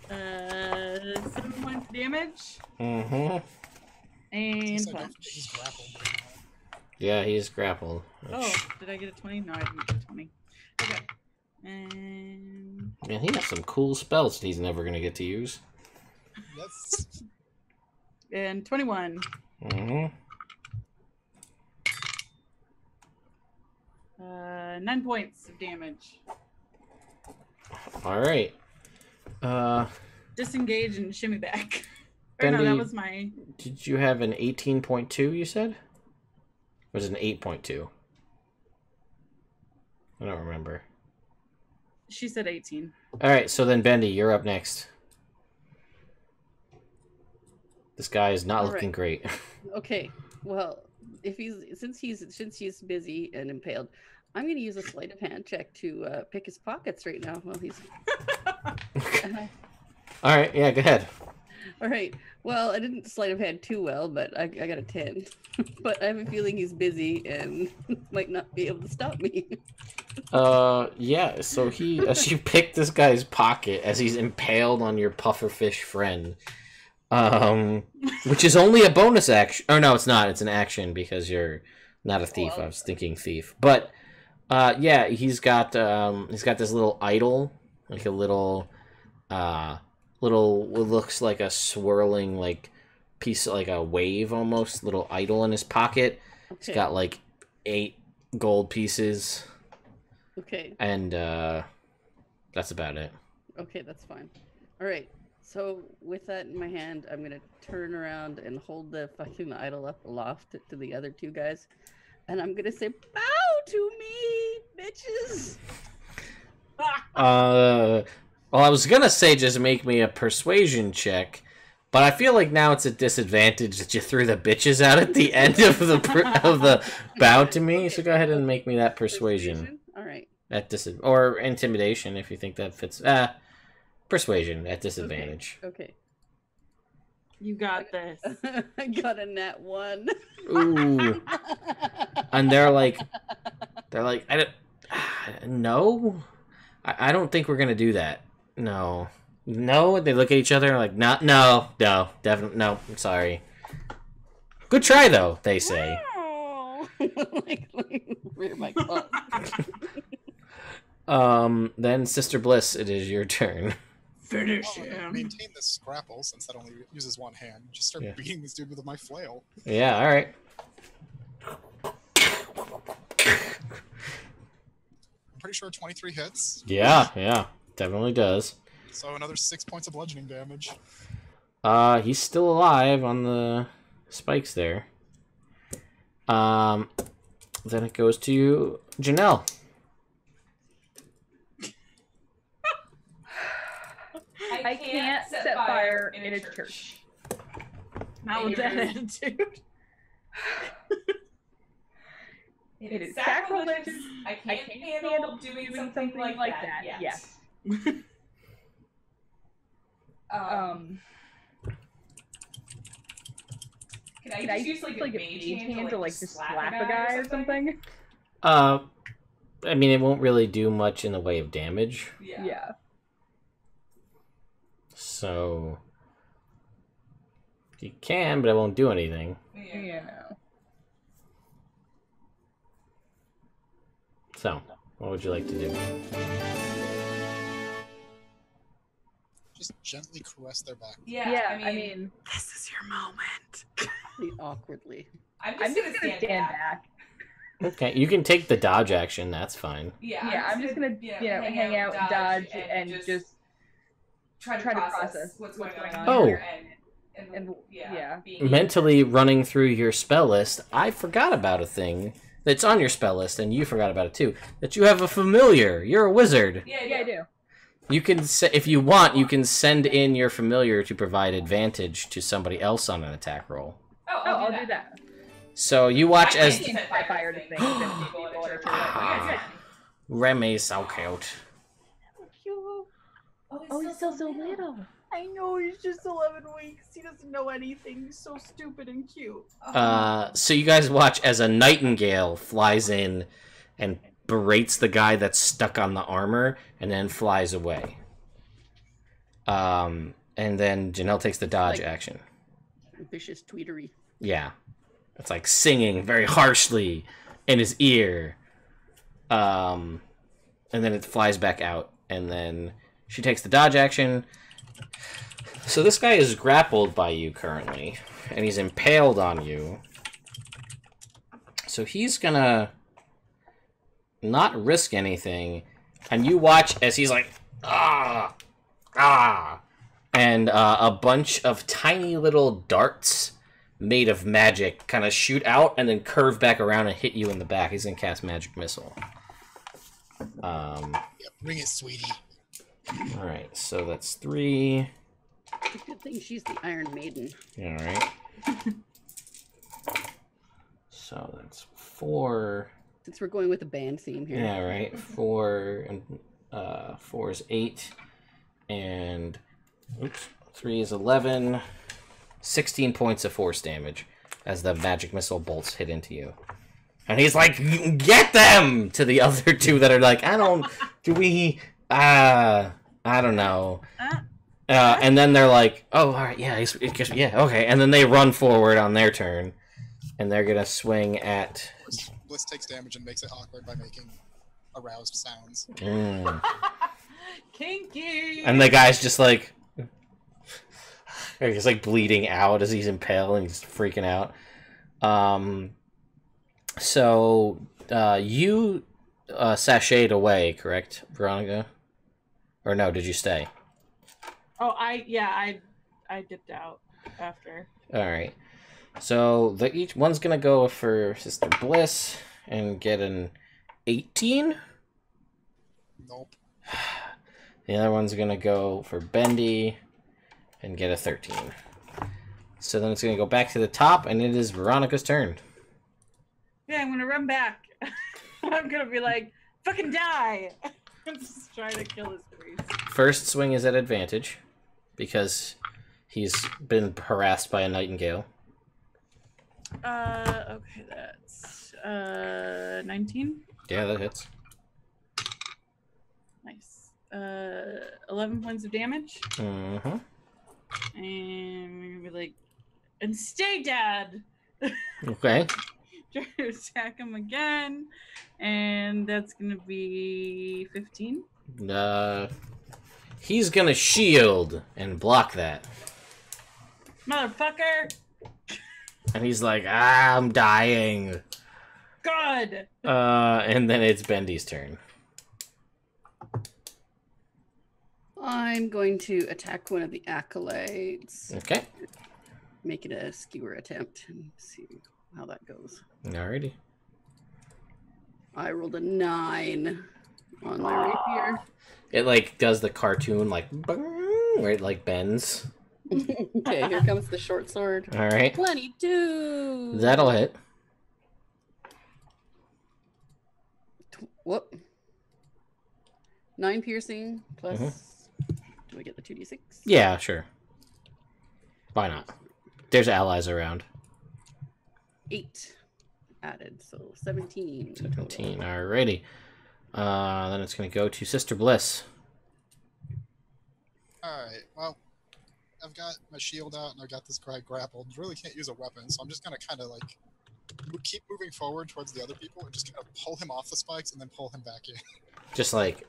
7 points damage. Mm-hmm. And Don't punch. forget he's grappled. Yeah, he's grappled. Oh, did I get a 20? No, I didn't get a 20. Okay. And... Man, he has some cool spells that he's never going to get to use. Yes. And 21. Mm-hmm. 9 points of damage. Alright. Disengage and shimmy back. Or no, Bendy, that was my... Did you have an 18.2, you said? Or was it an 8.2? I don't remember. She said 18. Alright, so then Bendy, you're up next. This guy is not looking great. Okay, well, since he's busy and impaled, I'm going to use a sleight of hand check to pick his pockets right now while he's. Alright, yeah, go ahead. All right. Well, I didn't sleight of hand too well, but I got a 10. But I have a feeling he's busy and might not be able to stop me. Yeah, so as you pick this guy's pocket as he's impaled on your pufferfish friend, which is only a bonus action. Oh, no, it's not. It's an action because you're not a thief. I was thinking thief. But, yeah, he's got this little idol, like a little, what looks like a swirling, like, piece, like a wave almost, little idol in his pocket. Okay. He's got, like, 8 gold pieces. Okay. And, that's about it. Okay, that's fine. All right. So with that in my hand, I'm gonna turn around and hold the fucking idol up aloft to the other 2 guys, and I'm gonna say, "Bow to me, bitches." Well, I was gonna say just make me a persuasion check, but I feel like now it's a disadvantage that you threw the bitches out at the end of the bow to me. So go ahead and make me that persuasion. All right. At or intimidation if you think that fits. Persuasion at disadvantage. Okay. You got this. I got a nat 1. Ooh. And they're like, no, I don't think we're gonna do that. No. They look at each other like, no, definitely, no. I'm sorry. Good try though, they say. like rear my claws. Then Sister Bliss, it is your turn. Finish Well, him. maintain this scrapple since that only uses one hand. Just start beating this dude with my flail. Yeah, all right. I'm pretty sure 23 hits. Yeah, definitely does. So another 6 points of bludgeoning damage. He's still alive on the spikes there. Then it goes to Janelle. I can't set fire in a church. Not with that attitude. It is sacrilegious. I can't handle doing something like that yet. Can I use like a mage hand to like just slap a guy or something? I mean, it won't really do much in the way of damage. Yeah. So you can, but it won't do anything. Yeah. So, what would you like to do? Just gently caress their back. Yeah, I mean, This is your moment. Awkwardly. I'm just gonna stand back. Okay, you can take the dodge action. That's fine. Yeah, I'm just gonna hang out, dodge, and just try to process what's going on Oh. here and being Mentally running through your spell list, I forgot about a thing that's on your spell list, and you forgot about it too. That you have a familiar. You're a wizard. Yeah, I do. You can, if you want, you can send in your familiar to provide advantage to somebody else on an attack roll. Oh, I'll do that. So you watch as I can set fire to things and people in a church. Remy's so cute. Oh, he's still so little. I know, he's just 11 weeks. He doesn't know anything. He's so stupid and cute. So you guys watch as a nightingale flies in and berates the guy that's stuck on the armor and then flies away. And then Janelle takes the dodge action. Vicious tweetery. Yeah. It's like singing very harshly in his ear. And then it flies back out. And then she takes the dodge action. So this guy is grappled by you currently. And he's impaled on you. So he's gonna not risk anything. And you watch as he's like, and a bunch of tiny little darts made of magic kind of shoot out and then curve back around and hit you in the back. He's gonna cast Magic Missile. Yeah, bring it, sweetie. Alright, so that's 3. It's a good thing she's the Iron Maiden. Alright. So that's 4. Since we're going with the band theme here. Yeah, right. 4 and 4 is 8. And oops, 3 is 11. 16 points of force damage as the magic missile bolts hit into you. And he's like, get them! To the other two that are like, I don't know. And then they're like, oh, alright, yeah, yeah, okay. And then they run forward on their turn. And they're gonna swing at... Bliss takes damage and makes it awkward by making aroused sounds. Kinky! And the guy's just like... he's like bleeding out as he's impaled and he's freaking out. So, you sashayed away, correct, Veronica? Or no, did you stay? Oh, I dipped out after. Alright. So, each one's gonna go for Sister Bliss and get an 18? Nope. The other one's gonna go for Bendy and get a 13. So then it's gonna go back to the top, and it is Veronica's turn. Yeah, I'm gonna run back. I'm gonna be like, fucking die! I'm just trying to kill this priest. First swing is at advantage, because he's been harassed by a nightingale. Okay, that's 19. Yeah, that hits. Nice. 11 points of damage. Mm-hmm. And we're gonna be like, and stay dead! Okay. Try to attack him again. And that's gonna be 15. He's gonna shield and block that. Motherfucker! And he's like, I'm dying. God! And then it's Bendy's turn. I'm going to attack one of the acolytes. Okay. Make it a skewer attempt and see how that goes. Alrighty. I rolled a 9 on my rapier. It like does the cartoon like where it like bends. Okay, here comes the short sword. All right. 22. That'll hit. Whoop. 9 piercing plus. Do I get the 2d6? Yeah, sure. Why not? There's allies around. 8 added, so 17. 17. Alrighty. Then it's gonna go to Sister Bliss. Alright, well, I've got my shield out and I've got this guy grappled. Really can't use a weapon, so I'm just gonna kind of like keep moving forward towards the other people and just kind of pull him off the spikes and then pull him back in. Just like,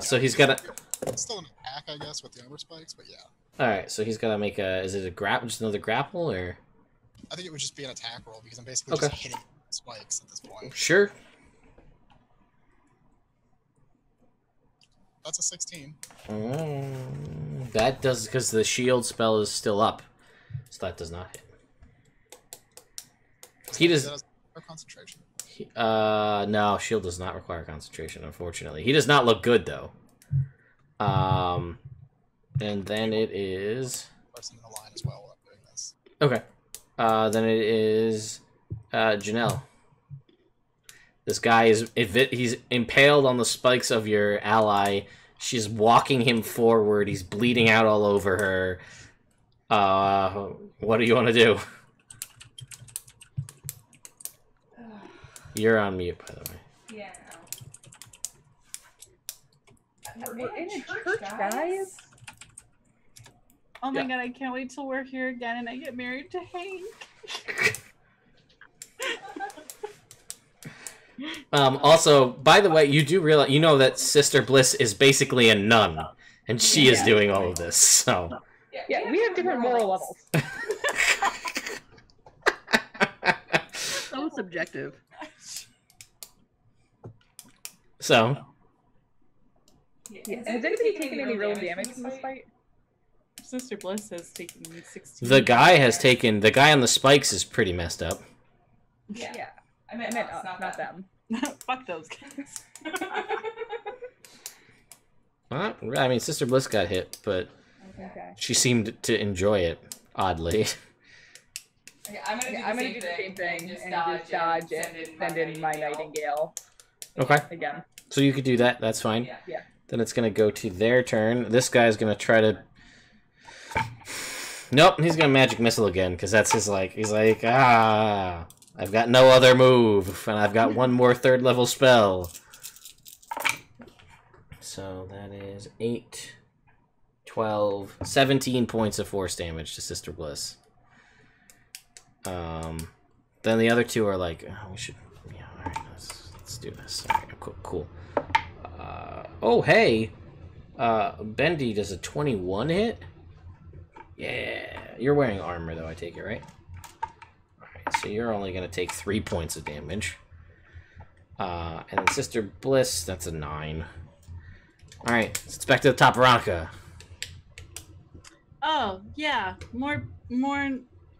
so he's got a... It's still an attack, I guess, with the armor spikes, but yeah. Alright, so he's gotta make a... Is it a grapple? Just another grapple, or...? I think it would just be an attack roll, because I'm basically just hitting spikes at this point. Sure. That's a 16. That does... Because the shield spell is still up. So that does not hit. He does... Concentration. No, shield does not require concentration, unfortunately. He does not look good, though. And then it is... Person in the line as well while I'm doing this. Okay. Then it is Janelle. This guy is... He's impaled on the spikes of your ally. She's walking him forward. He's bleeding out all over her. What do you want to do? You're on mute, by the way. Yeah. We're in a church, guys. Oh my god, I can't wait till we're here again and I get married to Hank. Also, by the way, you do realize, you know that Sister Bliss is basically a nun, and she is doing all of this, so... Yeah, we have different moral levels. So subjective. So... Yeah. Has anybody taken any real damage in this fight? Sister Bliss has taken 16. The guy has taken... The guy on the spikes is pretty messed up. Yeah. I I meant meant us, us, not them. Fuck those guys. I mean, Sister Bliss got hit, but Okay. she seemed to enjoy it, oddly. Okay, I'm gonna do the same thing and just dodge and send in my nightingale Okay. again. So you could do that, that's fine. Yeah. Yeah. Then it's going to go to their turn. This guy's going to try to Nope, he's gonna magic missile again, because that's his, like, he's like, I've got no other move, and I've got one more 3rd level spell. So that is 8, 12, 17 points of force damage to Sister Bliss. Then the other 2 are like, oh, we should, yeah, alright, let's do this. Alright, cool. Oh, hey! Bendy, does a 21 hit? Yeah, you're wearing armor though, I take it, right? Alright, so you're only gonna take 3 points of damage. And then Sister Bliss, that's a 9. Alright, it's back to the top, Veronica. Oh, yeah. More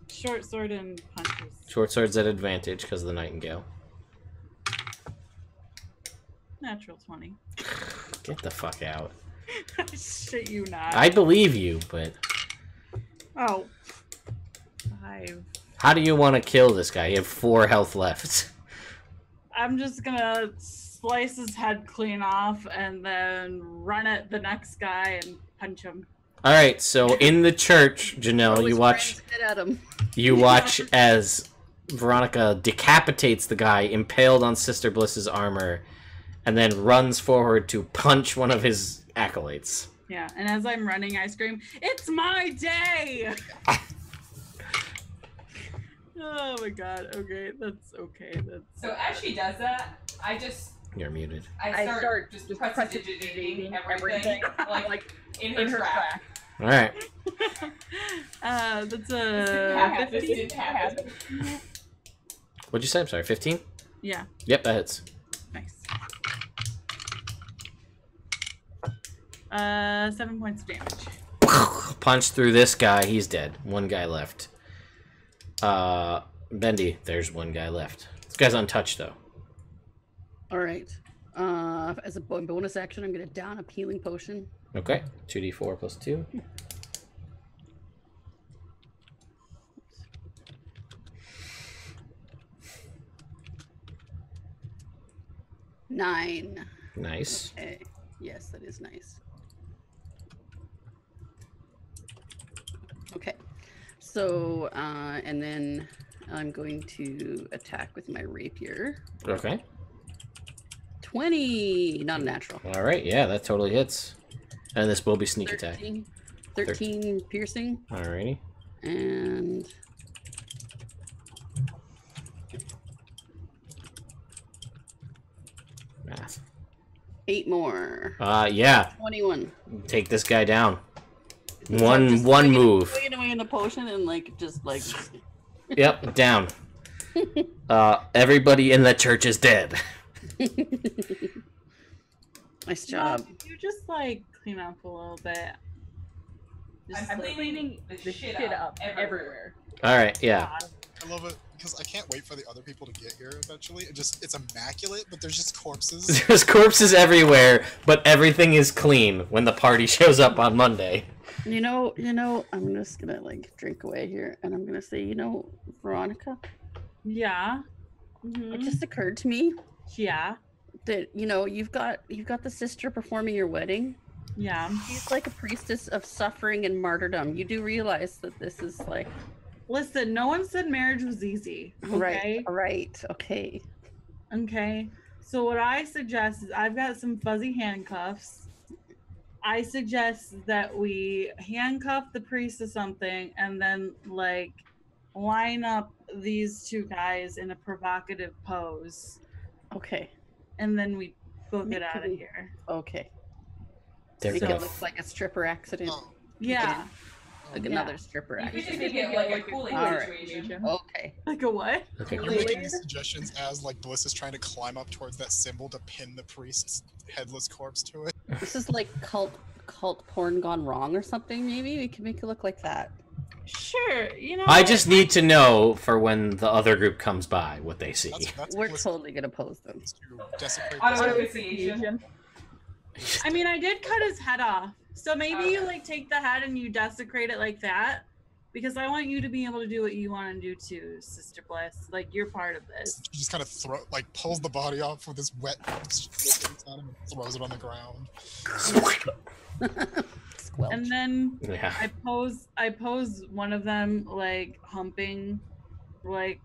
short sword and punches. Short sword's at advantage because of the Nightingale. Natural 20. Get the fuck out. Shit you not. I believe you, but... Oh. 5. How do you want to kill this guy? You have 4 health left. I'm just gonna slice his head clean off and then run at the next guy and punch him. Alright, so in the church, Janelle, you watch as Veronica decapitates the guy impaled on Sister Bliss's armor and then runs forward to punch one of his acolytes. Yeah, and as I'm running, I scream, "It's my day!" Oh my god, okay, that's okay. So as she does that, I just... You're muted. I start just prestidigitating everything, like in her track. Alright. That's a 15. What'd you say? I'm sorry, 15? Yeah. Yep, that hits. Nice. 7 points of damage. Punch through this guy, he's dead. 1 guy left. Bendy, there's 1 guy left. This guy's untouched, though. Alright. As a bonus action, I'm going to down a healing potion. Okay. 2d4 plus 2. Nine. Nice. Okay. Yes, that is nice. Okay. So, and then I'm going to attack with my rapier. Okay. 20! Not a natural. Alright, yeah, that totally hits. And this will be sneak 13, attack. 13 piercing. Alrighty. And... Math. 8 more. Yeah. 21. Take this guy down. So One move. Swinging away in the potion and just like... Yep, down. Everybody in the church is dead. Nice job. You just like clean up a little bit. I'm cleaning the shit up everywhere. Alright, yeah. I love it because I can't wait for the other people to get here eventually. It's immaculate, but there's just corpses. There's corpses everywhere, but everything is clean when the party shows up on Monday. You know, I'm just gonna drink away here and I'm gonna say, Veronica, Yeah. it just occurred to me Yeah. that, you've got the sister performing your wedding. Yeah. She's like a priestess of suffering and martyrdom. You do realize that this is Listen, no one said marriage was easy. Okay. Right. Okay. Okay. So what I suggest is I've got some fuzzy handcuffs. I suggest that we handcuff the priest to something and then line up these 2 guys in a provocative pose. Okay. And then we book it out of here. Okay. There we Make go. it look like a stripper accident. Oh, Yeah. Like another stripper You could accident. just make it like a Kool-Aid Alright. situation. Okay. Like a what? Okay. you're making these suggestions as Bliss is trying to climb up towards that symbol to pin the priest's headless corpse to it. This is like cult porn gone wrong or something, maybe? We can make it look like that. Sure. I just need to know for when the other group comes by what they see. That's We're Bliss totally gonna pose them. to desecrate Auto this. asphyxiation. I mean, I did cut his head off. So maybe you take the head and you desecrate it like that. Because I want you to be able to do what you want to do too, Sister Bliss. You're part of this. She just kind of pulls the body off with this wet on him and throws it on the ground. Squelch. And then Yeah. I pose one of them like humping like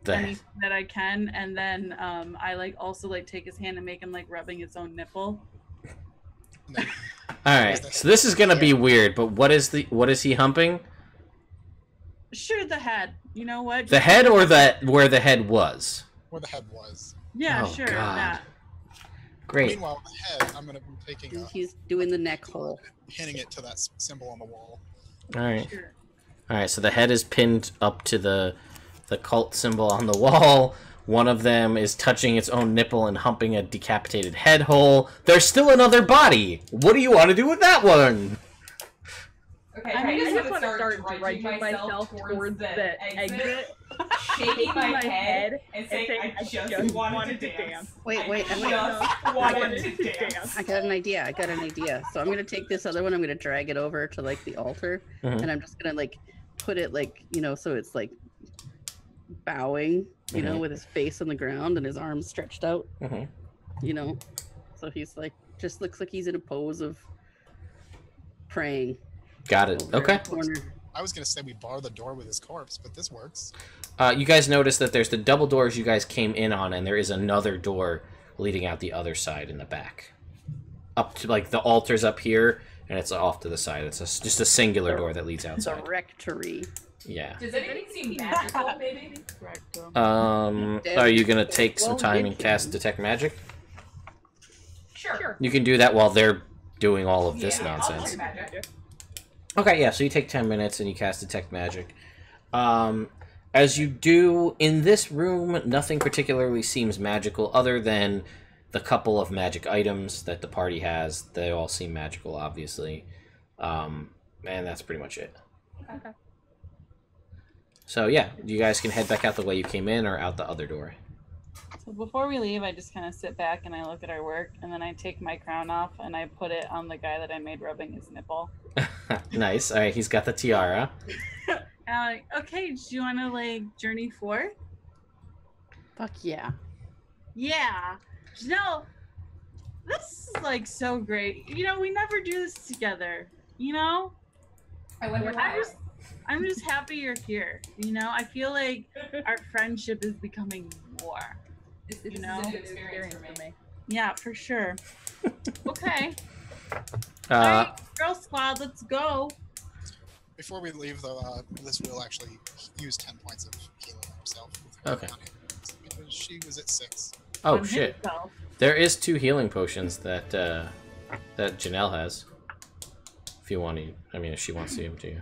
anything that I can, and then I like also like take his hand and make him like rubbing its own nipple. No. Alright, so this is gonna be weird, but what is he humping? Sure, the head. You know what? The head or where the head was? Where the head was. Yeah, Oh, sure. God. That. Great. Meanwhile, the head, I'm gonna be taking He's doing the neck hole. hitting it to that symbol on the wall. Alright. Sure. Alright, so the head is pinned up to the cult symbol on the wall. One of them is touching its own nipple and humping a decapitated head hole. There's still another body. What do you want to do with that one? Okay, I mean, I I just want to start start drudging drudging myself towards the exit, shaking shaking my my head, head, and saying, I just wanted to dance. Wait, I I just wanted to dance. got an idea. So I'm gonna take this other one. I'm gonna drag it over to like the altar, Mhm. and I'm just gonna like put it like so it's like bowing, with his face on the ground and his arms stretched out, Mhm. So he's like just looks like he's in a pose of praying. Got it. over in Okay. the corner. I was gonna say we bar the door with his corpse, but this works. You guys notice that there's the double doors you guys came in on, and there is another door leading out the other side in the back. Up to, like, the altar's up here, and it's off to the side. It's just a singular door that leads The outside. rectory. Yeah. Does anything seem magical, maybe? Are you gonna take some time and cast Detect Magic? Sure. You can do that while they're doing all of this Yeah, I'll nonsense. do magic. Okay, yeah, so you take 10 minutes and you cast Detect Magic. As you do, in this room, nothing particularly seems magical other than the couple of magic items that the party has. They all seem magical, obviously. And that's pretty much it. Okay. So yeah, you guys can head back out the way you came in or out the other door. So before we leave, I just kind of sit back and I look at our work, and then I take my crown off and I put it on the guy that I made rubbing his nipple. Nice. Alright, he's got the tiara. And I'm like, okay, do you want to like journey forth? Fuck yeah. Yeah. This is like so great. We never do this together. I wonder why. I'm just happy you're here. I feel like our friendship is becoming more. This you is know? a good experience for me. Yeah, for sure. Okay. Uh, Alright, Girl Squad, let's go. Before we leave, though, Liz will actually use 10 points of healing herself. Okay. Because she was at 6. oh On shit. himself. There is 2 healing potions that Janelle has. If you want to, if she wants to give them to you.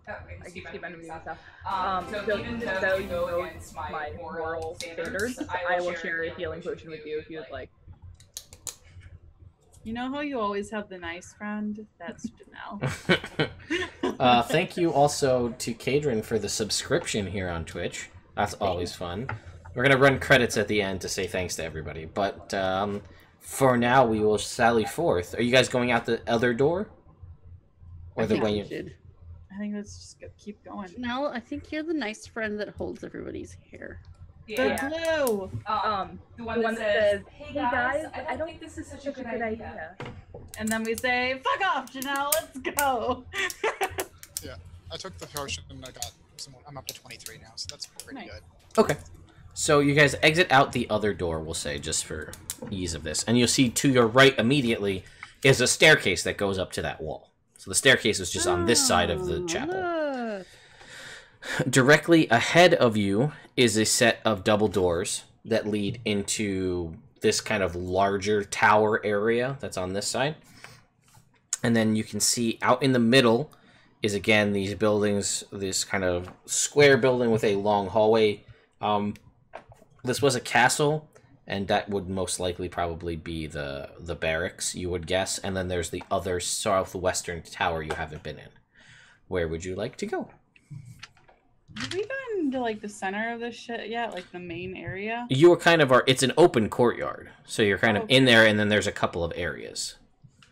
Oh, I keep ending myself. myself. So even though you go against my moral standards, I will share a healing potion with you if you would like. You know how you always have the nice friend? That's Janelle. Thank you also to Kadrin for the subscription here on Twitch. That's always fun. We're going to run credits at the end to say thanks to everybody. But for now, we will sally forth. Are you guys going out the other door? Or the way you... should. I think let's just keep going. No, I think you're the nice friend that holds everybody's hair. The yeah. glue! The one that says, hey guys, I don't think this is such a good idea. And then we say, fuck off, Janelle, let's go! Yeah, I took the potion and I got some. I'm up to 23 now, so that's pretty Nice. good. Okay. So you guys exit out the other door, we'll say, just for ease of this. And you'll see to your right immediately is a staircase that goes up to that wall. So the staircase is just on this side of the chapel. Look. Directly ahead of you is a set of double doors that lead into this kind of larger tower area that's on this side. And then you can see out in the middle is, again, these buildings, this kind of square building with a long hallway. This was a castle, and that would most likely probably be the barracks, you would guess. And then there's the other southwestern tower you haven't been in. Where would you like to go? Have we gotten to, like, the center of this shit yet? Like, the main area? You are kind of... It's an open courtyard. So you're kind of Okay. in there, and then there's a couple of areas.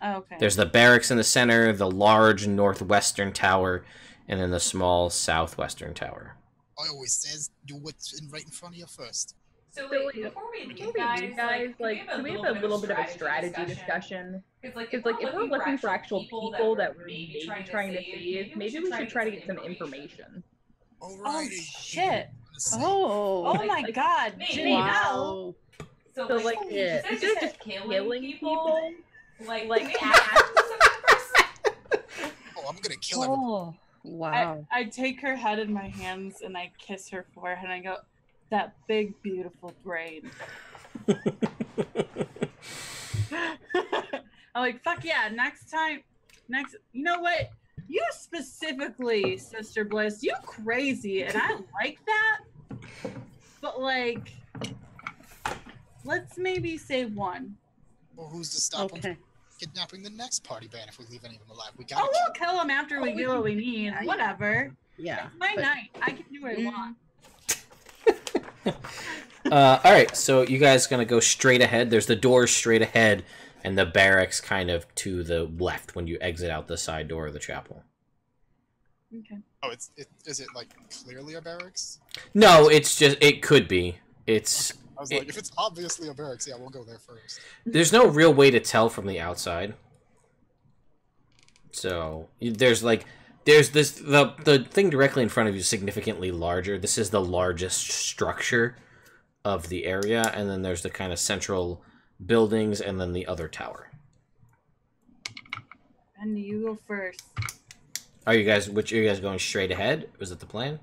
Oh, okay. There's the barracks in the center, the large northwestern tower, and then the small southwestern tower. I always says, do what's right in front of you first. So wait, before we leave, guys, like, can we have a little bit of a strategy discussion? Because, like, if we're looking for actual people that we're maybe trying to save, maybe we should try to get some information. Oh Alrighty. shit! Oh. Oh my god! Ginny, no! Wow. So like, Yeah. instead of just killing people, like actually Oh, I'm gonna kill everyone. Oh. Wow. I take her head in my hands and I kiss her forehead and I go, that big beautiful brain. I'm like, fuck yeah, next, you know what? You specifically, Sister Bliss, you crazy, and I like that. But like, let's maybe save one. Well, who's to stop them Okay. from kidnapping the next party band if we leave any of them alive? We gotta Oh, we'll kill them after we get what we need. Yeah, Whatever. Yeah. It's my night. I can do what I want. All right, so you guys gonna go straight ahead. There's the doors straight ahead, and the barracks kind of to the left when you exit out the side door of the chapel. Okay. Oh, is it like clearly a barracks? No, it's just it could be. It's I was like, if it's obviously a barracks, yeah, we'll go there first. there's no real way to tell from the outside. So there's this the thing directly in front of you is significantly larger. This is the largest structure of the area, and then there's the kind of central buildings, and then the other tower. Andy, you go first. Are you guys going straight ahead? Was it the plan?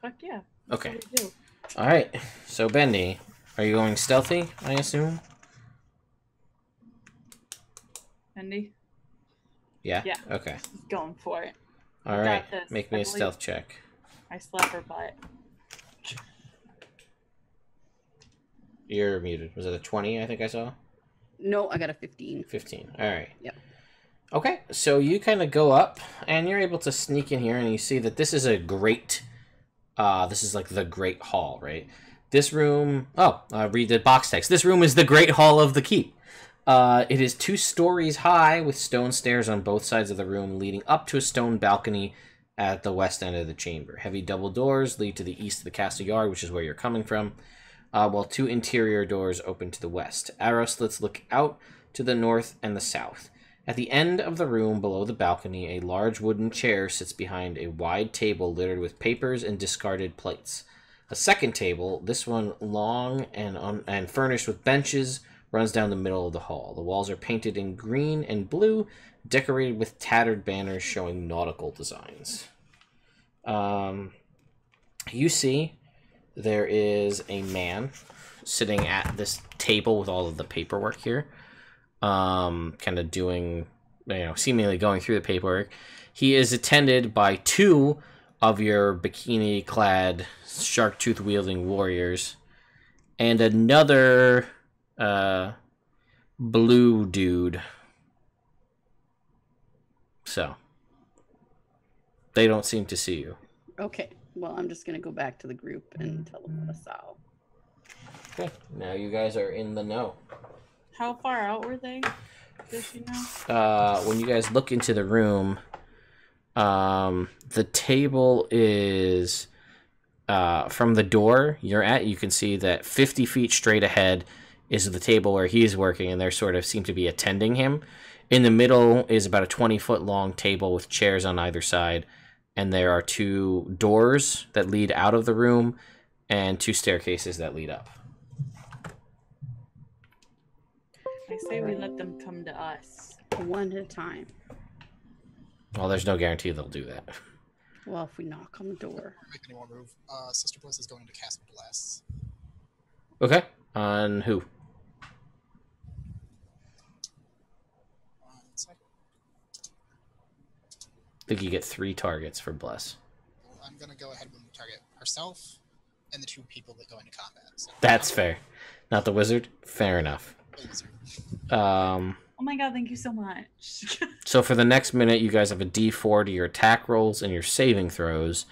Fuck yeah. That's Okay. what we do. All right. So Bendy, are you going stealthy? I assume. Andy, Yeah. Yeah. Okay. he's going for it. All got right. this. Make me I a believe- stealth check. I slap her butt. You're muted. Was it a 20? I think I saw. No, I got a 15. 15. All right. Yep. Okay, so you kind of go up, and you're able to sneak in here, and you see that this is a great. This is like the Great Hall, right? This room. Read the box text. This room is the Great Hall of the Keep. It is 2 stories high, with stone stairs on both sides of the room, leading up to a stone balcony at the west end of the chamber. Heavy double doors lead to the east of the castle yard, which is where you're coming from, while 2 interior doors open to the west. Arrow slits look out to the north and the south. At the end of the room, below the balcony, a large wooden chair sits behind a wide table littered with papers and discarded plates. A second table, this one long and furnished with benches, runs down the middle of the hall. The walls are painted in green and blue, decorated with tattered banners showing nautical designs. You see there is a man sitting at this table with all of the paperwork here. Kind of doing, seemingly going through the paperwork. He is attended by 2 of your bikini-clad, shark-tooth-wielding warriors, and another, blue dude. So, they don't seem to see you. Okay. Well, I'm just going to go back to the group and tell them what I saw. Okay, now you guys are in the know. How far out were they? Does she know? When you guys look into the room, the table is from the door you're at. You can see that 50 feet straight ahead is the table where he's working, and they sort of seem to be attending him. In the middle is about a 20-foot long table with chairs on either side, and there are 2 doors that lead out of the room and 2 staircases that lead up. I say we let them come to us. One at a time. Well, there's no guarantee they'll do that. Well, if we knock on the door. Make any more move. Sister Bliss is going to cast Bless. Okay. On who? One second. I think you get 3 targets for Bless. Well, I'm gonna go ahead and target herself and the 2 people that go into combat. So, That's fair. Not the wizard? Fair enough. easier. Oh my god, thank you so much. So for the next minute, you guys have a D4 to your attack rolls and your saving throws.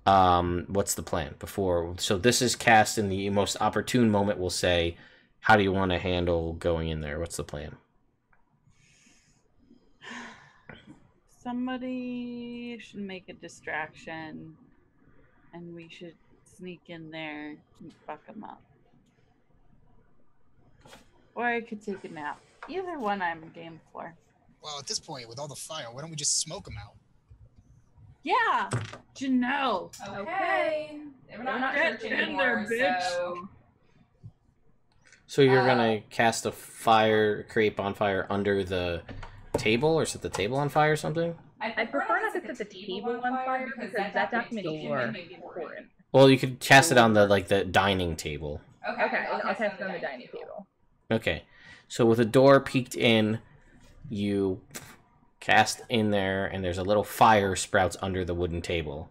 What's the plan? So this is cast in the most opportune moment. We'll say, how do you want to handle going in there? What's the plan? Somebody should make a distraction, and we should sneak in there and fuck them up. Or I could take a nap. Either one I'm game for. Well, at this point, with all the fire, why don't we just smoke them out? Yeah! Janelle! Okay. We're not Get searching in anymore, there, so... So you're gonna cast a fire, create bonfire under the table, or set the table on fire or something? I prefer not to set the table on fire because that documentation may be important. Well, you could cast it on the dining table. Okay, I'll cast it on the dining table. Okay. So with a door peeked in, you cast in there, and there's a little fire sprouts under the wooden table.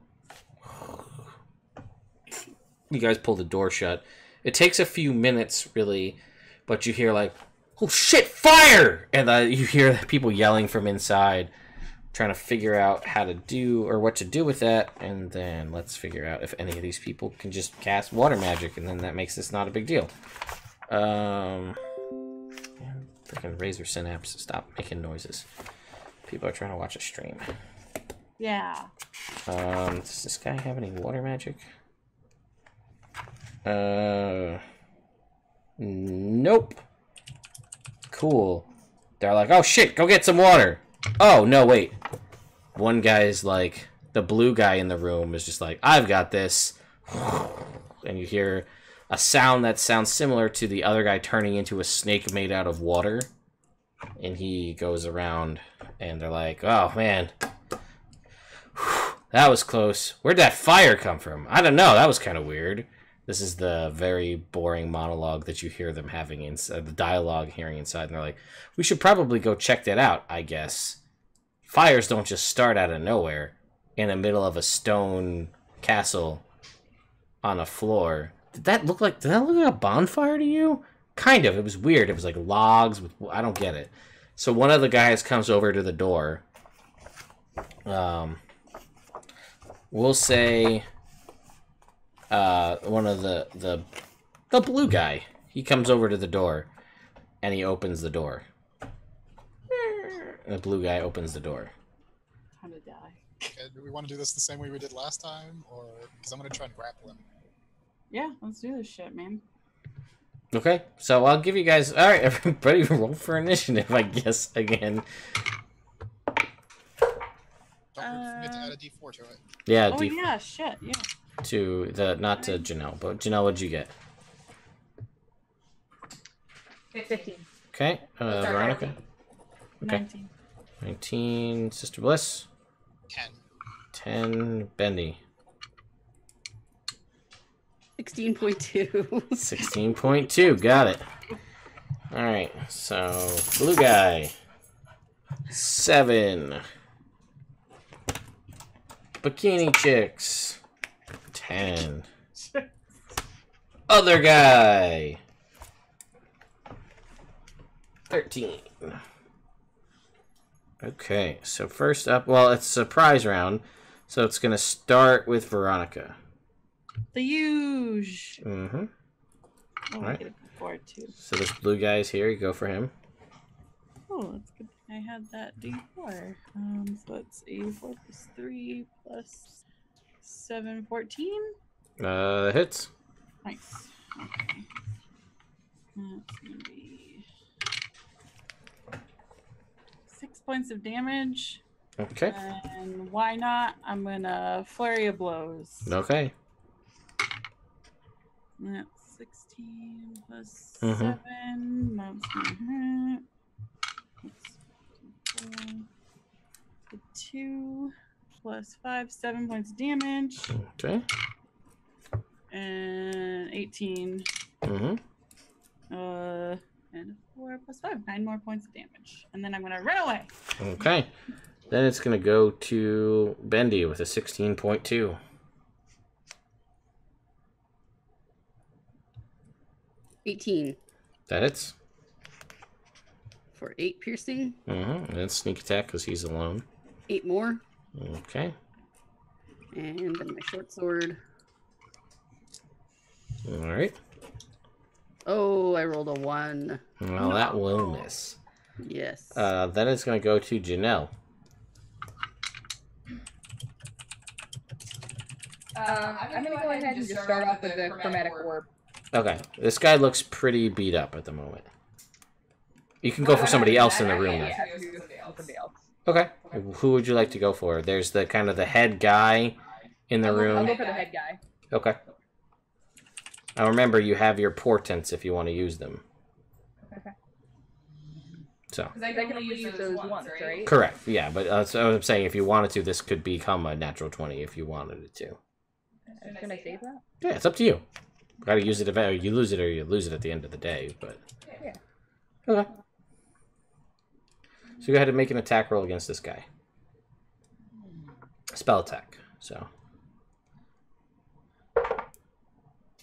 You guys pull the door shut. It takes a few minutes, really, but you hear like, "Oh shit, fire!" And you hear people yelling from inside, trying to figure out how to do, or what to do with that, and then let's figure out if any of these people can just cast water magic, and then that makes this not a big deal. Freaking Razor Synapse, stop making noises. People are trying to watch a stream. Yeah. Does this guy have any water magic? Nope. Cool. They're like, oh shit, go get some water. Oh, no, wait. One guy's like, the blue guy in the room is just like, I've got this. And you hear a sound that sounds similar to the other guy turning into a snake made out of water. And he goes around, and they're like, oh, man. That was close. Where'd that fire come from? I don't know. That was kind of weird. This is the very boring monologue that you hear them having inside, the dialogue hearing inside. And they're like, we should probably go check that out, I guess. Fires don't just start out of nowhere in the middle of a stone castle on a floor. Did that look like a bonfire to you? Kind of. It was weird. It was like logs with, I don't get it. So one of the guys comes over to the door. We'll say one of the blue guy. He comes over to the door and he opens the door. And the blue guy opens the door. Time to die. Okay, do we want to do this the same way we did last time, or because I'm gonna try and grapple him? Yeah, let's do this shit, man. Okay, so I'll give you guys... Alright, everybody roll for initiative, I guess, again. Don't forget to add a d4 to it. Yeah, Oh, yeah, shit, yeah. not to Janelle, but Janelle, what'd you get? 15. Okay, Sorry, Veronica? 19. Okay. 19. 19, Sister Bliss. 10. 10, Bendy. 16.2. 16.2, got it. Alright, so, blue guy. 7. Bikini chicks. 10. Other guy. 13. Okay, so first up, well, it's a surprise round, so it's going to start with Veronica. The huge. Mm-hmm. Oh, Alright. I get it before, too. So this blue guy is here, you go for him. Oh, that's good. I had that D4. So it's a 4 plus 3 plus 7, 14. Hits. Nice. Okay. That's gonna be 6 points of damage. Okay. And why not? I'm gonna flurry of blows. Okay. That's 16 plus Mhm. 7. That's gonna hit. That's 2 plus 5, 7 points of damage. Okay. And 18. Mm-hmm. And 4 plus 5, 9 more points of damage. And then I'm gonna run away. Okay. Then it's going to go to Bendy with a 16.2. 18 That hits. for 8 piercing. Mm-hmm. And it's sneak attack because he's alone. 8 more. Okay. And then my short sword. Alright. Oh, I rolled a 1. Well, that will miss. Yes. Then it's going to go to Janelle. I'm gonna go ahead and just start off with the chromatic orb. Okay. This guy looks pretty beat up at the moment. You can go for somebody else in the room then. Yeah, somebody else. Okay. Who would you like to go for? There's the kind of the head guy in the I'll room. go for the head guy. Okay. Now remember, you have your portents if you want to use them. Okay. So. Because I can only use those once, right? Correct. Yeah, but so I'm saying if you wanted to, this could become a natural 20 if you wanted it to. Can I save that? Yeah, it's up to you. Gotta use it if you lose it or you lose it at the end of the day, but. Yeah. Okay. So go ahead and make an attack roll against this guy. Spell attack. So.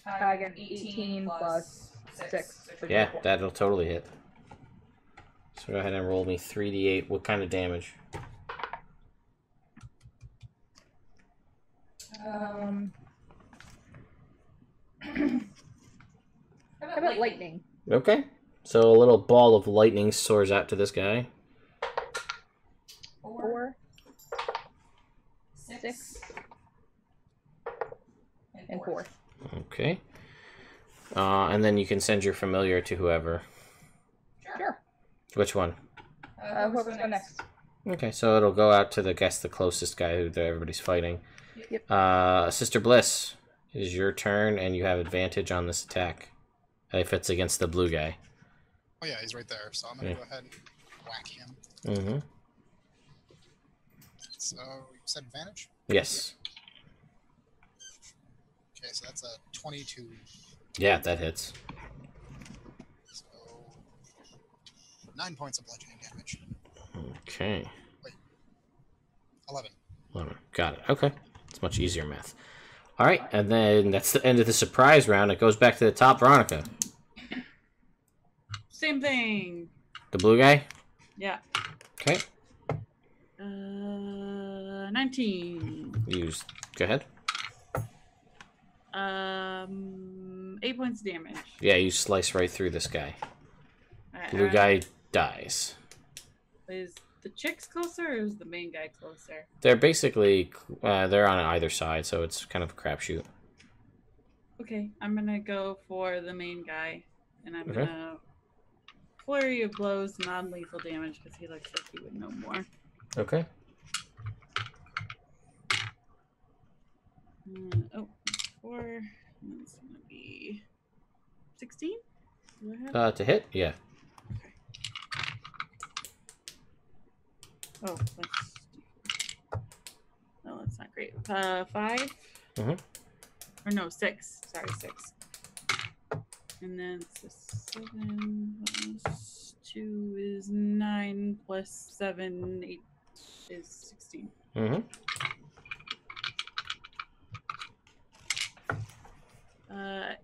I get 18 plus 6. Yeah, that'll totally hit. So go ahead and roll me 3d8. What kind of damage? How about lightning? Okay. So a little ball of lightning soars out to this guy. 4, 6, and 4. Okay. And then you can send your familiar to whoever. Sure. Which one? Whoever's going next. Okay, so it'll go out to the the closest guy who everybody's fighting. Yep. Sister Bliss, it is your turn, and you have advantage on this attack. If it's against the blue guy. Oh yeah, he's right there. So I'm gonna go ahead and whack him. Mm-hmm. So you said advantage? Yes. Okay, so that's a 22. Yeah, that hits. So 9 points of bludgeoning damage. Okay. Wait. 11. 11. Got it. Okay. It's much easier math. All right, and then that's the end of the surprise round. It goes back to the top, Veronica. Same thing. The blue guy? Yeah. Okay. 19. Go ahead. 8 points damage. Yeah, you slice right through this guy. Blue guy dies. Is the chicks closer or is the main guy closer? They're basically, they're on either side, so it's kind of a crapshoot. Okay, I'm gonna go for the main guy, and I'm gonna flurry of blows, non-lethal damage, because he looks like he would know more. Okay. Oh, 4. And that's gonna be 16. To hit? Yeah. Oh, that's not great. 5. Mm-hmm. Or no, 6. Sorry, 6. And then it's 7 plus 2 is 9 plus 7, 8 is 16. Mm-hmm.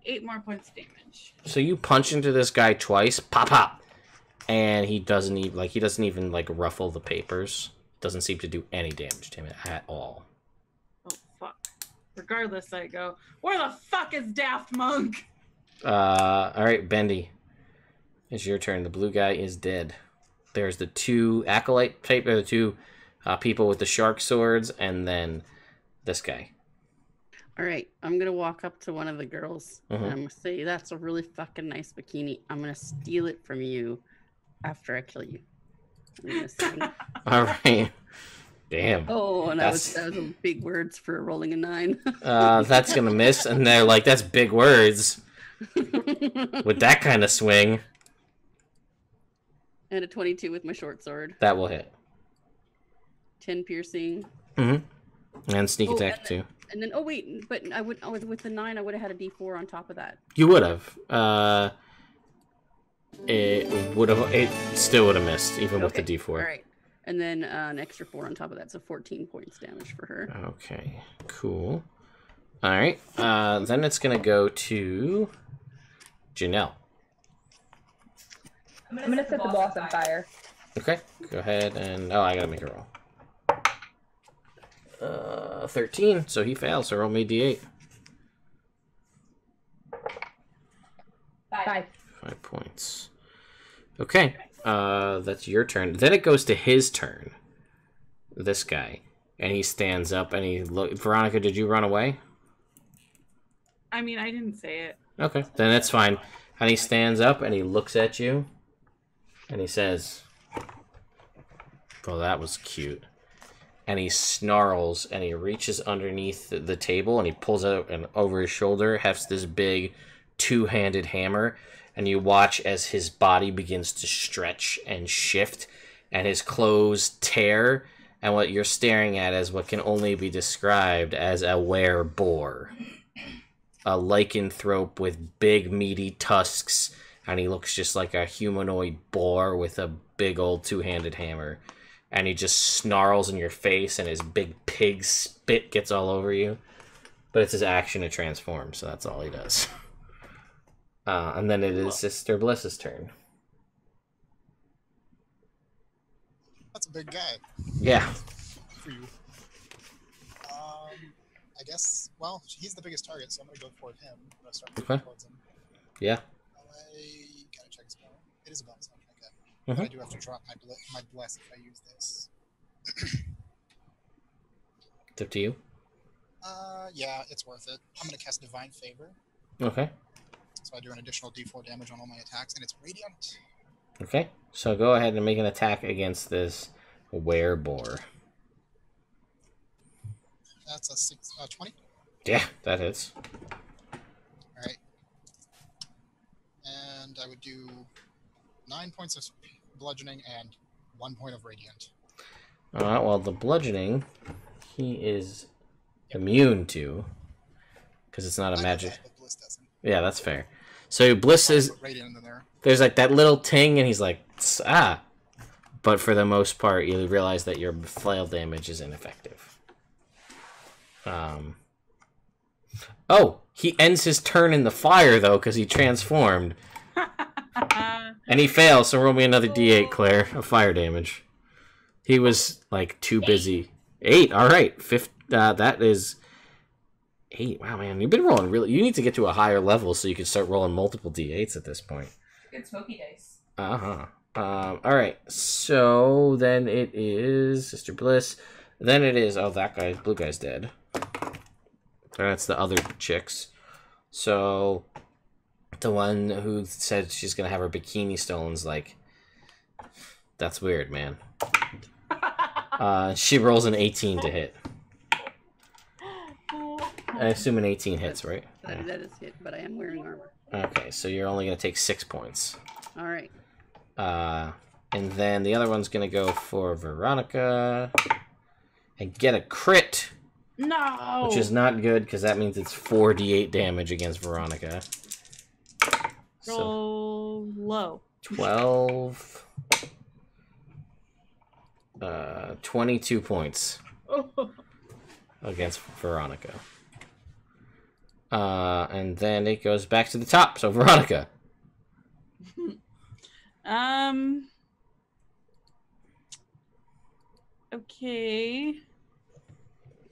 8 more points of damage. So you punch into this guy twice, pop pop, and he doesn't even ruffle the papers. Doesn't seem to do any damage to him at all. Oh fuck. Regardless, I go, where the fuck is Daft Monk? Alright, Bendy. It's your turn. The blue guy is dead. There's the 2 acolyte paper, the 2 people with the shark swords, and then this guy. All right, I'm gonna walk up to one of the girls and I'm gonna say, "That's a really fucking nice bikini. I'm gonna steal it from you after I kill you." I'm gonna say, All right. Damn. oh, and that was big words for rolling a 9. That's gonna miss, and they're like, "That's big words." With that kind of swing. And a 22 with my short sword. That will hit. 10 piercing. Mm-hmm. And sneak attack too. And then, oh wait, but with the 9, I would have had a D4 on top of that. You would have. It still would have missed, even with the D4. All right. And then an extra 4 on top of that, so 14 points damage for her. Okay, cool. All right, then it's gonna go to Janelle. I'm gonna set the boss on fire. Okay, go ahead and I gotta make a roll. 13, so he fails. So roll me D8. 5. 5 points. Okay, that's your turn. Then it goes to his turn. This guy, and he stands up and he look. Veronica, did you run away? I mean, I didn't say it. Okay, then that's fine. And he stands up and he looks at you. And he says, "Oh, that was cute." And he snarls and he reaches underneath the table and he pulls out and over his shoulder hefts this big two-handed hammer. And you watch as his body begins to stretch and shift and his clothes tear. And what you're staring at is what can only be described as a were-boar. A lycanthrope with big meaty tusks. And he looks just like a humanoid boar with a big old two-handed hammer. And he just snarls in your face, and his big pig spit gets all over you. But it's his action to transform, so that's all he does. And then it is Sister Bliss's turn. That's a big guy. Yeah. For you. I guess, well, he's the biggest target, so I'm going to go for him. I'm going to start moving towards him. Yeah. I gotta check his power. It is a bonus action, okay. Mm-hmm. But I do have to drop my bless if I use this. It's up to you. Yeah, it's worth it. I'm gonna cast Divine Favor. Okay. So I do an additional D4 damage on all my attacks, and it's Radiant. Okay. So go ahead and make an attack against this were-boar. That's a 20. Yeah, that hits. Alright. And I would do 9 points of bludgeoning and 1 point of radiant. Alright, well, the bludgeoning, he is immune to, because it's not a magic. But Bliss doesn't. Yeah, that's fair. So Bliss is, Radiant in there. there's like that little ting, and he's like, ah. But for the most part, you realize that your flail damage is ineffective. Oh, he ends his turn in the fire, though, because he transformed. And he fails, so roll me another d8, Claire, of fire damage. He was, like, too busy. 8, alright. That is 8. Wow, man, you've been rolling really... You need to get to a higher level so you can start rolling multiple d8s at this point. Good smoky dice. Uh-huh. Alright, so then it is Sister Bliss. Then it is... Oh, that guy, blue guy's dead. That's the other chicks. So... The one who said she's gonna have her bikini stolen's like, that's weird, man. She rolls an 18 to hit. I assume an 18 hits, right? That is hit, but I am wearing armor. Okay, so you're only gonna take 6 points. All right. And then the other one's gonna go for Veronica and get a crit. No. Which is not good because that means it's 4d8 damage against Veronica. Roll low. 12. 22 points against Veronica. And then it goes back to the top. So Veronica. Okay.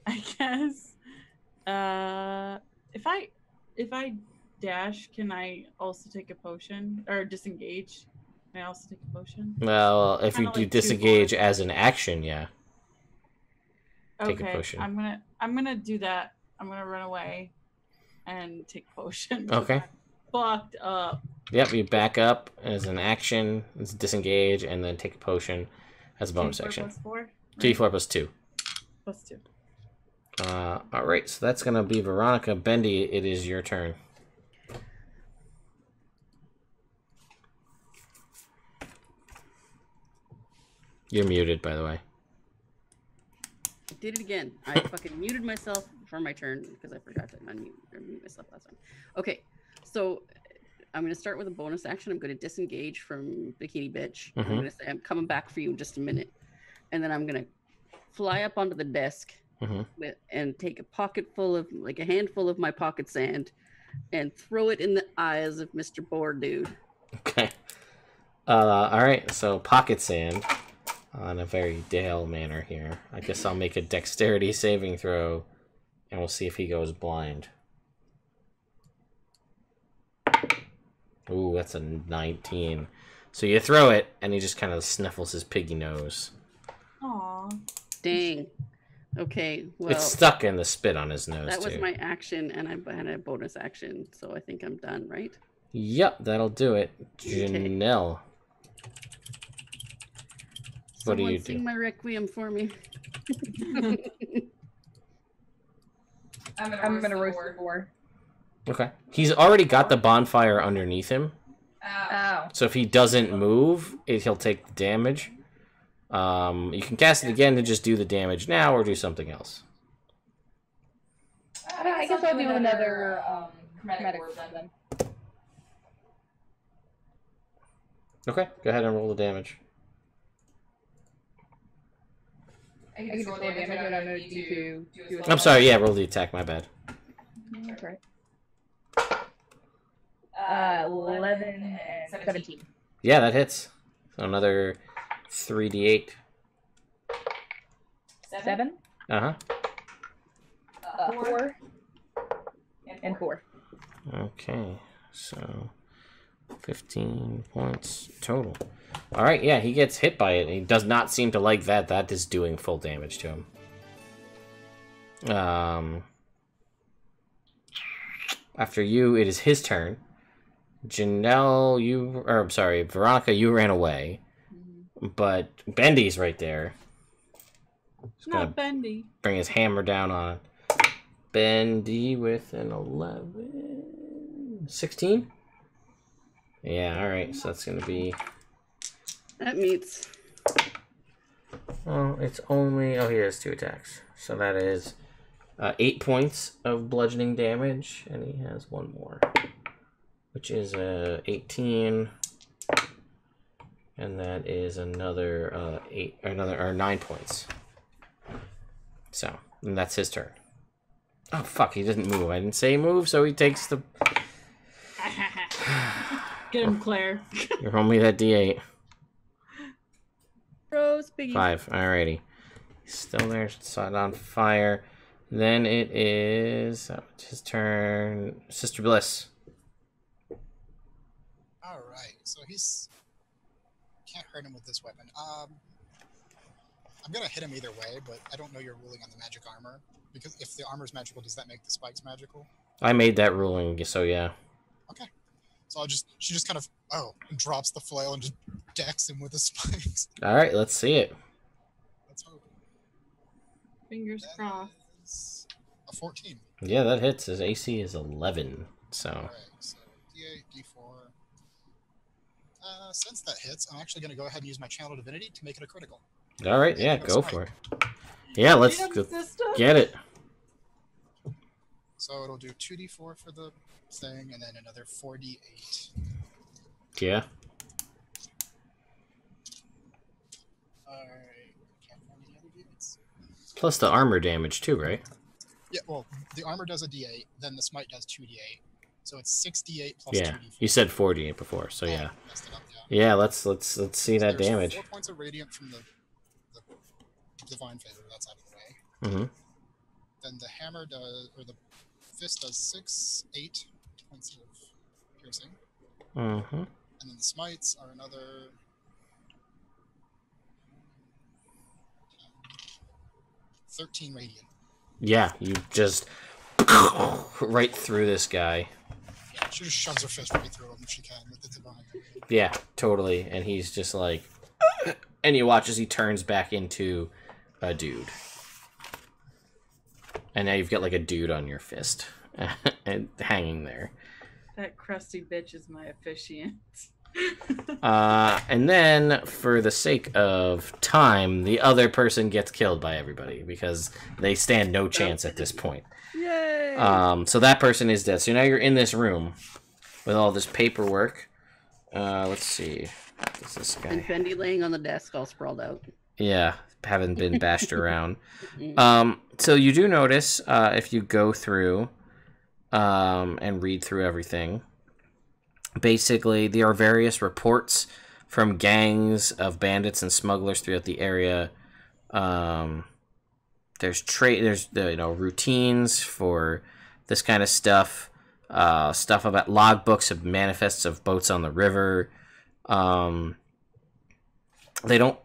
I guess. If I dash, can I also take a potion or disengage? Can I also take a potion? Well, if you Kinda do like disengage 2-4. as an action, yeah. Take a Okay, potion. I'm gonna do that. I'm gonna run away and take a potion. Okay. Fucked up. Yep, you back up as an action, it's disengage, and then take a potion as a bonus 2d4 action. plus 4? D4 plus 2. Plus 2. Alright, so that's gonna be Veronica. Bendy, it is your turn. You're muted, by the way. I did it again. I fucking muted myself for my turn because I forgot to unmute myself last time. Okay, so I'm going to start with a bonus action. I'm going to disengage from Bikini Bitch. I'm going to say I'm coming back for you in just a minute. And then I'm going to fly up onto the desk and take a pocket full of, like a handful of my pocket sand and throw it in the eyes of Mr. Boar Dude. Okay. Alright, so pocket sand. In a very Dale manner here. I guess I'll make a dexterity saving throw, and we'll see if he goes blind. Ooh, that's a 19. So you throw it, and he just kind of sniffles his piggy nose. Aww. Dang. Okay, well... It's stuck in the spit on his nose, that was too. my action, and I had a bonus action, so I think I'm done, right? Yep, that'll do it. Okay. Janelle. What do Someone you sing do? my requiem for me. I'm gonna roast the the boar. Okay. He's already got the bonfire underneath him, Ow. so if he doesn't move, he'll take the damage. You can cast it again to just do the damage now, or do something else. I guess I'll do another chromatic orb then. Okay, go ahead and roll the damage. I can just roll damage. I don't need to do a I'm sorry, yeah, roll the attack, my bad. That's right. 11 and 17. Yeah, that hits. So another 3d8. 7. Uh-huh. 4 and 4. Okay, so 15 points total. All right, yeah, he gets hit by it. He does not seem to like that. That is doing full damage to him. After you, it is his turn. Janelle, I'm sorry, Veronica, you ran away. But Bendy's right there. He's gonna Not Bendy. bring his hammer down on Bendy with an 11. 16? Yeah, alright, so that's gonna be... That meets. Well, it's only... Oh, he has 2 attacks. So that is 8 points of bludgeoning damage, and he has 1 more. Which is 18. And that is another 9 points. So, and that's his turn. Oh, fuck, he doesn't move. I didn't say move, so he takes the... Get him, Claire. You roll me that d8. Rose, Biggie. 5, alrighty. He's still there, set on fire. Then it is his turn. Sister Bliss. Alright, so he's... Can't hurt him with this weapon. I'm gonna hit him either way, but I don't know your ruling on the magic armor. Because if the armor's magical, does that make the spikes magical? I made that ruling, so yeah. Okay. So she just kind of, drops the flail and just decks him with the spikes. Alright, let's see it. Let's hope. Fingers That crossed. is a 14. Yeah, that hits. His AC is 11, so... Alright, so D8, D4. Since that hits, I'm actually gonna go ahead and use my Channel Divinity to make it a critical. Alright, yeah, go for it. Yeah, let's go get it. So it'll do 2d4 for the thing, and then another 4d8. Yeah. Alright, can't find any other d8s. Plus the armor damage too, right? Yeah, well, the armor does a d8, then the smite does 2d8. So it's 6d8 plus Yeah, 2d4. you said 48 before, so yeah. Messed it up, yeah. Yeah, let's see that There's damage. 4 points of radiant from the divine favor, that's out of the way. Mm-hmm. Then the hammer does, or the fist does 8 points of piercing. Mm-hmm. And then the smites are another 13 radiant. Yeah, you just right through this guy. Yeah, she just shoves her fist right through him if she can with the divine. Yeah, totally. And he's just like, and you watch as he turns back into a dude. And now you've got like a dude on your fist and hanging there. That crusty bitch is my officiant. And then, for the sake of time, the other person gets killed by everybody because they stand no chance at this point. Yay! So that person is dead. So now you're in this room with all this paperwork. Let's see. What's this And guy? Bendy laying on the desk all sprawled out. Yeah, haven't been bashed around. So you do notice if you go through and read through everything. Basically, there are various reports from gangs of bandits and smugglers throughout the area. There's routines for this kind of stuff. Stuff about logbooks of manifests of boats on the river. They don't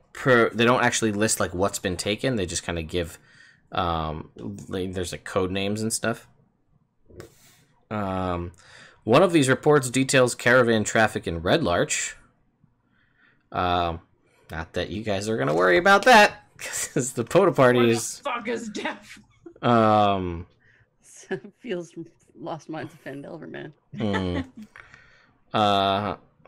actually list like what's been taken. They just kind of give there's like code names and stuff. One of these reports details caravan traffic in Red Larch. Not that you guys are gonna worry about that, because the Pota Party is. Fuck is deaf. Feels lost minds of Fandelver, man.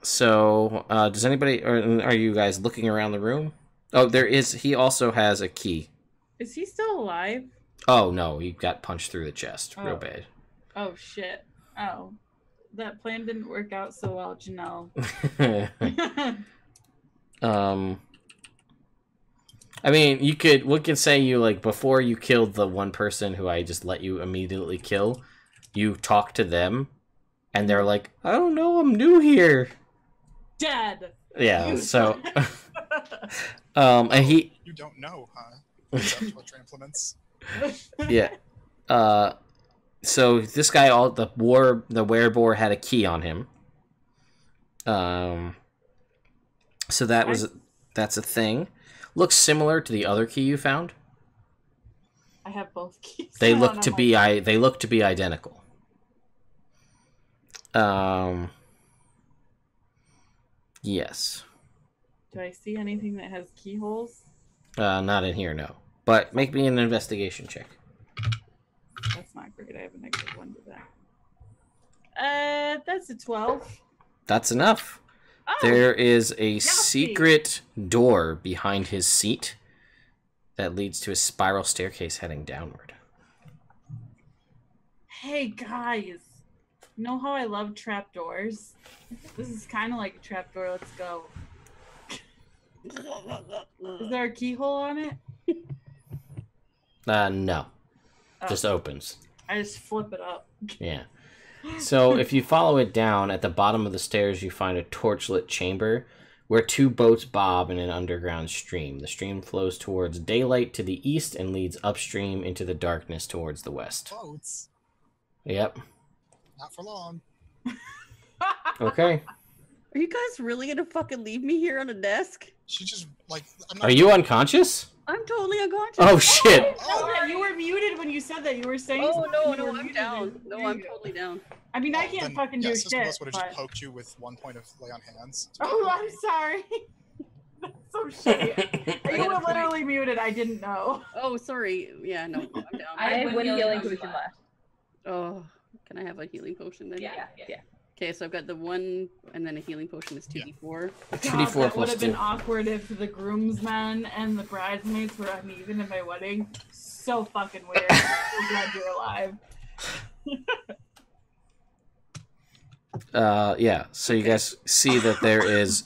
So, does anybody, or are you guys looking around the room? Oh, there is, he also has a key. Is he still alive? Oh, no, he got punched through the chest real bad. Oh, shit. Oh. That plan didn't work out so well, Janelle. I mean, we could say you, like, before you killed the one person who I just let you immediately kill, you talked to them, and they're like, I don't know, I'm new here. Dead. Yeah, so... and he... You don't know, huh? Except what your implements. Yeah. So this guy, the werebore had a key on him. So that's a thing. Looks similar to the other key you found. I have both keys. They look to be identical. Yes. Do I see anything that has keyholes? Not in here, no. But make me an investigation check. That's not great. I have a -1 to that. That's a 12. That's enough. Oh, there is a secret door behind his seat that leads to a spiral staircase heading downward. Hey, guys. You know how I love trapdoors? This is kind of like a trapdoor. Let's go. Is there a keyhole on it? No. Oh. Just opens. I just flip it up. Yeah. So if you follow it down, at the bottom of the stairs you find a torchlit chamber where 2 boats bob in an underground stream. The stream flows towards daylight to the east and leads upstream into the darkness towards the west. Boats. Yep. Not for long. Okay. Are you guys really gonna fucking leave me here on a desk? She just, like... I'm not Are you unconscious? I'm totally unconscious. Oh, shit. Oh, you were muted when you said that. You were saying Oh, something. no, You were I'm muted. down. No, I'm totally down. I mean, I can't fucking do Sister shit. Bliss would have But... just poked you with 1 point of lay on hands. Oh, I'm sorry. That's so shitty. You were literally muted. I didn't know. Oh, sorry. Yeah, no, I'm down. I have one healing potion left. Oh, can I have a healing potion then? Yeah. Okay, so I've got the 1, and then a healing potion is 2d4. 2d4 that would plus have 2. been awkward if the groomsmen and the bridesmaids were uneven at my wedding. So fucking weird. I'm so glad you're alive. Yeah, so you guys see that there is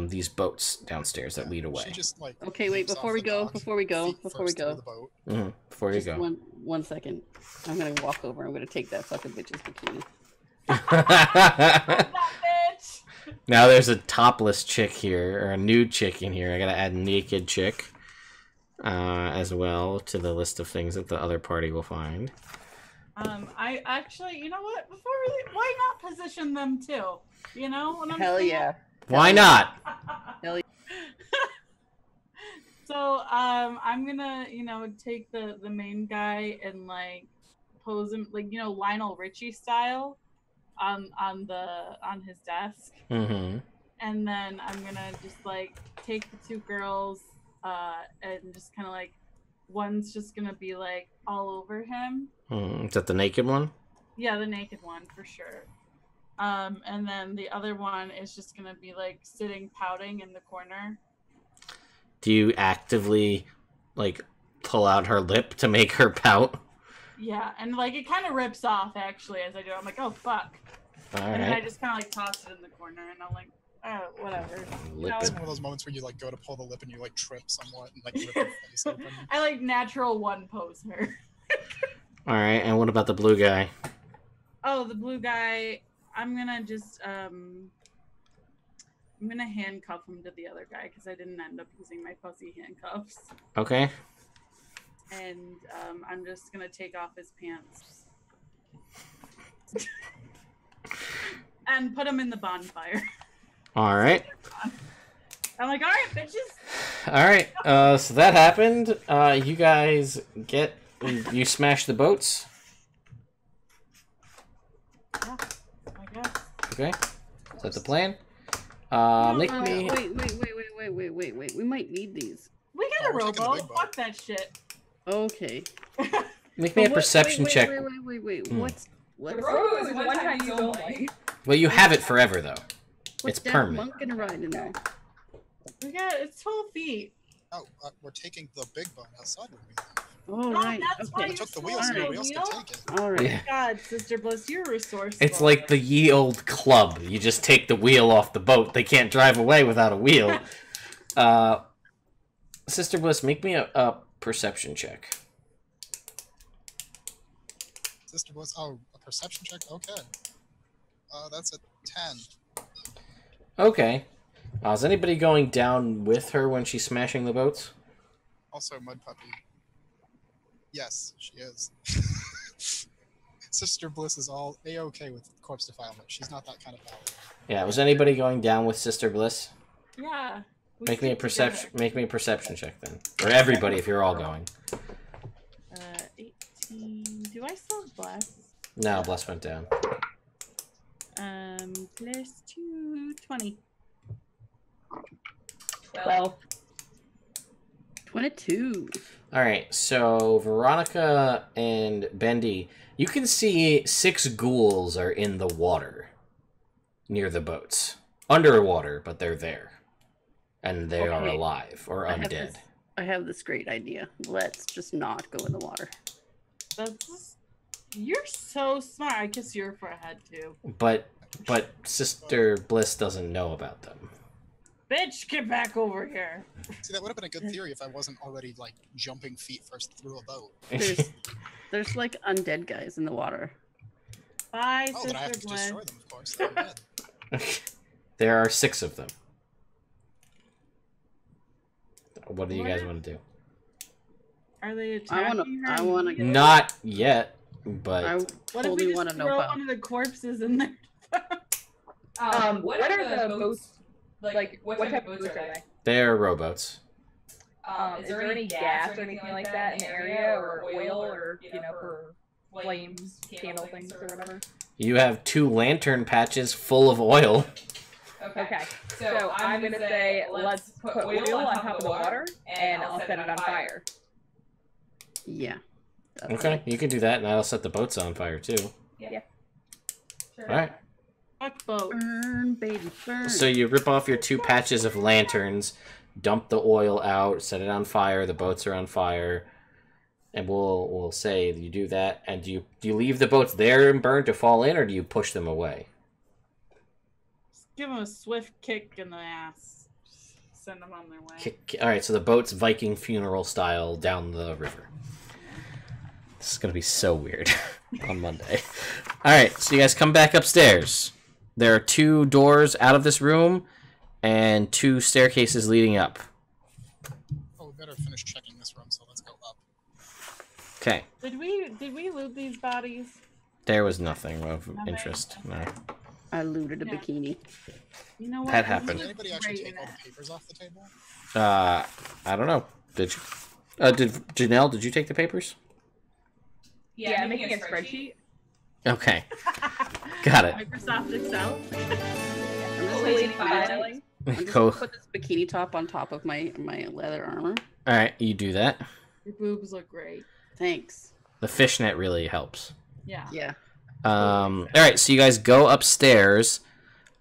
these boats downstairs that lead away. She just, like, Okay, wait, leaps before off we the go, dock, before we go, feet before we first go. through the boat. Before you Just go. one second. I'm gonna walk over. I'm gonna take that fucking bitch's bikini. That bitch! Now there's a topless chick here, or a nude chick in here. I gotta add naked chick as well to the list of things that the other party will find. I actually, you know what? Why not position them too? You know what I'm Hell saying? yeah. Why not? Hell yeah. So, I'm gonna, take the main guy and like pose him like, Lionel Richie style on his desk. Mm-hmm. And then I'm gonna just like take the 2 girls, and just kind of like, one's just gonna be like all over him. Is that the naked one? Yeah, the naked one for sure. And then the other one is just gonna be like sitting pouting in the corner. Do you actively, like, pull out her lip to make her pout? Yeah, and like it kind of rips off actually as I do. I'm like, oh fuck. And then I just kind of like toss it in the corner, and I'm like, oh, whatever. It's one of those moments where you, like, go to pull the lip and you, like, trip somewhat and, like, rip your face open. I like natural one pose her. Alright, and what about the blue guy? Oh, the blue guy. I'm gonna just I'm gonna handcuff him to the other guy because I didn't end up using my fuzzy handcuffs. Okay. And I'm just gonna take off his pants and put him in the bonfire. Alright. I'm like, all right, bitches. Alright, so that happened. You guys you smash the boats. Yeah, I guess. Okay. Is that the plan? Make me... Wait. Wait. We might need these. We got a we're taking the rowboat. big boat. Fuck that shit. Okay. Make me a perception check. Wait. Hmm. What's The road is one-time use only. Well, you have it forever though. what's It's that permanent. monk gonna ride in there? It's 12 feet. Oh, we're taking the big boat outside with me. Oh, right. That's why I Okay. you took the stole wheel so the nobody else wheel? could take it. All right. Yeah. God, Sister Bliss, you're resourceful. It's like the ye old club. You just take the wheel off the boat. They can't drive away without a wheel. Sister Bliss, make me a perception check. Sister Bliss, oh, a perception check? Okay. That's a 10. Okay. Is anybody going down with her when she's smashing the boats? Also, Mud Puppy. Yes, she is. Sister Bliss is all A-okay with corpse defilement. She's not that kind of paladin. Yeah. Was anybody going down with Sister Bliss? Yeah. we Make me a stick perception. together. Make me a perception check then, or everybody if you're all going. 18. Do I still have bless? No, Bless went down. Plus 2, 20. 12. 22. All right. So Veronica and Bendy, you can see 6 ghouls are in the water near the boats, underwater, but they're there, and they are Okay. alive or undead. I have this great idea. Let's just not go in the water. You're so smart. I guess you're for a head too. But Sister Bliss doesn't know about them. Bitch, get back over here. See, that would have been a good theory if I wasn't already, like, jumping feet first through a boat. There's like undead guys in the water. Bye, Oh, then I have Sister to Bliss. destroy them, of course. They're dead. There are 6 of them. What do you What guys are- want to do? Are they attacking her? I wanna- immediately? Not yet, but I What if we totally just want to know throw about. one of the corpses in there? What are the boats? Like, what type of boats are they? they're rowboats. Is there any gas or anything like that in the area, or oil, or for flames, candle things, or whatever? You have 2 lantern patches full of oil. Okay, so I'm gonna say let's put oil on top of the water, and I'll set it on fire. Yeah. That's Okay, you can do that, and that'll set the boats on fire too. Yeah. Sure. All right. Fuck boat. Burn, baby, burn. So you rip off your 2 patches of lanterns, dump the oil out, set it on fire. The boats are on fire, and we'll say you do that. And do you leave the boats there and burn to fall in, or do you push them away? Just give them a swift kick in the ass. Just send them on their way. All right, so the boats Viking funeral style down the river. This is gonna be so weird on Monday. All right, so you guys come back upstairs. There are 2 doors out of this room, and 2 staircases leading up. Oh, we better finish checking this room, so let's go up. Okay, Did we loot these bodies? there was nothing of interest. No. I looted a Yeah. bikini. You know what? That I happened. Did anybody actually great take in all it. the papers off the table? I don't know. Did you? Did Janelle? Did you take the papers? Yeah, I'm making a spreadsheet. Okay, got it. Microsoft Excel. I'm just Collating gonna filing. Cool. put this bikini top on top of my leather armor. All right, you do that. Your boobs look great. Thanks. The fishnet really helps. Yeah. Yeah. All right, so you guys go upstairs.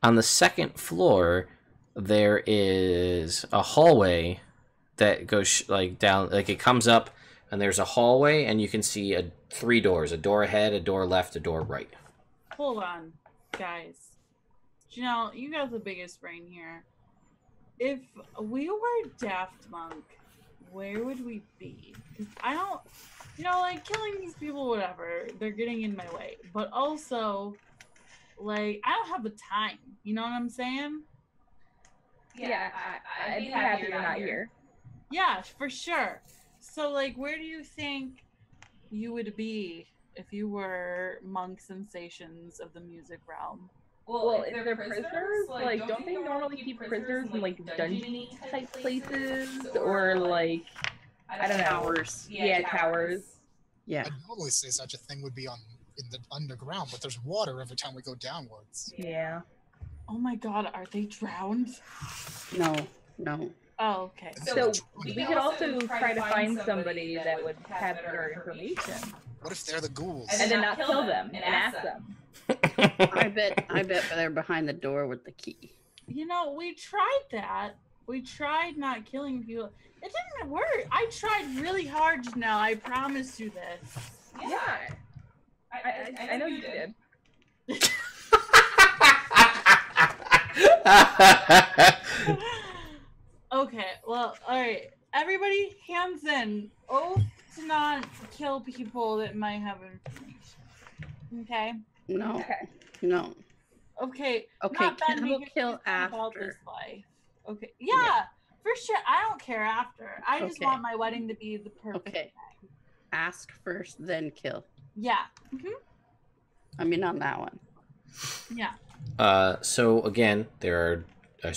On the 2nd floor, there is a hallway that goes down. Like it comes up, and there's a hallway, and you can see 3 doors: a door ahead, a door left, a door right. Hold on, guys. Janelle, you got the biggest brain here. If we were Daft Monk, where would we be? 'Cause I don't, like killing these people, whatever. They're getting in my way. But also, like, I don't have the time. You know what I'm saying? Yeah, I'd be happy you're not here. Yeah, for sure. So, like, where do you think you would be if you were Monk Sensations of the music realm? Well, if they're prisoners, like, don't they normally keep prisoners in, like, dungeon-y type places? Or, like, I don't know. Towers. Yeah, towers. Yeah. I'd normally say such a thing would be in the underground, but there's water every time we go downwards. Yeah. Oh my god, are they drowned? No. No. Oh, okay. So we could also try to find somebody that would have better information. What if they're the ghouls? And then not kill them and ask them. I bet they're behind the door with the key. You know, we tried that. We tried not killing people. It didn't work. I tried really hard now. I promise you this. Yeah. I know you did. Okay, well, alright. Everybody, hands in. Oath to not kill people that might have information. Okay? No. Okay. No. Okay. Okay, not Ben, we'll because kill he's not about this after. life. Okay. Yeah, for sure. I don't care after. I just Okay. want my wedding to be the perfect Okay. thing. Ask first, then kill. Yeah. Mm-hmm. I mean, on that one. Yeah. So again, there's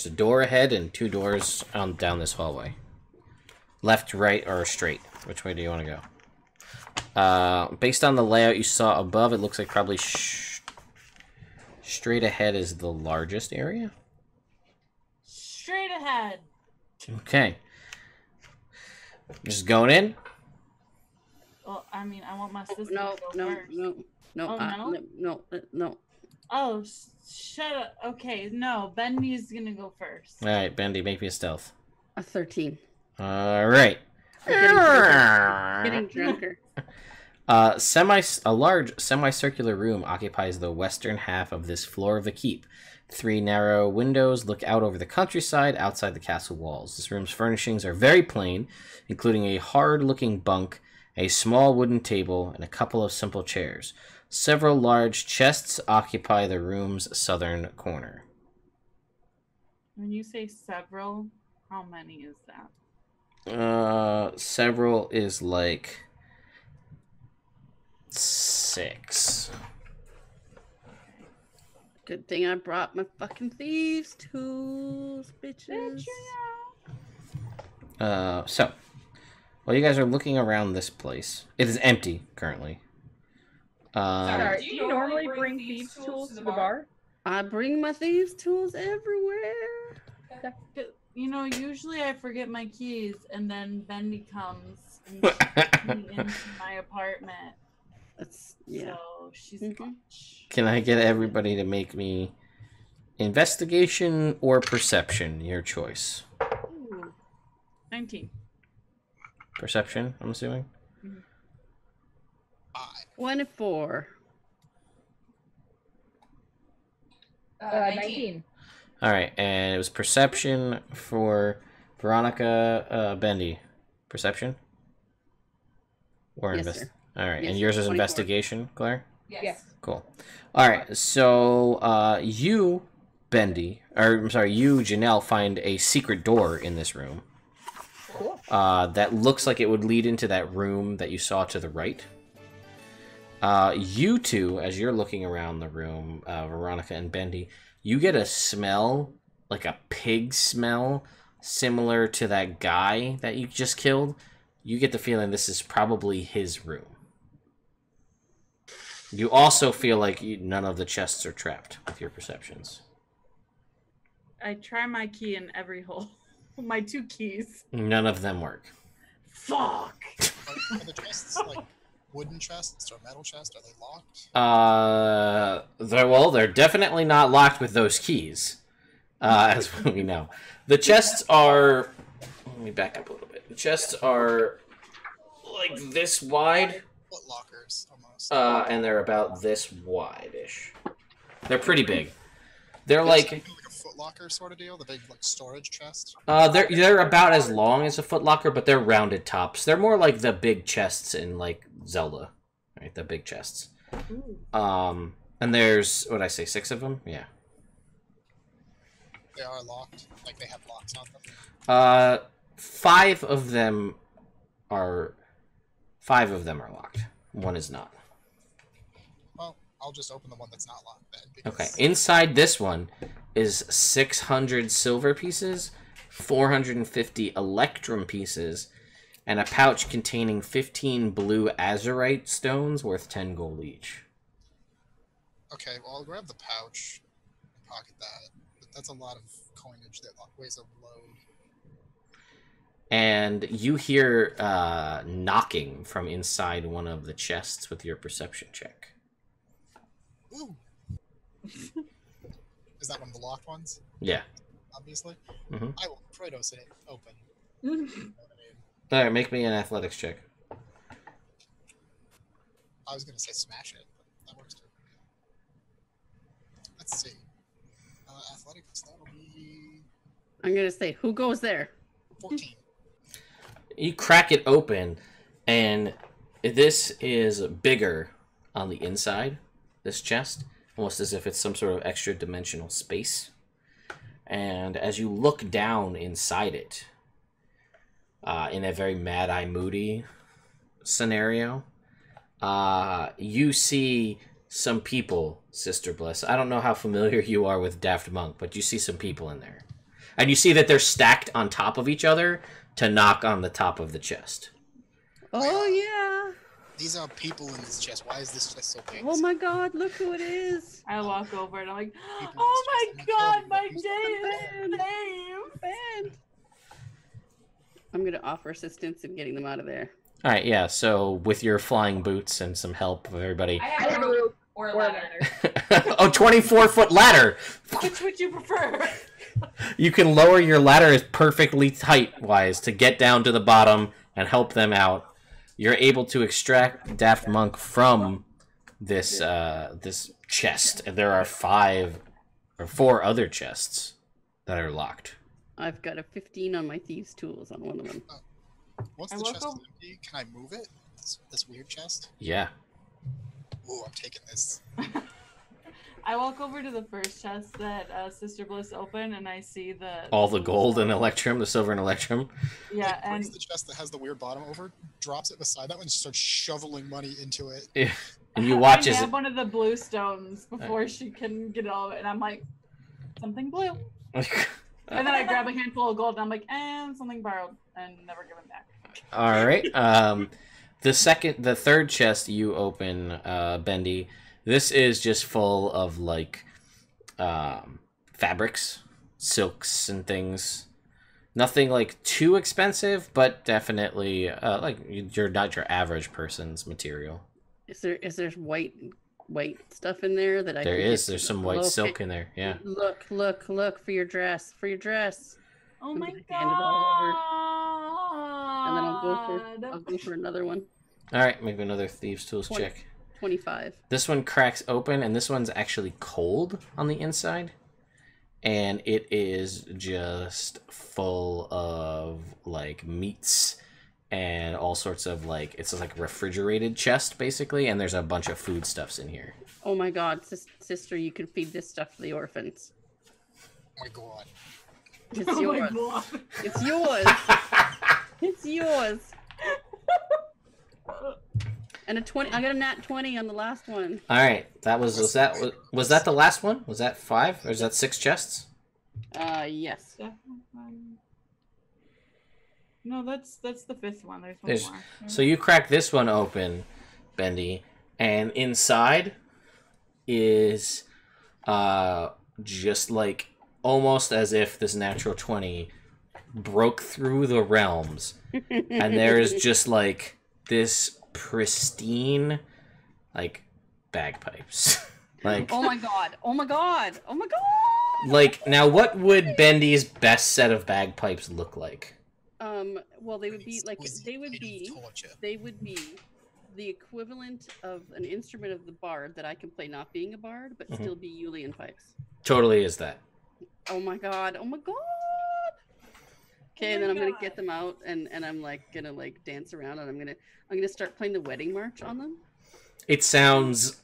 a door ahead and 2 doors down this hallway. Left, right, or straight. Which way do you want to go? Based on the layout you saw above, it looks like probably straight ahead is the largest area. Straight ahead. Okay. Just going in. Well, I mean, I want my sister No, to go no, first. no, no, Oh, no? no. Oh, shut up. Okay, no. Bendy's gonna go first. All right, Bendy, make me a stealth. A 13. All right. Getting drunker. A large semicircular room occupies the western half of this floor of the keep. 3 narrow windows look out over the countryside outside the castle walls. This room's furnishings are very plain, including a hard-looking bunk, a small wooden table, and a couple of simple chairs. Several large chests occupy the room's southern corner. When you say several, how many is that? Several is like 6. Good thing I brought my fucking thieves' tools, bitches. So, while you guys are looking around this place, it is empty currently. Sorry, do you normally bring thieves' tools to the bar? I bring my thieves' tools everywhere. You know, usually I forget my keys, and then Bendy comes and takes me into my apartment. That's yeah. So she's clutch. Can I get everybody to make me investigation or perception? Your choice. Ooh. 19. Perception, I'm assuming. 24. 19. All right, and it was perception for Veronica Bendy. Perception? Or Yes, sir. All right, Yes, and yours is 24. investigation, Claire? Yes. Cool. All right, so you, Bendy, or I'm sorry, you, Janelle, find a secret door in this room. Cool. That looks like it would lead into that room that you saw to the right. You two, as you're looking around the room, Veronica and Bendy, you get a smell, like a pig smell, similar to that guy that you just killed. You get the feeling this is probably his room. You also feel like none of the chests are trapped with your perceptions. I try my key in every hole. My 2 keys. None of them work. Fuck! Are the chests like wooden chests or metal chests? Are they locked? They're definitely not locked with those keys, as we know. The chests are... Let me back up a little bit. The chests are like this wide. Foot lockers, almost. And they're about this wide-ish. They're pretty big. They're It's like... like a foot locker sort of deal, the big like storage chest. They're about as long as a footlocker, but they're rounded tops. They're more like the big chests in like Zelda, right? The big chests. Ooh. And there's what did I say, 6 of them? Yeah. They are locked, like they have locks on them. 5 of them are locked. 1 is not. Well, I'll just open the one that's not locked then. Because... Okay. Inside this one is 600 silver pieces, 450 electrum pieces, and a pouch containing 15 blue azurite stones worth 10 gold each. Okay, well, I'll grab the pouch and pocket that. But that's a lot of coinage that weighs a load. and you hear knocking from inside one of the chests with your perception check. Ooh. Is that one of the locked ones? Yeah. Obviously. Mm-hmm. I will Kratos it open. You know what I mean? All right, make me an athletics check. I was gonna say smash it, but that works too. Let's see. Athletics, that'll be I'm gonna say, who goes there? 14. You crack it open, and this is bigger on the inside, this chest, almost as if it's some sort of extra dimensional space. And as you look down inside it, in a very Mad Eye Moody scenario, you see some people, Sister Bliss. I don't know how familiar you are with Daft Monk, but you see some people in there. And you see that they're stacked on top of each other to knock on the top of the chest. Oh, yeah. These are people in this chest. Why is this chest so big? Oh, my God. Look who it is. I walk over and I'm like, People oh in my this chest. god, my Who's day is saved. Ben. I'm going to offer assistance in getting them out of there. All right, yeah, so with your flying boots and some help of everybody. I have a rope or a ladder. Oh, 24-foot ladder! Which would you prefer? You can lower your ladder as perfectly height-wise to get down to the bottom and help them out. You're able to extract Daft Monk from this this chest. And there are 4 other chests that are locked. I've got a 15 on my thieves' tools on one of them. Once I the woke chest up- is empty, can I move it? This weird chest? Yeah. Ooh, I'm taking this. I walk over to the first chest that Sister Bliss opened, and I see All the gold and electrum, the silver and electrum. Yeah, Like, and brings the chest that has the weird bottom over, drops it beside that one, and starts shoveling money into it. And you watch I as grab one of the blue stones before she can get all of it, and I'm like, something blue. And then I grab a handful of gold, and I'm like, and something borrowed, and never given back. All right. The third chest you open, Bendy. This is just full of like fabrics, silks, and things. Nothing like too expensive, but definitely like you're not your average person's material. Is there white stuff in there that I There can is. get? There's some white silk in there. Yeah. Look for your dress. For your dress. Oh I'm my gonna god! hand it all over. And then I'll go for another one. All right. Make another thieves' tools 20. check. 25. This one cracks open, and this one's actually cold on the inside. And it is just full of like meats and all sorts of like, it's like a refrigerated chest basically, and there's a bunch of foodstuffs in here. Oh my god, sister, you can feed this stuff to the orphans. Oh my god. It's Oh my yours. god! It's yours. It's yours. And a 20. I got a nat 20 on the last one. All right, was that the last one? Was that 5 or is that 6 chests? Yes. No, that's the 5th one. There's one There's- more. So you crack this one open, Bendy, and inside is just like almost as if this natural 20 broke through the realms, and there is just like this pristine like bagpipes. Like, Oh my god. Oh my god. Oh my god. like now what would Bendy's best set of bagpipes look like? Well, they would be like Exquisite they would bit of be torture. the equivalent of an instrument of the bard that I can play, not being a bard, but Mhm. still be Yulian pipes. Totally is that. Oh my god. Oh my god. Okay, Oh and my then I'm gonna God. get them out, and I'm like gonna like dance around, and I'm gonna start playing the wedding march on them. It sounds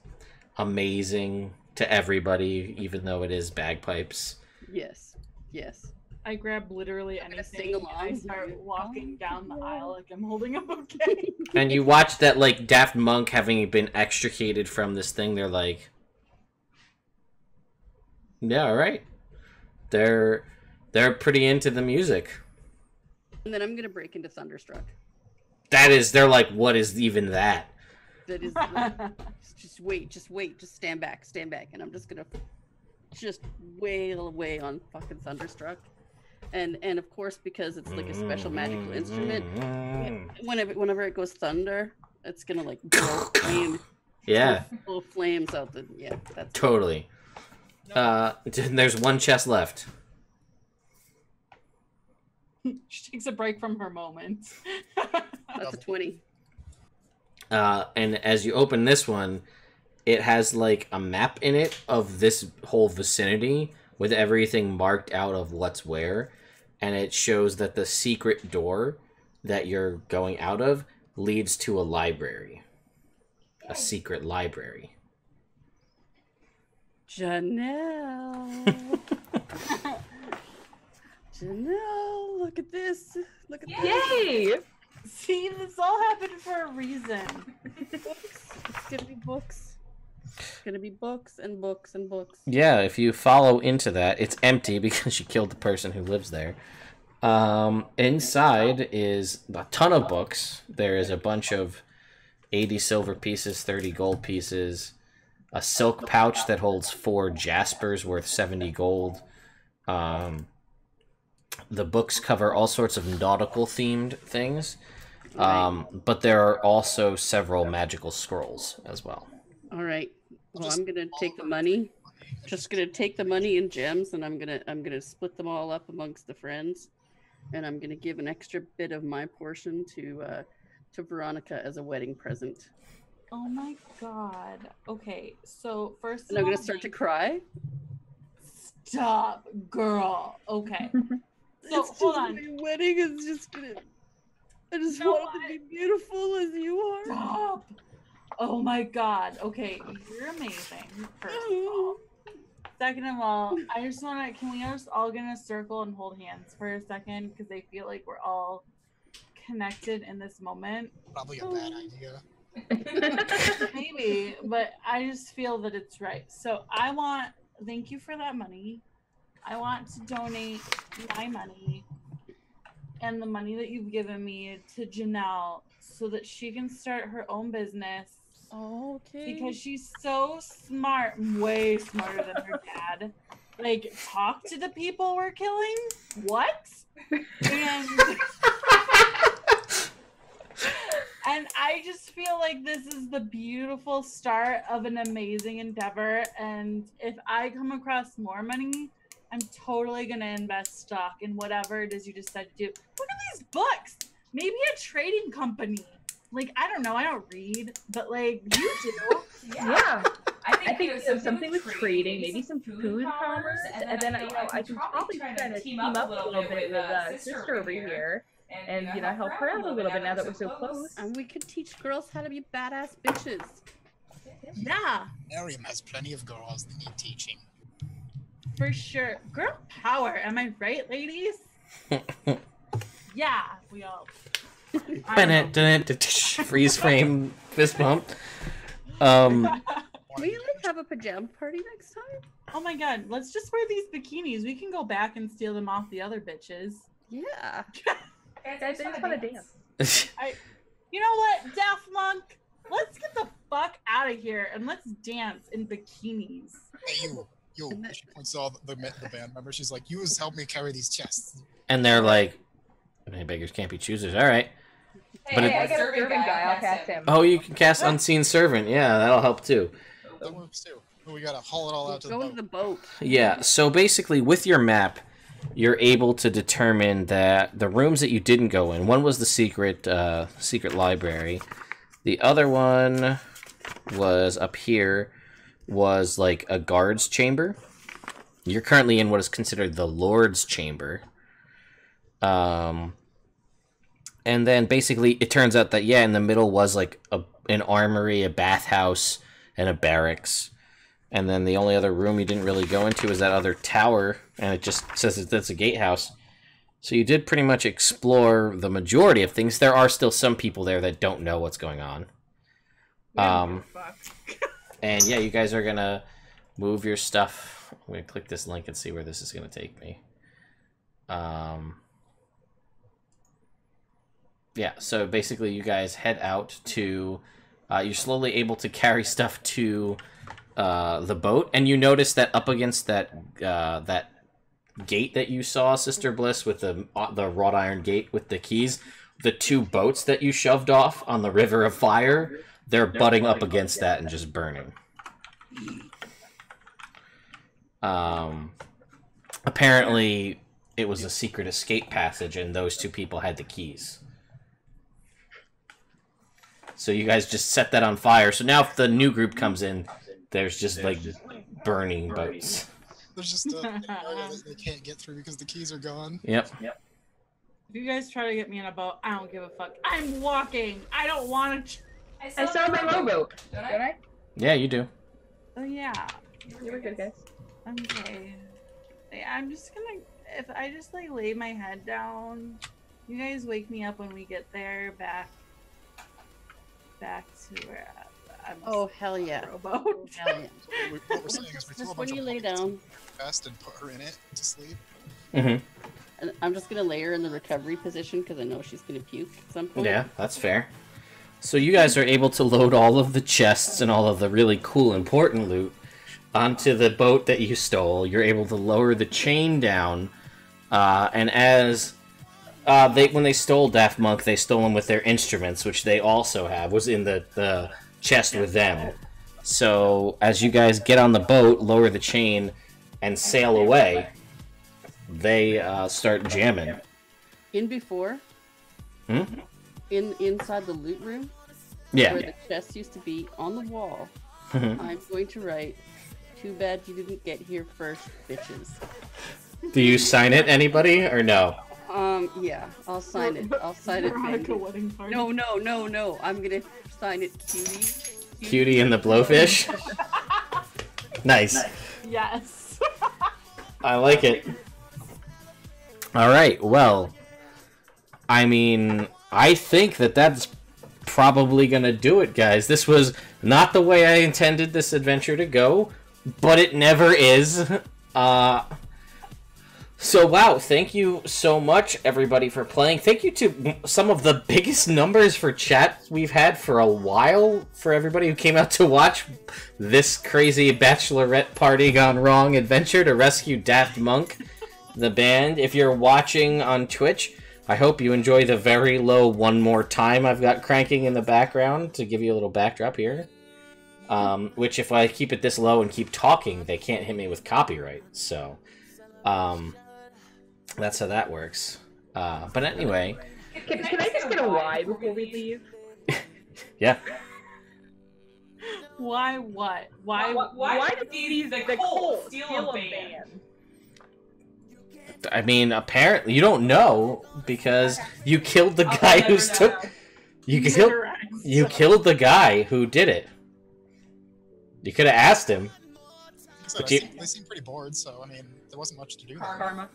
amazing to everybody, even though it is bagpipes. Yes. Yes. I grab literally gonna anything. sing And I along. start walking down the aisle like I'm holding a bouquet. And you watch that, like, Daft Monk having been extricated from this thing, they're like, yeah, all right. They're pretty into the music. And then I'm gonna break into Thunderstruck. They're like, what is even that? That is just wait, just stand back, and I'm just gonna just wail away on fucking Thunderstruck. and of course, because it's like a special magical instrument, whenever it goes thunder, it's gonna like blow flame. Yeah. Blow flames out the that's Totally. There's one chest left. She takes a break from her moment. That's a 20. And as you open this one, it has like a map in it of this whole vicinity with everything marked out of what's where, and it shows that the secret door that you're going out of leads to a library. A secret library. Janelle. Janelle, look at this. Look at this. Yay! See, this all happened for a reason. Books. It's gonna be books. It's gonna be books and books and books. Yeah, if you follow into that, it's empty because you killed the person who lives there. Inside is a ton of books. There is a bunch of 80 silver pieces, 30 gold pieces, a silk pouch that holds 4 jaspers worth 70 gold. The books cover all sorts of nautical themed things, but there are also several magical scrolls as well. All right. Well, I'm gonna take the money. Just gonna take the money and gems, and I'm gonna split them all up amongst the friends, and I'm gonna give an extra bit of my portion to Veronica as a wedding present. Oh my god. Okay, so first And I'm gonna start to cry. Stop, girl. Okay. So It's hold just on. My wedding is just gonna. I just No, want it to be beautiful as you are. Stop. Oh my god. Okay, you're amazing. First of all. Second of all, I just wanna can we just all get in a circle and hold hands for a second? Because I feel like we're all connected in this moment. Probably a bad idea. Maybe, but I just feel that it's right. So thank you for that money. I want to donate my money and the money that you've given me to Janelle so that she can start her own business. Okay. Because she's so smart, way smarter than her dad. Like, talk to the people we're killing? What? And I just feel like this is the beautiful start of an amazing endeavor. And if I come across more money, I'm totally going to invest stock in whatever it is you just said to do. Look at these books. Maybe a trading company. Like, I don't know. I don't read, but like you do. Yeah. I think something with trading, maybe some food commerce, and then I can probably try to team up a little bit with sister over here, and help her out a little bit now that we're so close. And we could teach girls how to be badass bitches. Yeah, Miriam has plenty of girls that need teaching. for sure. Girl power. Am I right, ladies? Yeah, we all. Freeze frame fist bump. Can we like have a pajama party next time? Oh my god, let's just wear these bikinis. We can go back and steal them off the other bitches. Yeah. I just want to dance. You know what, Daft Monk? Let's get the fuck out of here and let's dance in bikinis. Hey, you. She points to all the band members. She's like, you help me carry these chests. And they're like, "Many beggars can't be choosers." All right. But I got a servant guy. I'll cast him. Oh, you can cast Unseen Servant. Yeah, that'll help too. That works too. But we gotta haul it all out to the Go boat. to the boat. Yeah, so basically with your map, you're able to determine that the rooms that you didn't go in, one was the secret library. The other one was up here, was like a guard's chamber. You're currently in what is considered the Lord's chamber. And then basically it turns out that, yeah, in the middle was like an armory, a bathhouse, and a barracks. And then the only other room you didn't really go into is that other tower, and it just says that that's a gatehouse. So you did pretty much explore the majority of things. There are still some people there that don't know what's going on. And yeah, you guys are gonna move your stuff. I'm gonna click this link and see where this is gonna take me. Yeah, so basically you guys head out to... you're slowly able to carry stuff to the boat, and you notice that up against that gate that you saw, Sister Bliss, with the wrought iron gate with the keys, the 2 boats that you shoved off on the River of Fire, they're butting up against that and just burning. Apparently, it was a secret escape passage, and those 2 people had the keys. So you guys just set that on fire. So now if the new group comes in, there's just, like, burning boats. There's just an area that they can't get through because the keys are gone. Yep. If you guys try to get me in a boat, I don't give a fuck. I'm walking. I don't want to. I saw my rowboat. Don't I? Yeah, you do. Oh yeah. You were good, guys. Okay. I'm just gonna. If I just like lay my head down, you guys wake me up when we get there. Back to where I'm. Oh hell yeah! Rowboat. Hell yeah. What we're saying is we throw a Just bunch when you of lay buckets down, in the vest and put her in it to sleep. Mm-hmm. and I'm just gonna lay her in the recovery position because I know she's gonna puke at some point. Yeah, that's fair. So you guys are able to load all of the chests and all of the really cool, important loot onto the boat that you stole. You're able to lower the chain down, and as when they stole Daft Monk, they stole them with their instruments, which they also have, was in the chest with them. So as you guys get on the boat, lower the chain, and sail away, they start jamming. Inside the loot room, Yeah. where the chest used to be on the wall, Mm-hmm. I'm going to write, "Too bad you didn't get here first, bitches." Do you sign it, anybody, or no? Yeah, I'll sign it. I'll sign it. Veronica Mandy. wedding party. No. I'm gonna sign it, cutie. Cutie and the Blowfish? Nice. Yes. I like it. Alright, well, I mean, I think that's probably gonna do it, guys. This was not the way I intended this adventure to go, but it never is. So, wow, thank you so much, everybody, for playing. Thank you to some of the biggest numbers for chat we've had for a while, for everybody who came out to watch this crazy Bachelorette party gone wrong adventure to rescue Daft Monk, the band. If you're watching on Twitch, I hope you enjoy the very low "one more time" I've got cranking in the background to give you a little backdrop here. Which, if I keep it this low and keep talking, they can't hit me with copyright, so... that's how that works. But anyway... Can I just get a Y before we leave? Yeah. Why what? Why did the Colt steal a band? I mean, apparently... You don't know, because you killed the guy who took... You killed the guy who did it. You could have asked him. So they seem pretty bored, so I mean, there wasn't much to do there. Karma.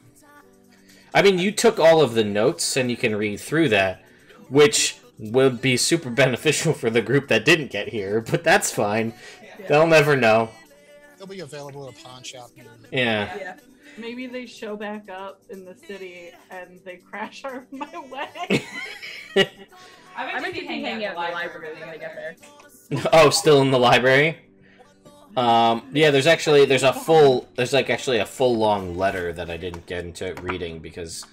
I mean, you took all of the notes, and you can read through that, which would be super beneficial for the group that didn't get here, but that's fine. Yeah. They'll never know. They'll be available at a pawn shop. Yeah. Maybe they show back up in the city and they crash my wedding. I'm going to be hanging out in the library when I get there. Oh, still in the library? Yeah, there's a full long letter that I didn't get into reading because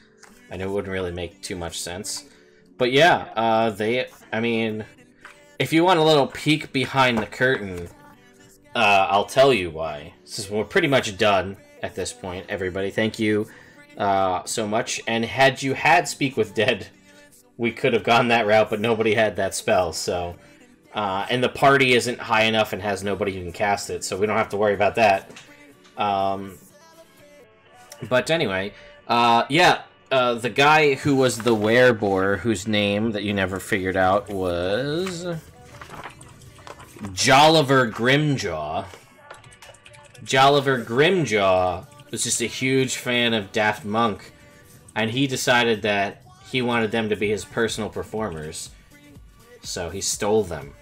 I knew it wouldn't really make too much sense. But yeah, I mean, if you want a little peek behind the curtain, I'll tell you why. We're pretty much done at this point, everybody. Thank you so much. And had you had Speak with Dead, we could have gone that route, but nobody had that spell, so... and the party isn't high enough and has nobody who can cast it, so we don't have to worry about that. But anyway, the guy who was the werebore, whose name that you never figured out was... Jolliver Grimjaw. Jolliver Grimjaw was just a huge fan of Daft Monk, and he decided that he wanted them to be his personal performers. So he stole them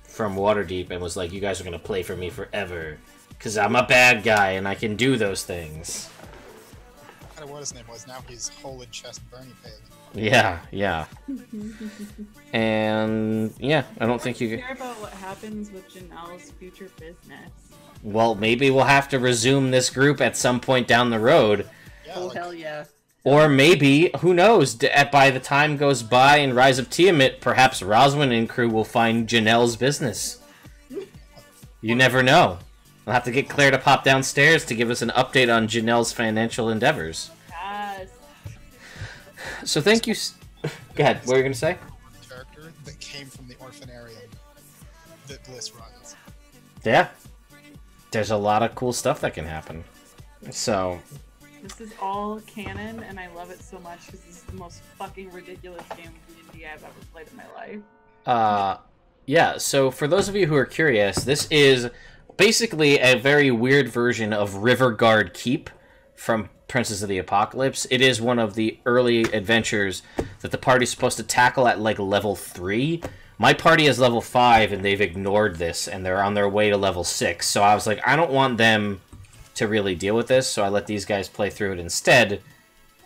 from Waterdeep and was like, you guys are going to play for me forever. Because I'm a bad guy and I can do those things. Kind care what his name was. Now he's hole in chest Bernie Pig. Yeah, yeah. And yeah, I don't think you care about what happens with Janelle's future business. Well, maybe we'll have to resume this group at some point down the road. Yeah, Oh, hell yeah. Or maybe, who knows, by the time goes by in Rise of Tiamat, perhaps Roswin and crew will find Janelle's business. You never know. We'll have to get Claire to pop downstairs to give us an update on Janelle's financial endeavors. Yes. So thank you. Go ahead, what were you going to say? Character that came from the orphanarium that Bliss runs. Yeah. There's a lot of cool stuff that can happen. So... This is all canon, and I love it so much because this is the most fucking ridiculous game of D&D I've ever played in my life. Yeah, so for those of you who are curious, this is basically a very weird version of Rivergard Keep from Princess of the Apocalypse. It is one of the early adventures that the party's supposed to tackle at, like, level 3. My party is level 5, and they've ignored this, and they're on their way to level 6. So I was like, I don't want them to really deal with this, so I let these guys play through it instead,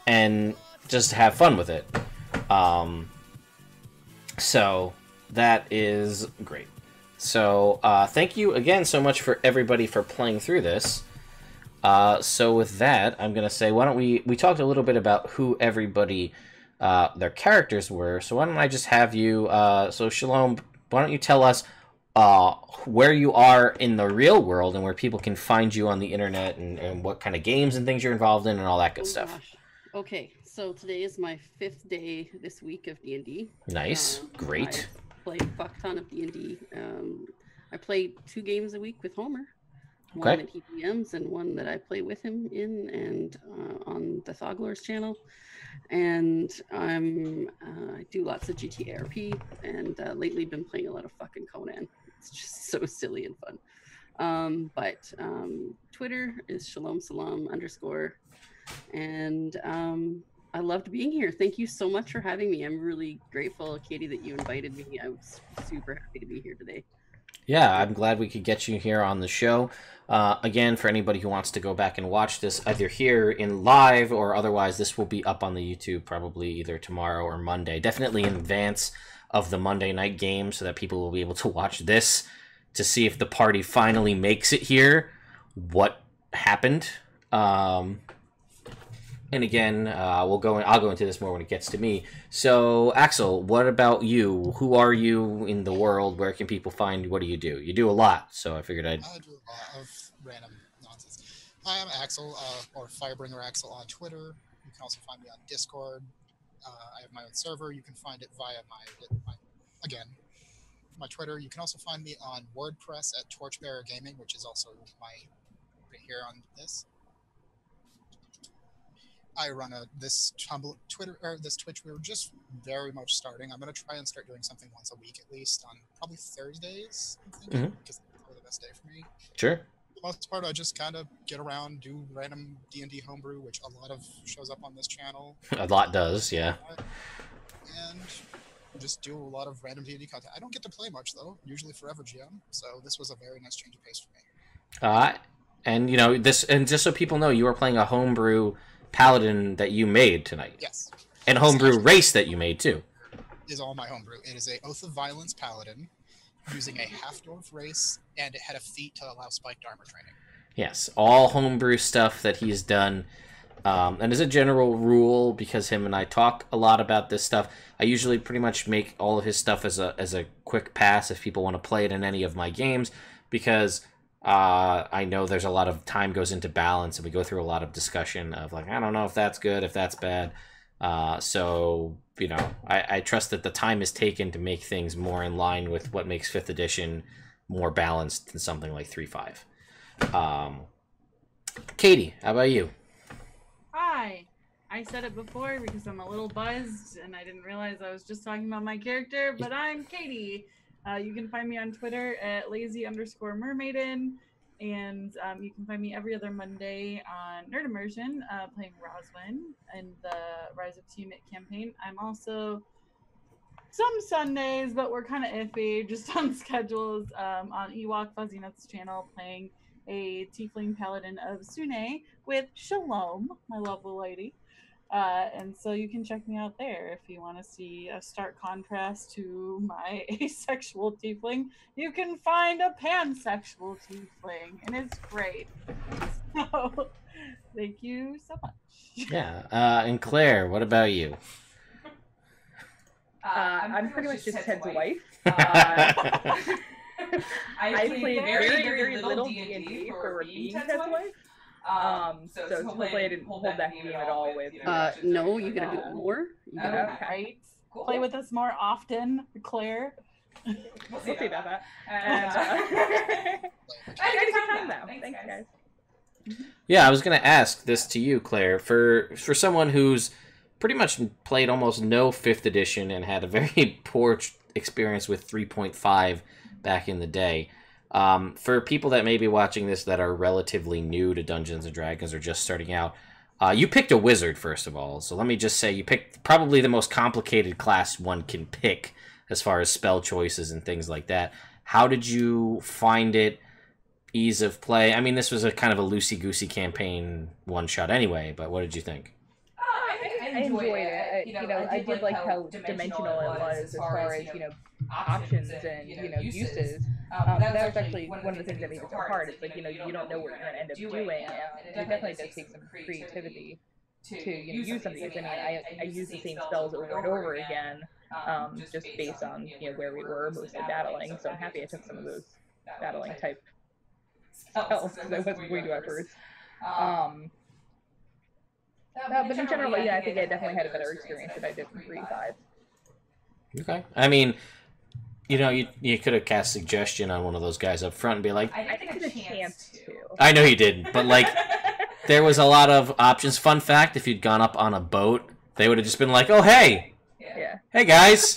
and just have fun with it. So that is great. So thank you again so much for everybody for playing through this. So with that, I'm gonna say, why don't we talked a little bit about who everybody their characters were, so why don't I just have you so Shalom, why don't you tell us where you are in the real world and where people can find you on the internet, and what kind of games and things you're involved in and all that good stuff. Gosh. Okay, so today is my 5th day this week of D&D. Nice, great. I play a fuck ton of D&D. I play 2 games a week with Homer. One Okay. that he DMs and one that I play with him in and on the Thoglor's channel. And I do lots of GTA RP, and lately been playing a lot of fucking Conan. It's just so silly and fun. But Twitter is Shalom Salam _ and I loved being here. Thank you so much for having me. I'm really grateful, Katie, that you invited me. I was super happy to be here today. Yeah, I'm glad we could get you here on the show. Again, for anybody who wants to go back and watch this, either here in live or otherwise, this will be up on the YouTube probably either tomorrow or Monday. Definitely in advance of the Monday night game, so that people will be able to watch this to see if the party finally makes it here, what happened. And again, I'll go into this more when it gets to me. So, Axel, what about you? Who are you in the world? Where can people find you? What do you do? You do a lot, so I figured I'd... I do a lot of random nonsense. Hi, I'm Axel, or Firebringer Axel on Twitter. You can also find me on Discord. I have my own server. You can find it via my Twitter. You can also find me on WordPress at Torchbearer Gaming, which is also right here on this. I run this Twitch. We're just very much starting. I'm going to try and start doing something once a week at least, on probably Thursdays, I'm thinking, because that's probably the best day for me. Sure. For the most part, I just kind of get around, do random D&D homebrew, which a lot of shows up on this channel. A lot does, yeah. And just do a lot of random D&D content. I don't get to play much, though, usually forever GM, so this was a very nice change of pace for me. And, you know, this, and just so people know, you are playing a homebrew paladin that you made tonight. Yes. And homebrew race that you made, too. Is all my homebrew. It is a Oath of Violence paladin, using a half-dwarf race, and it had a feat to allow spiked armor training. Yes, all homebrew stuff that he's done. And as a general rule, because him and I talk a lot about this stuff, I usually pretty much make all of his stuff as a quick pass if people want to play it in any of my games, because I know there's a lot of time goes into balance, and we go through a lot of discussion of, like, I don't know if that's good, if that's bad. So, you know, I trust that the time is taken to make things more in line with what makes 5th edition more balanced than something like 3.5. Katie, how about you? Hi. I said it before because I'm a little buzzed and I didn't realize I was just talking about my character, but I'm Katie. You can find me on Twitter at lazy_mermaiden, and you can find me every other Monday on Nerd Immersion, playing Roswin in the Rise of Tiamat campaign. I'm also some Sundays, but we're kind of iffy, just on schedules, on Ewok Fuzzy Nuts channel, playing a tiefling paladin of Sune with Shalom, my lovely lady. And so you can check me out there if you want to see a stark contrast to my asexual tiefling. You can find a pansexual tiefling, and it's great. So, thank you so much. Yeah. And Claire, what about you? I'm pretty much just Ted's wife. I played very, very little D&D for being Ted's wife. So hopefully I didn't hold that game at all with. No, you gotta do it more. You gotta, Right? Cool. Play with us more often, Claire. We'll see about that. And, I had a good time though. Thanks, guys. Yeah, I was gonna ask this to you, Claire. For someone who's pretty much played almost no 5th edition and had a very poor experience with 3.5 back in the day. For people that may be watching this that are relatively new to Dungeons & Dragons or just starting out, you picked a wizard, first of all. So let me just say you picked probably the most complicated class one can pick as far as spell choices and things like that. How did you find it? Ease of play? I mean, this was a kind of a loosey-goosey campaign one-shot anyway, but what did you think? I enjoyed it. I did like how dimensional it was as far as, options and, uses. That was actually one of the things that made it so hard. It's like, you don't know what you're going to end up doing. It definitely does take some creativity to, use some of these. I mean, I use the same spells over and over again, just based on, where we were mostly battling. So I'm happy I took some of those battling type spells, because I wasn't going to at first. But in general, I think I definitely had a better experience than I did from 3.5. Okay. I mean, you could have cast suggestion on one of those guys up front and be like, I think I had a chance to. I know you didn't, but like, there was a lot of options. Fun fact, if you'd gone up on a boat, they would have just been like, oh, hey. Yeah. Hey, guys.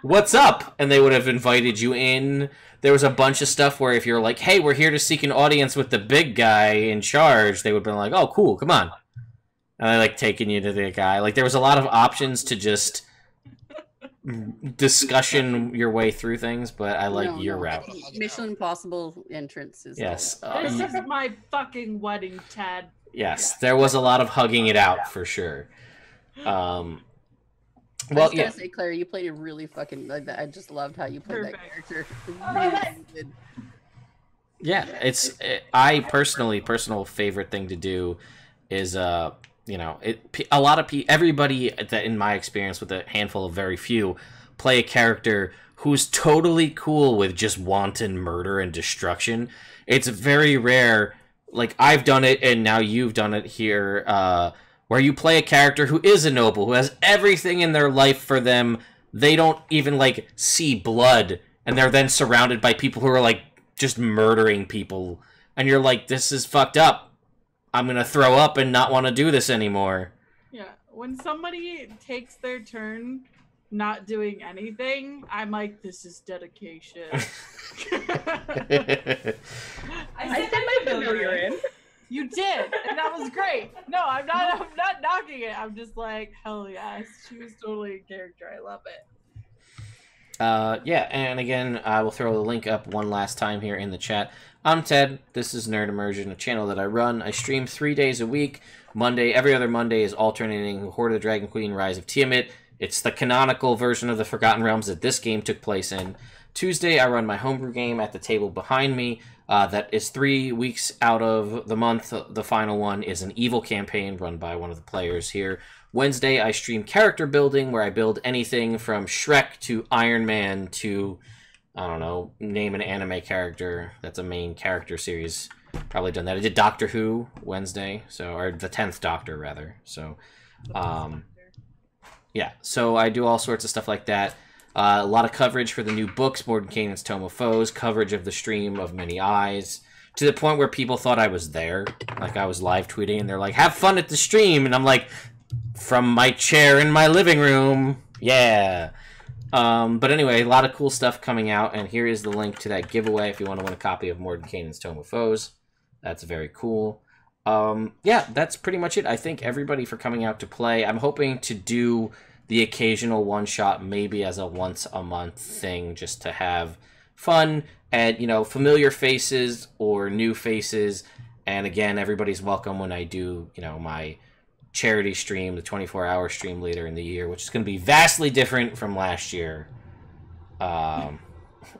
What's up? And they would have invited you in. There was a bunch of stuff where if you're like, hey, we're here to seek an audience with the big guy in charge, they would have been like, oh, cool, come on. And I like taking you to the guy. Like, there was a lot of options to just discussion your way through things, but I like your route. Mission Impossible entrance is. Yes. This is my fucking wedding, Ted. Yes, there was a lot of hugging it out for sure. I was gonna say, Claire, you played it really fucking. I just loved how you played that character. Really good. Yeah, it's personal favorite thing to do is everybody that in my experience with a handful of very few play a character who's totally cool with just wanton murder and destruction. It's very rare. Like, I've done it and now you've done it here, where you play a character who is a noble, who has everything in their life for them. They don't even like see blood, and they're then surrounded by people who are like just murdering people, and you're like, this is fucked up. I'm gonna throw up and not want to do this anymore. Yeah, when somebody takes their turn not doing anything, I'm like, this is dedication. I said my familiar in. You did, and that was great. No, I'm not knocking it. I'm just like, hell yes, she was totally a character. I love it. Yeah, and again, I will throw the link up one last time here in the chat. I'm Ted. This is Nerd Immersion, a channel that I run. I stream 3 days a week. Every other Monday is alternating Hoard of the Dragon Queen, Rise of Tiamat. It's the canonical version of the Forgotten Realms that this game took place in. Tuesday, I run my homebrew game at the table behind me. That is 3 weeks out of the month. The final one is an evil campaign run by one of the players here. Wednesday, I stream character building, where I build anything from Shrek to Iron Man to, I don't know, name an anime character that's a main character series. Probably done that. I did Doctor Who Wednesday, or the 10th Doctor, rather. So, yeah. So I do all sorts of stuff like that. A lot of coverage for the new books, Mordenkainen's Tome of Foes, coverage of the stream of Many Eyes, to the point where people thought I was there. Like, I was live tweeting, and they're like, have fun at the stream! And I'm like, from my chair in my living room! Yeah! But anyway, a lot of cool stuff coming out, and here is the link to that giveaway if you want to win a copy of Mordenkainen's Tome of Foes. That's very cool. Yeah, that's pretty much it. I thank everybody for coming out to play. I'm hoping to do the occasional one-shot maybe as a once-a-month thing, just to have fun at, you know, familiar faces or new faces. And again, everybody's welcome when I do, you know, my charity stream, the 24-hour stream later in the year, which is going to be vastly different from last year.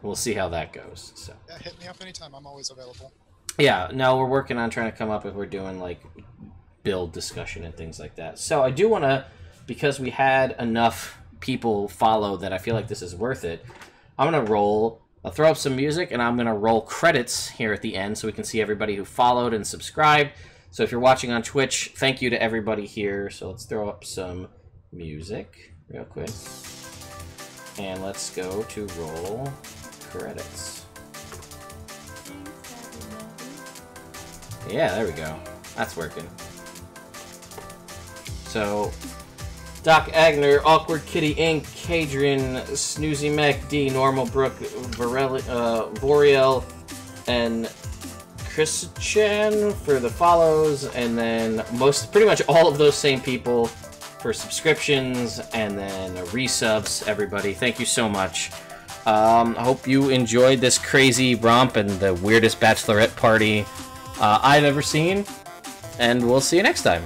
We'll see how that goes. So Yeah, hit me up anytime. I'm always available. yeah, no, we're working on trying to come up if we're doing like build discussion and things like that. So I do want to, because we had enough people follow that I feel like this is worth it, I'm going to I'll throw up some music and I'm going to roll credits here at the end so we can see everybody who followed and subscribed. So if you're watching on Twitch, thank you to everybody here. So let's throw up some music real quick. And let's go to roll credits. Yeah, there we go. That's working. So, Doc Agner, Awkward Kitty Inc., Hadrian, Snoozy Mech, D, Normal Brook, Voriel, and Christian for the follows, and then pretty much all of those same people for subscriptions, and then resubs, everybody. Thank you so much. I hope you enjoyed this crazy romp and the weirdest bachelorette party I've ever seen, and we'll see you next time.